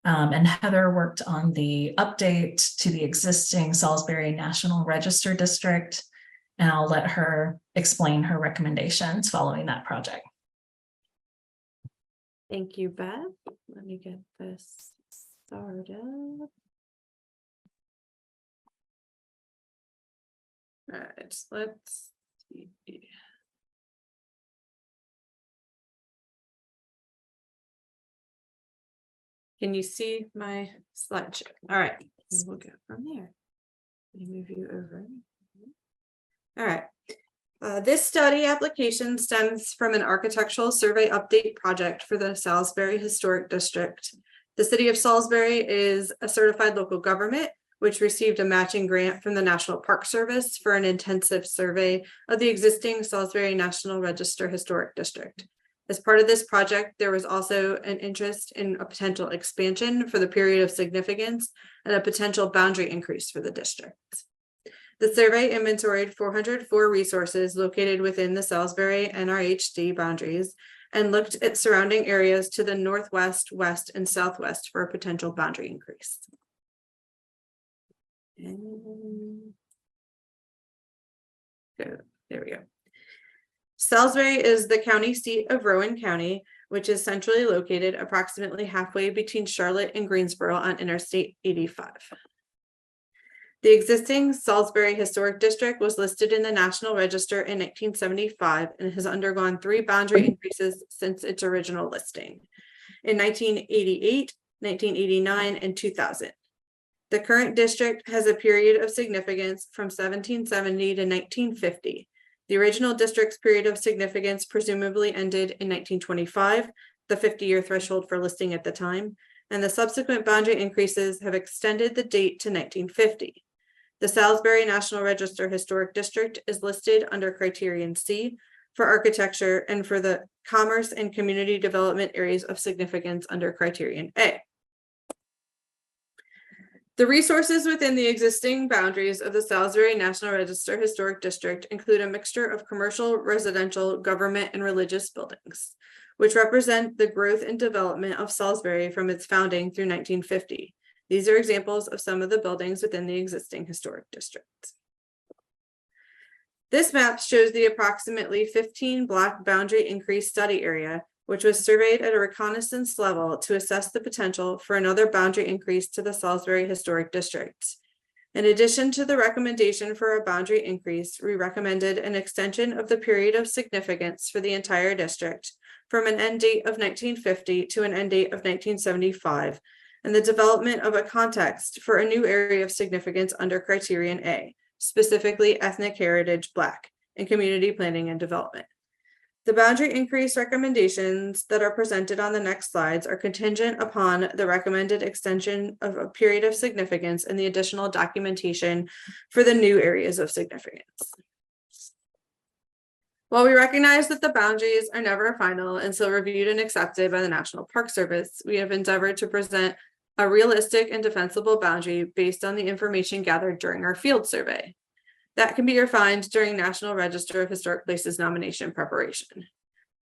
And Heather worked on the update to the existing Salisbury National Register District and I'll let her explain her recommendations following that project. Thank you, Beth. Let me get this started. All right, let's see. Can you see my slideshow? All right, we'll go from there. Let me move you over. All right. This study application stems from an architectural survey update project for the Salisbury Historic District. The City of Salisbury is a certified local government, which received a matching grant from the National Park Service for an intensive survey of the existing Salisbury National Register Historic District. As part of this project, there was also an interest in a potential expansion for the period of significance and a potential boundary increase for the district. The survey inventoried 404 resources located within the Salisbury NRHD boundaries and looked at surrounding areas to the northwest, west, and southwest for a potential boundary increase. There we go. Salisbury is the county seat of Rowan County, which is centrally located approximately halfway between Charlotte and Greensboro on Interstate 85. The existing Salisbury Historic District was listed in the National Register in 1975 and has undergone 3 boundary increases since its original listing in 1988, 1989, and 2000. The current district has a period of significance from 1770 to 1950. The original district's period of significance presumably ended in 1925, the 50-year threshold for listing at the time, and the subsequent boundary increases have extended the date to 1950. The Salisbury National Register Historic District is listed under Criterion C for architecture and for the commerce and community development areas of significance under Criterion A. The resources within the existing boundaries of the Salisbury National Register Historic District include a mixture of commercial, residential, government, and religious buildings, which represent the growth and development of Salisbury from its founding through 1950. These are examples of some of the buildings within the existing historic district. This map shows the approximately 15 block boundary increase study area, which was surveyed at a reconnaissance level to assess the potential for another boundary increase to the Salisbury Historic District. In addition to the recommendation for a boundary increase, we recommended an extension of the period of significance for the entire district from an end date of 1950 to an end date of 1975, and the development of a context for a new area of significance under Criterion A, specifically ethnic heritage Black, and community planning and development. The boundary increase recommendations that are presented on the next slides are contingent upon the recommended extension of a period of significance and the additional documentation for the new areas of significance. While we recognize that the boundaries are never final and so reviewed and accepted by the National Park Service, we have endeavored to present a realistic and defensible boundary based on the information gathered during our field survey. That can be refined during National Register of Historic Places nomination preparation.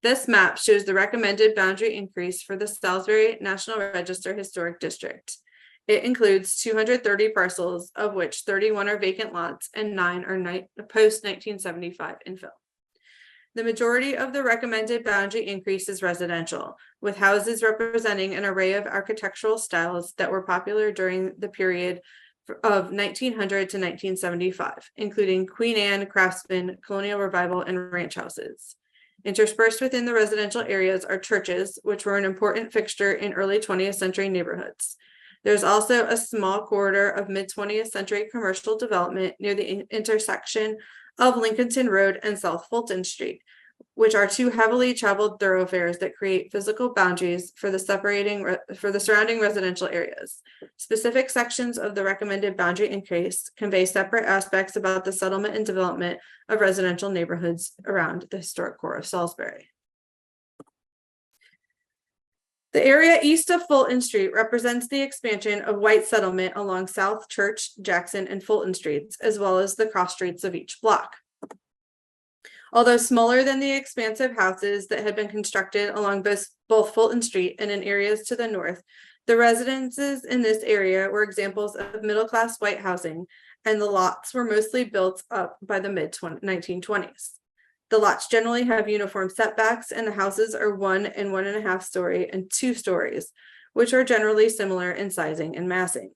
This map shows the recommended boundary increase for the Salisbury National Register Historic District. It includes 230 parcels, of which 31 are vacant lots and 9 are post-1975 infill. The majority of the recommended boundary increase is residential, with houses representing an array of architectural styles that were popular during the period of 1900 to 1975, including Queen Anne, Craftsman, Colonial Revival, and ranch houses. Interspersed within the residential areas are churches, which were an important fixture in early 20th century neighborhoods. There's also a small corridor of mid-20th century commercial development near the intersection of Lincolnton Road and South Fulton Street, which are 2 heavily traveled thoroughfares that create physical boundaries for the surrounding residential areas. Specific sections of the recommended boundary increase convey separate aspects about the settlement and development of residential neighborhoods around the historic core of Salisbury. The area east of Fulton Street represents the expansion of white settlement along South Church, Jackson, and Fulton Streets, as well as the cross streets of each block. Although smaller than the expansive houses that had been constructed along both Fulton Street and in areas to the north, the residences in this area were examples of middle-class white housing, and the lots were mostly built up by the mid-1920s. The lots generally have uniform setbacks, and the houses are 1 and 1.5 story and 2 stories, which are generally similar in sizing and massing.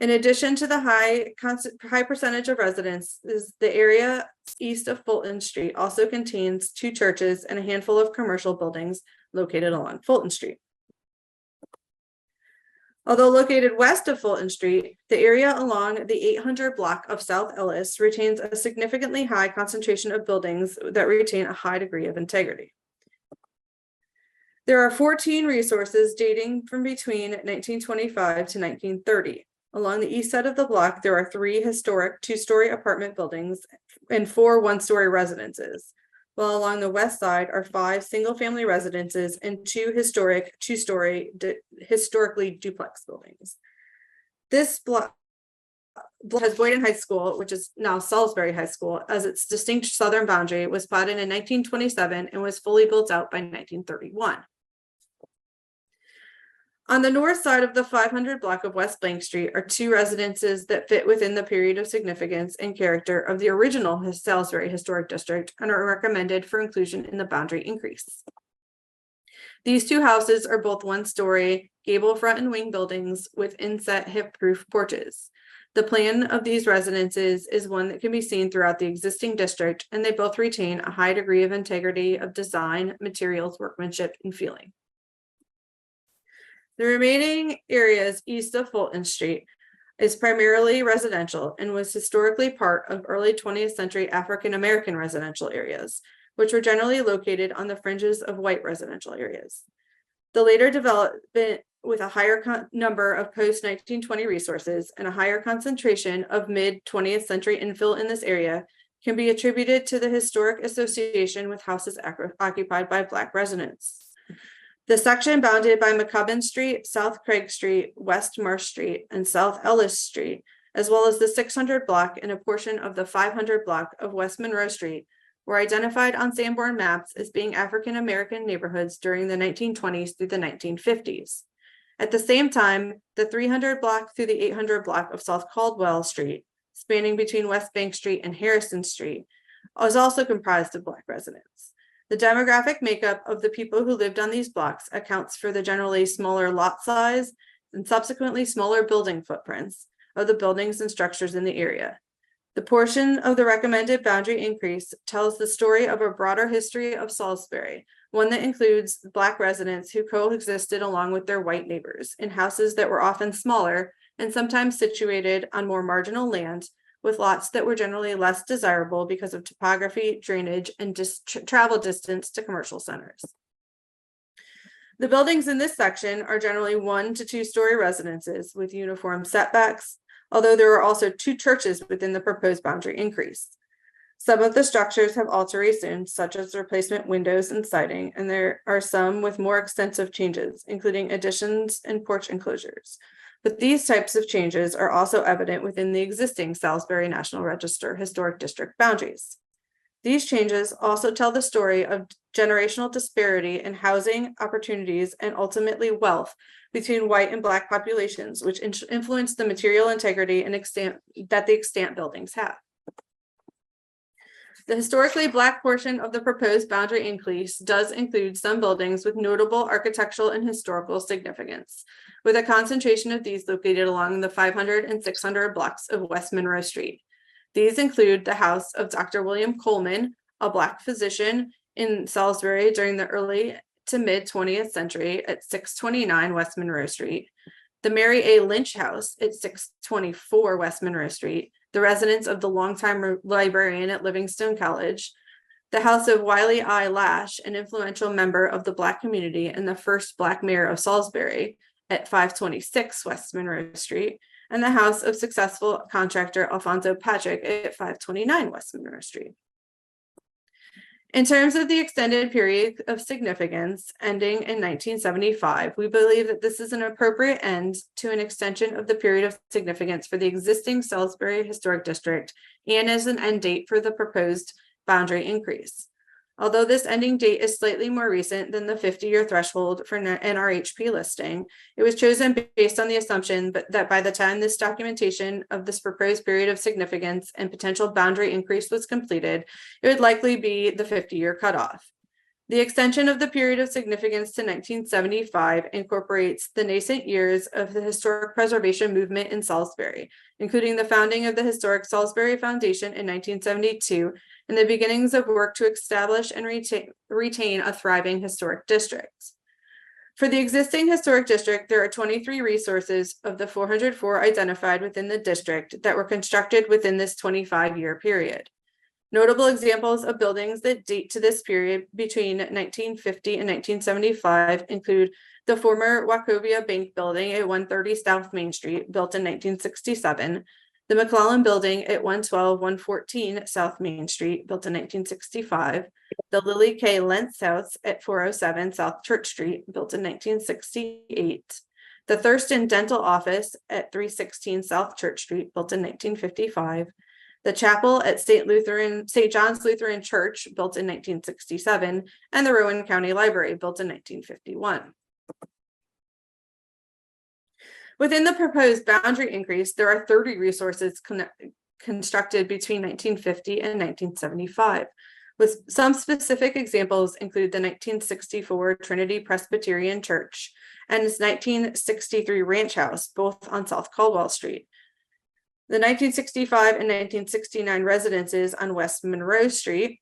In addition to the high percentage of residences, the area east of Fulton Street also contains 2 churches and a handful of commercial buildings located along Fulton Street. Although located west of Fulton Street, the area along the 800 block of South Ellis retains a significantly high concentration of buildings that retain a high degree of integrity. There are 14 resources dating from between 1925 to 1930. Along the east side of the block, there are 3 historic 2-story apartment buildings and 4 1-story residences, while along the west side are 5 single-family residences and 2 historic 2-story historically duplex buildings. This block has Boyden High School, which is now Salisbury High School, as its distinct southern boundary, was platted in 1927 and was fully built out by 1931. On the north side of the 500 block of West Blank Street are 2 residences that fit within the period of significance and character of the original Salisbury Historic District and are recommended for inclusion in the boundary increase. These 2 houses are both 1-story gable front and wing buildings with inset hip-proof porches. The plan of these residences is one that can be seen throughout the existing district, and they both retain a high degree of integrity of design, materials, workmanship, and feeling. The remaining areas east of Fulton Street is primarily residential and was historically part of early 20th century African American residential areas, which were generally located on the fringes of white residential areas. The later development, with a higher number of post-1920 resources and a higher concentration of mid-20th century infill in this area, can be attributed to the historic association with houses occupied by Black residents. The section bounded by McCubbin Street, South Craig Street, West Marsh Street, and South Ellis Street, as well as the 600 block and a portion of the 500 block of West Monroe Street, were identified on Sanborn maps as being African American neighborhoods during the 1920s through the 1950s. At the same time, the 300 block through the 800 block of South Caldwell Street, spanning between West Bank Street and Harrison Street, was also comprised of Black residents. The demographic makeup of the people who lived on these blocks accounts for the generally smaller lot size and subsequently smaller building footprints of the buildings and structures in the area. The portion of the recommended boundary increase tells the story of a broader history of Salisbury, one that includes Black residents who coexisted along with their white neighbors in houses that were often smaller and sometimes situated on more marginal land, with lots that were generally less desirable because of topography, drainage, and travel distance to commercial centers. The buildings in this section are generally 1 to 2-story residences with uniform setbacks, although there are also 2 churches within the proposed boundary increase. Some of the structures have alterations, such as replacement windows and siding, and there are some with more extensive changes, including additions and porch enclosures. But these types of changes are also evident within the existing Salisbury National Register Historic District boundaries. These changes also tell the story of generational disparity in housing opportunities and ultimately wealth between white and Black populations, which influence the material integrity and extent that the extant buildings have. The historically Black portion of the proposed boundary increase does include some buildings with notable architectural and historical significance, with a concentration of these located along the 500 and 600 blocks of West Monroe Street. These include the house of Dr. William Coleman, a Black physician in Salisbury during the early to mid 20th century at 629 West Monroe Street, the Mary A. Lynch House at 624 West Monroe Street, the residence of the longtime librarian at Livingstone College, the house of Wiley I. Lash, an influential member of the Black community and the first Black mayor of Salisbury at 526 West Monroe Street, and the house of successful contractor Alfonso Patrick at 529 West Monroe Street. In terms of the extended period of significance ending in 1975, we believe that this is an appropriate end to an extension of the period of significance for the existing Salisbury Historic District and as an end date for the proposed boundary increase. Although this ending date is slightly more recent than the 50-year threshold for NRHP listing, it was chosen based on the assumption that by the time this documentation of this proposed period of significance and potential boundary increase was completed, it would likely be the 50-year cutoff. The extension of the period of significance to 1975 incorporates the nascent years of the historic preservation movement in Salisbury, including the founding of the Historic Salisbury Foundation in 1972 and the beginnings of work to establish and retain a thriving historic district. For the existing historic district, there are 23 resources of the 404 identified within the district that were constructed within this 25-year period. Notable examples of buildings that date to this period between 1950 and 1975 include the former Wachovia Bank Building at 130 South Main Street, built in 1967, the McClellan Building at 112-114 South Main Street, built in 1965, the Lily K. Lentz House at 407 South Church Street, built in 1968, the Thurston Dental Office at 316 South Church Street, built in 1955, the chapel at St. John's Lutheran Church, built in 1967, and the Rowan County Library, built in 1951. Within the proposed boundary increase, there are 30 resources constructed between 1950 and 1975, with some specific examples include the 1964 Trinity Presbyterian Church and its 1963 Ranch House, both on South Caldwell Street. The 1965 and 1969 residences on West Monroe Street,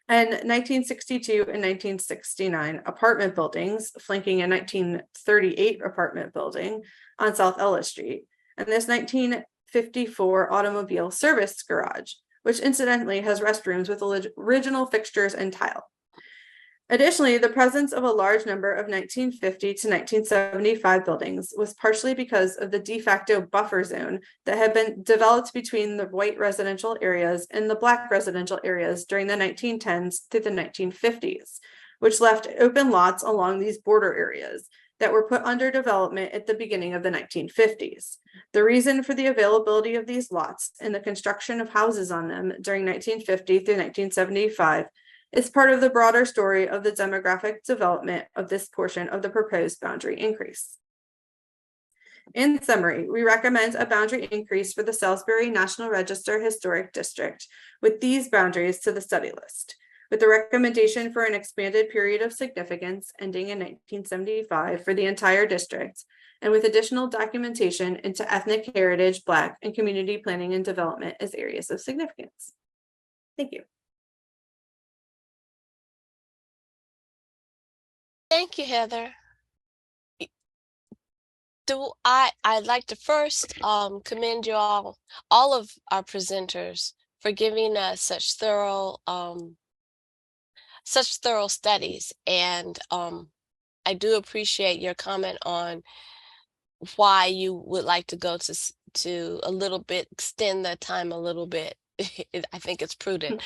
and 1962 and 1969 apartment buildings flanking a 1938 apartment building on South Ellis Street, and this 1954 automobile service garage, which incidentally has restrooms with original fixtures and tile. Additionally, the presence of a large number of 1950 to 1975 buildings was partially because of the de facto buffer zone that had been developed between the white residential areas and the black residential areas during the 1910s through the 1950s, which left open lots along these border areas that were put under development at the beginning of the 1950s. The reason for the availability of these lots and the construction of houses on them during 1950 through 1975 is part of the broader story of the demographic development of this portion of the proposed boundary increase. In summary, we recommend a boundary increase for the Salisbury National Register Historic District with these boundaries to the study list, with the recommendation for an expanded period of significance ending in 1975 for the entire district, and with additional documentation into ethnic heritage, Black, and community planning and development as areas of significance. Thank you. Thank you, Heather. I'd like to first commend you all of our presenters for giving us such thorough studies, and I do appreciate your comment on why you would like to go to a little bit, extend the time a little bit. I think it's prudent,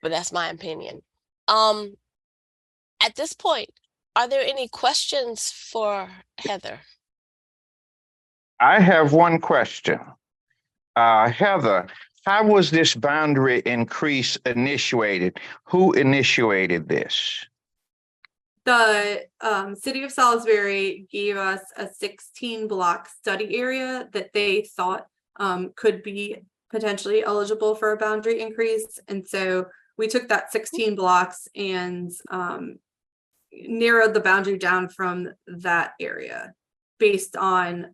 but that's my opinion. At this point, are there any questions for Heather? I have one question. Heather, how was this boundary increase initiated? Who initiated this? The city of Salisbury gave us a 16-block study area that they thought could be potentially eligible for a boundary increase. And so we took that 16 blocks and narrowed the boundary down from that area based on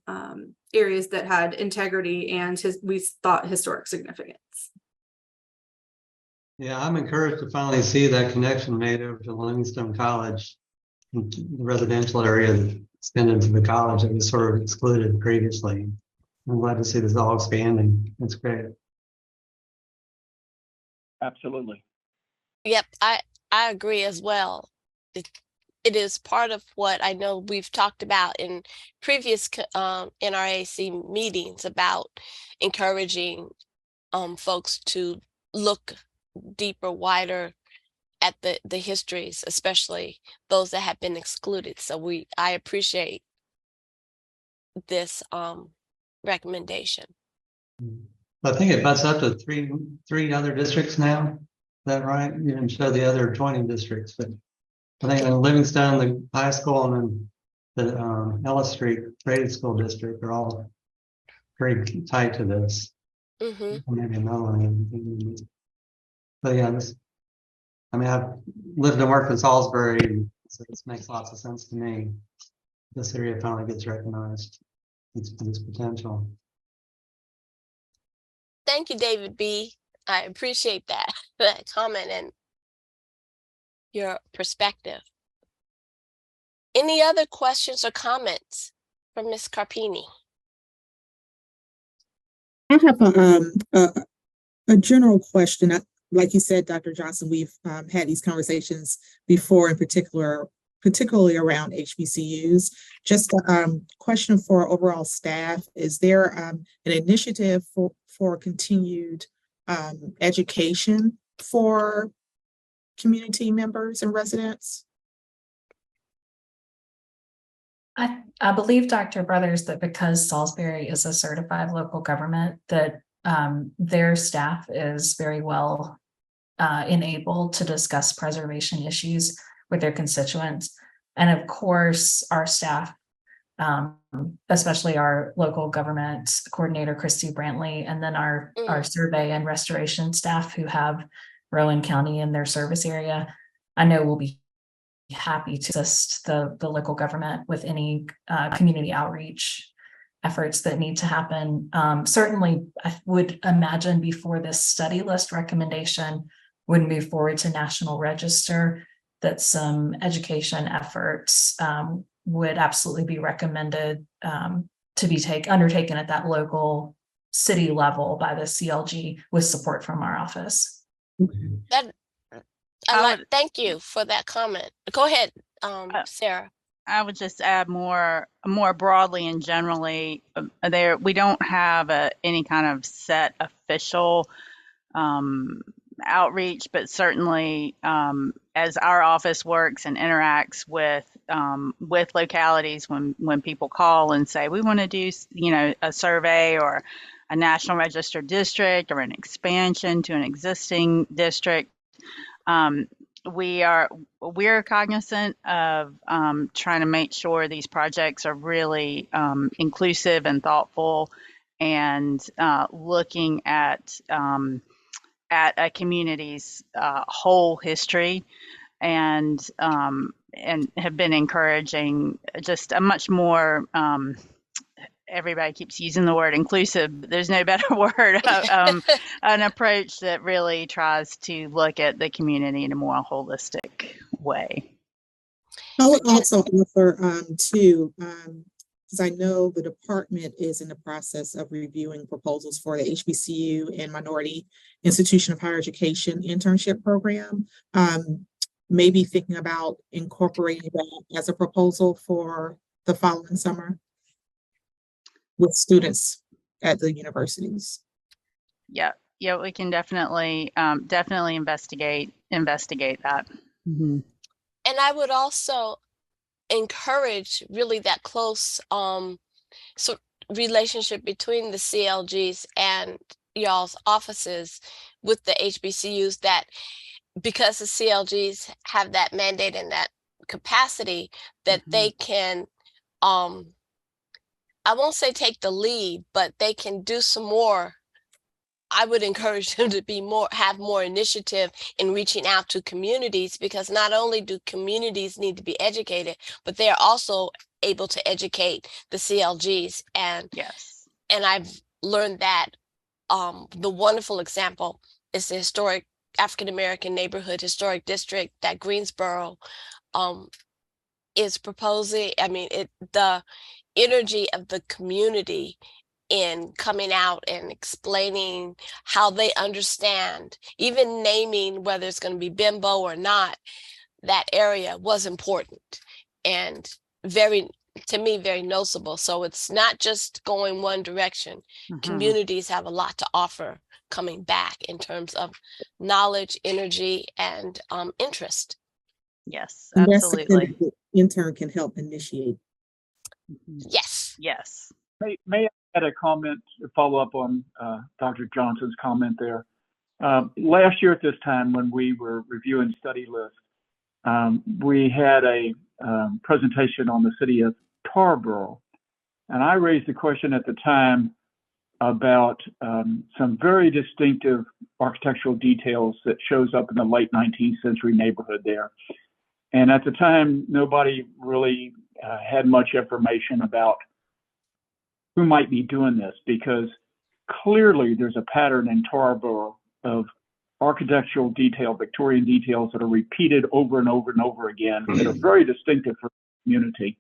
areas that had integrity and we thought historic significance. Yeah, I'm encouraged to finally see that connection made over to Livingstone College, the residential area that extended to the college that was sort of excluded previously. I'm glad to see this all expanding. It's great. Absolutely. Yep, I agree as well. It is part of what I know we've talked about in previous NRAC meetings about encouraging folks to look deeper, wider at the histories, especially those that have been excluded. So I appreciate this recommendation. I think it butts up to three other districts now. that right? You didn't show the other 20 districts, but I think in Livingstone, the high school, and then the Ellis Street Graded School District are all pretty tight to this. Maybe another one. But yeah, I mean, I've lived and worked in Salisbury, so this makes lots of sense to me. This area finally gets recognized. It's potential. Thank you, David B. I appreciate that comment and your perspective. Any other questions or comments from Ms. Carpini? I have a general question. Like you said, Dr. Johnson, we've had these conversations before, in particularly around HBCUs. Just a question for overall staff: is there an initiative for continued education for community members and residents? I believe, Dr. Brothers, that because Salisbury is a certified local government, that their staff is very well enabled to discuss preservation issues with their constituents. And of course, our staff, especially our local government coordinator, Christy Brantley, and then our survey and restoration staff who have Rowan County in their service area, I know will be happy to assist the local government with any community outreach efforts that need to happen. Certainly, I would imagine before this study list recommendation would move forward to National Register, that some education efforts would absolutely be recommended to be undertaken at that local city level by the CLG with support from our office. Thank you for that comment. Go ahead, Sarah. I would just add more broadly and generally, we don't have any kind of set official outreach, but certainly as our office works and interacts with localities, when people call and say we want to do a survey or a National Register district or an expansion to an existing district, we're cognizant of trying to make sure these projects are really inclusive and thoughtful, and looking at a community's whole history, and have been encouraging just a much more everybody keeps using the word inclusive, but there's no better word, an approach that really tries to look at the community in a more holistic way. I would also offer too, because I know the department is in the process of reviewing proposals for the HBCU and Minority Institution of Higher Education internship program. Maybe thinking about incorporating that as a proposal for the following summer with students at the universities. Yeah, we can definitely investigate that. Mm-hmm. And I would also encourage really that close relationship between the CLGs and y'all's offices with the HBCUs, that because the CLGs have that mandate and that capacity, that they can I won't say take the lead, but they can do some more. I would encourage them to have more initiative in reaching out to communities, because not only do communities need to be educated, but they are also able to educate the CLGs. And yes, and I've learned that the wonderful example is the historic African American neighborhood historic district that Greensboro is proposing. I mean, the energy of the community in coming out and explaining how they understand, even naming whether it's going to be Bimbo or not, that area was important and to me, very noticeable. So it's not just going one direction. Communities have a lot to offer coming back in terms of knowledge, energy, and interest. Yes, And absolutely. The intern can help initiate. Yes. May I add a comment to follow up on Dr. Johnson's comment there? Last year at this time, when we were reviewing study lists, we had a presentation on the city of Tarboro. And I raised a question at the time about some very distinctive architectural details that shows up in the late 19th century neighborhood there. And at the time, nobody really had much information about who might be doing this, because clearly there's a pattern in Tarboro of architectural detail, Victorian details that are repeated over and over and over again that are very distinctive for the community.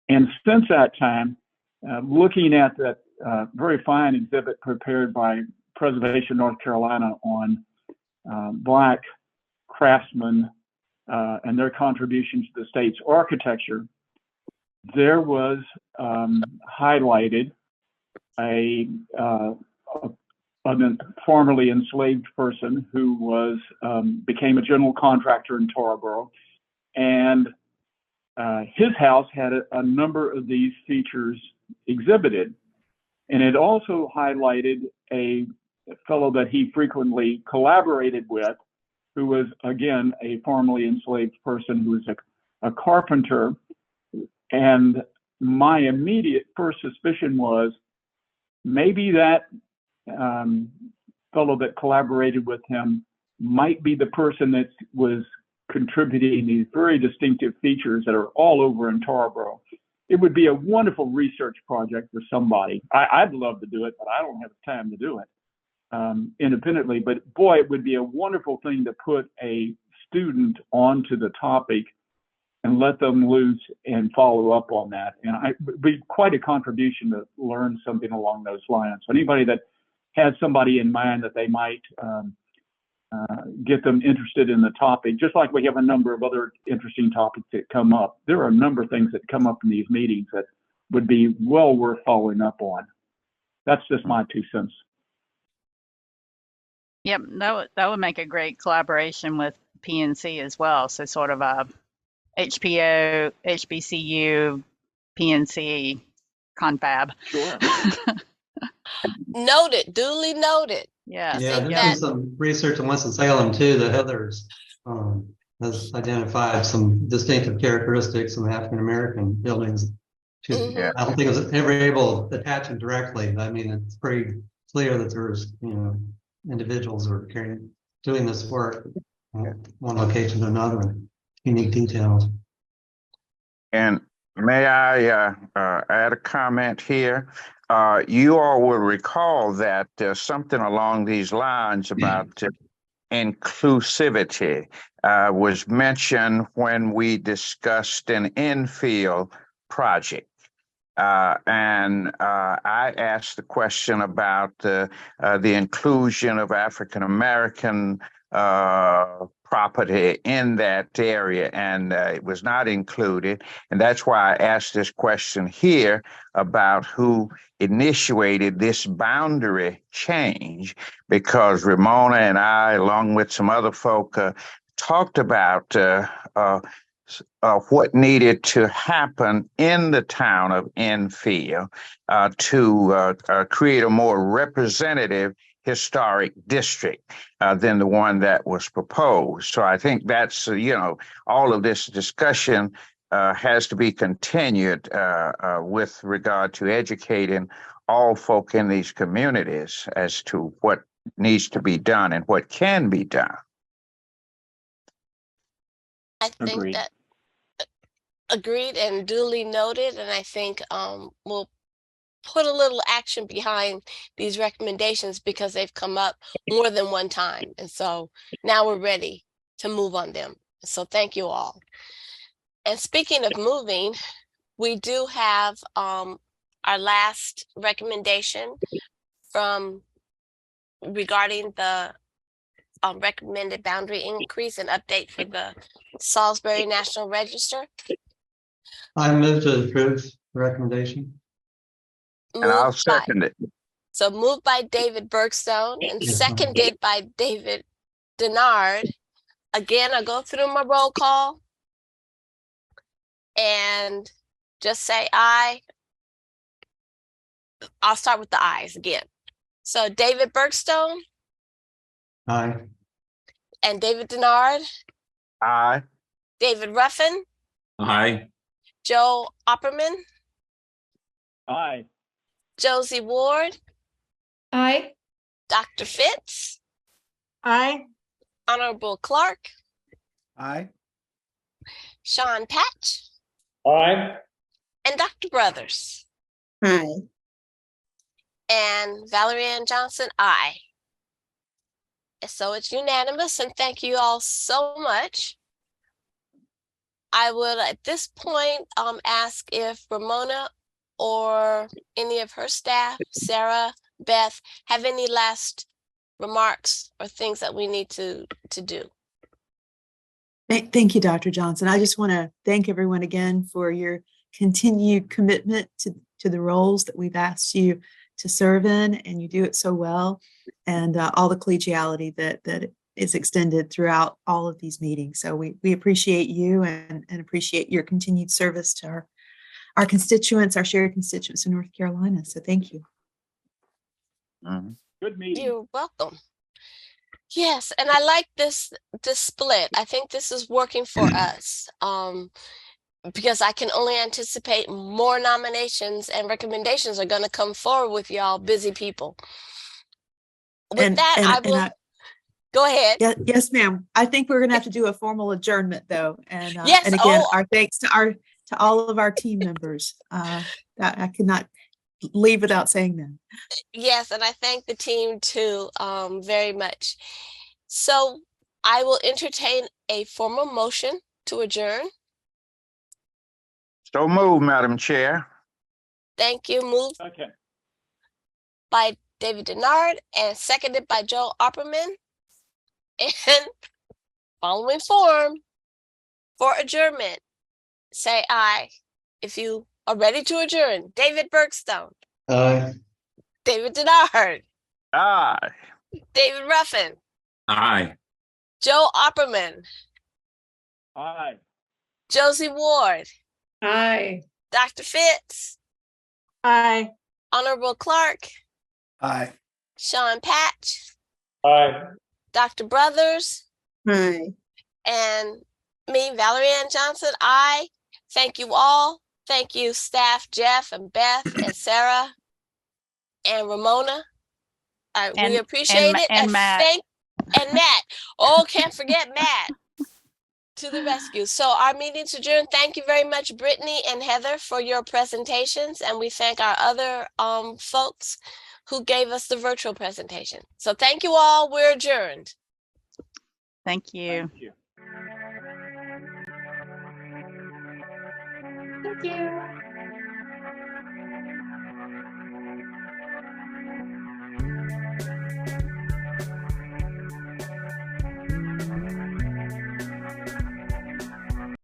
And since that time, looking at that very fine exhibit prepared by Preservation North Carolina on Black craftsmen and their contributions to the state's architecture, there was highlighted a formerly enslaved person who was became a general contractor in Tarboro, and his house had a number of these features exhibited. And it also highlighted a fellow that he frequently collaborated with, who was, again, a formerly enslaved person who was a carpenter. And my immediate first suspicion was maybe that fellow that collaborated with him might be the person that was contributing these very distinctive features that are all over in Tarboro. It would be a wonderful research project for somebody. I'd love to do it, but I don't have time to do it independently. But boy, it would be a wonderful thing to put a student onto the topic and let them loose and follow up on that. And it would be quite a contribution to learn something along those lines. So anybody that has somebody in mind that they might get them interested in the topic, just like we have a number of other interesting topics that come up. There are a number of things that come up in these meetings that would be well worth following up on. That's just my 2 cents. Yep, that would make a great collaboration with PNC as well. So sort of a HPO, HBCU, PNC confab. Sure. Noted, duly noted. Yeah. Yeah, there's been some research in Winston-Salem too that Heather's has identified some distinctive characteristics in African-American buildings. I don't think it was ever able to attach them directly. I mean, it's pretty clear that there's, individuals who are doing this work from one location to another, unique details. And may I add a comment here? You all will recall that something along these lines about inclusivity was mentioned when we discussed an infill project. And I asked the question about the inclusion of African-American property in that area, and it was not included. And that's why I asked this question here about who initiated this boundary change, because Ramona and I, along with some other folk, talked about what needed to happen in the town of Enfield to create a more representative historic district than the one that was proposed. So I think that's, all of this discussion has to be continued with regard to educating all folk in these communities as to what needs to be done and what can be done. I think that agreed and duly noted, and I think we'll put a little action behind these recommendations because they've come up more than one time, and so now we're ready to move on them. So thank you all. And speaking of moving, we do have our last recommendation regarding the recommended boundary increase and update for the Salisbury National Register. I move to approve the recommendation. And I'll second it. So moved by David Bergstone and seconded by David Denard. Again, I'll go through my roll call and just say aye. I'll start with the ayes again. So David Bergstone. Aye. And David Denard, Aye. David Ruffin, Aye. Joe Opperman, Aye. Josie Ward, Aye. Dr. Fitz, Aye. Honorable Clark, Aye. Sean Patch, Aye. and Dr. Brothers. Aye. And Valerie Ann Johnson, aye. So it's unanimous, and thank you all so much. I would at this point ask if Ramona or any of her staff, Sarah, Beth, have any last remarks or things that we need to do. Thank you, Dr. Johnson. I just want to thank everyone again for your continued commitment to the roles that we've asked you to serve in, and you do it so well, and all the collegiality that is extended throughout all of these meetings. So we appreciate you and appreciate your continued service to our constituents, our shared constituents in North Carolina. So thank you. Good meeting. You're welcome. Yes, and I like this split. I think this is working for us. Because I can only anticipate more nominations and recommendations are going to come forward with y'all busy people. With I will go ahead. Yes, ma'am. I think we're going to have to do a formal adjournment though. And yes, and again, our thanks to all of our team members. That I could not leave without saying that. Yes, and I thank the team too very much. So I will entertain a formal motion to adjourn. So moved, Madam Chair. Thank you. Moved Okay. by David Denard and seconded by Joe Opperman. And following form for adjournment, say aye if you are ready to adjourn. David Bergstone. Aye. David Denard. Aye. David Ruffin. Aye. Joe Opperman. Aye. Josie Ward. Aye. Dr. Fitz. Aye. Honorable Clark. Aye. Sean Patch. Aye. Dr. Brothers. Aye. And me, Valerie Ann Johnson. Aye. Thank you all. Thank you, staff, Jeff and Beth and Sarah and Ramona. We appreciate it. And Matt. And Matt. Oh, can't forget Matt. To the rescue. So our meeting's adjourned. Thank you very much, Brittany and Heather, for your presentations. And we thank our other folks who gave us the virtual presentation. So thank you all. We're adjourned. Thank you. Thank you. Thank you.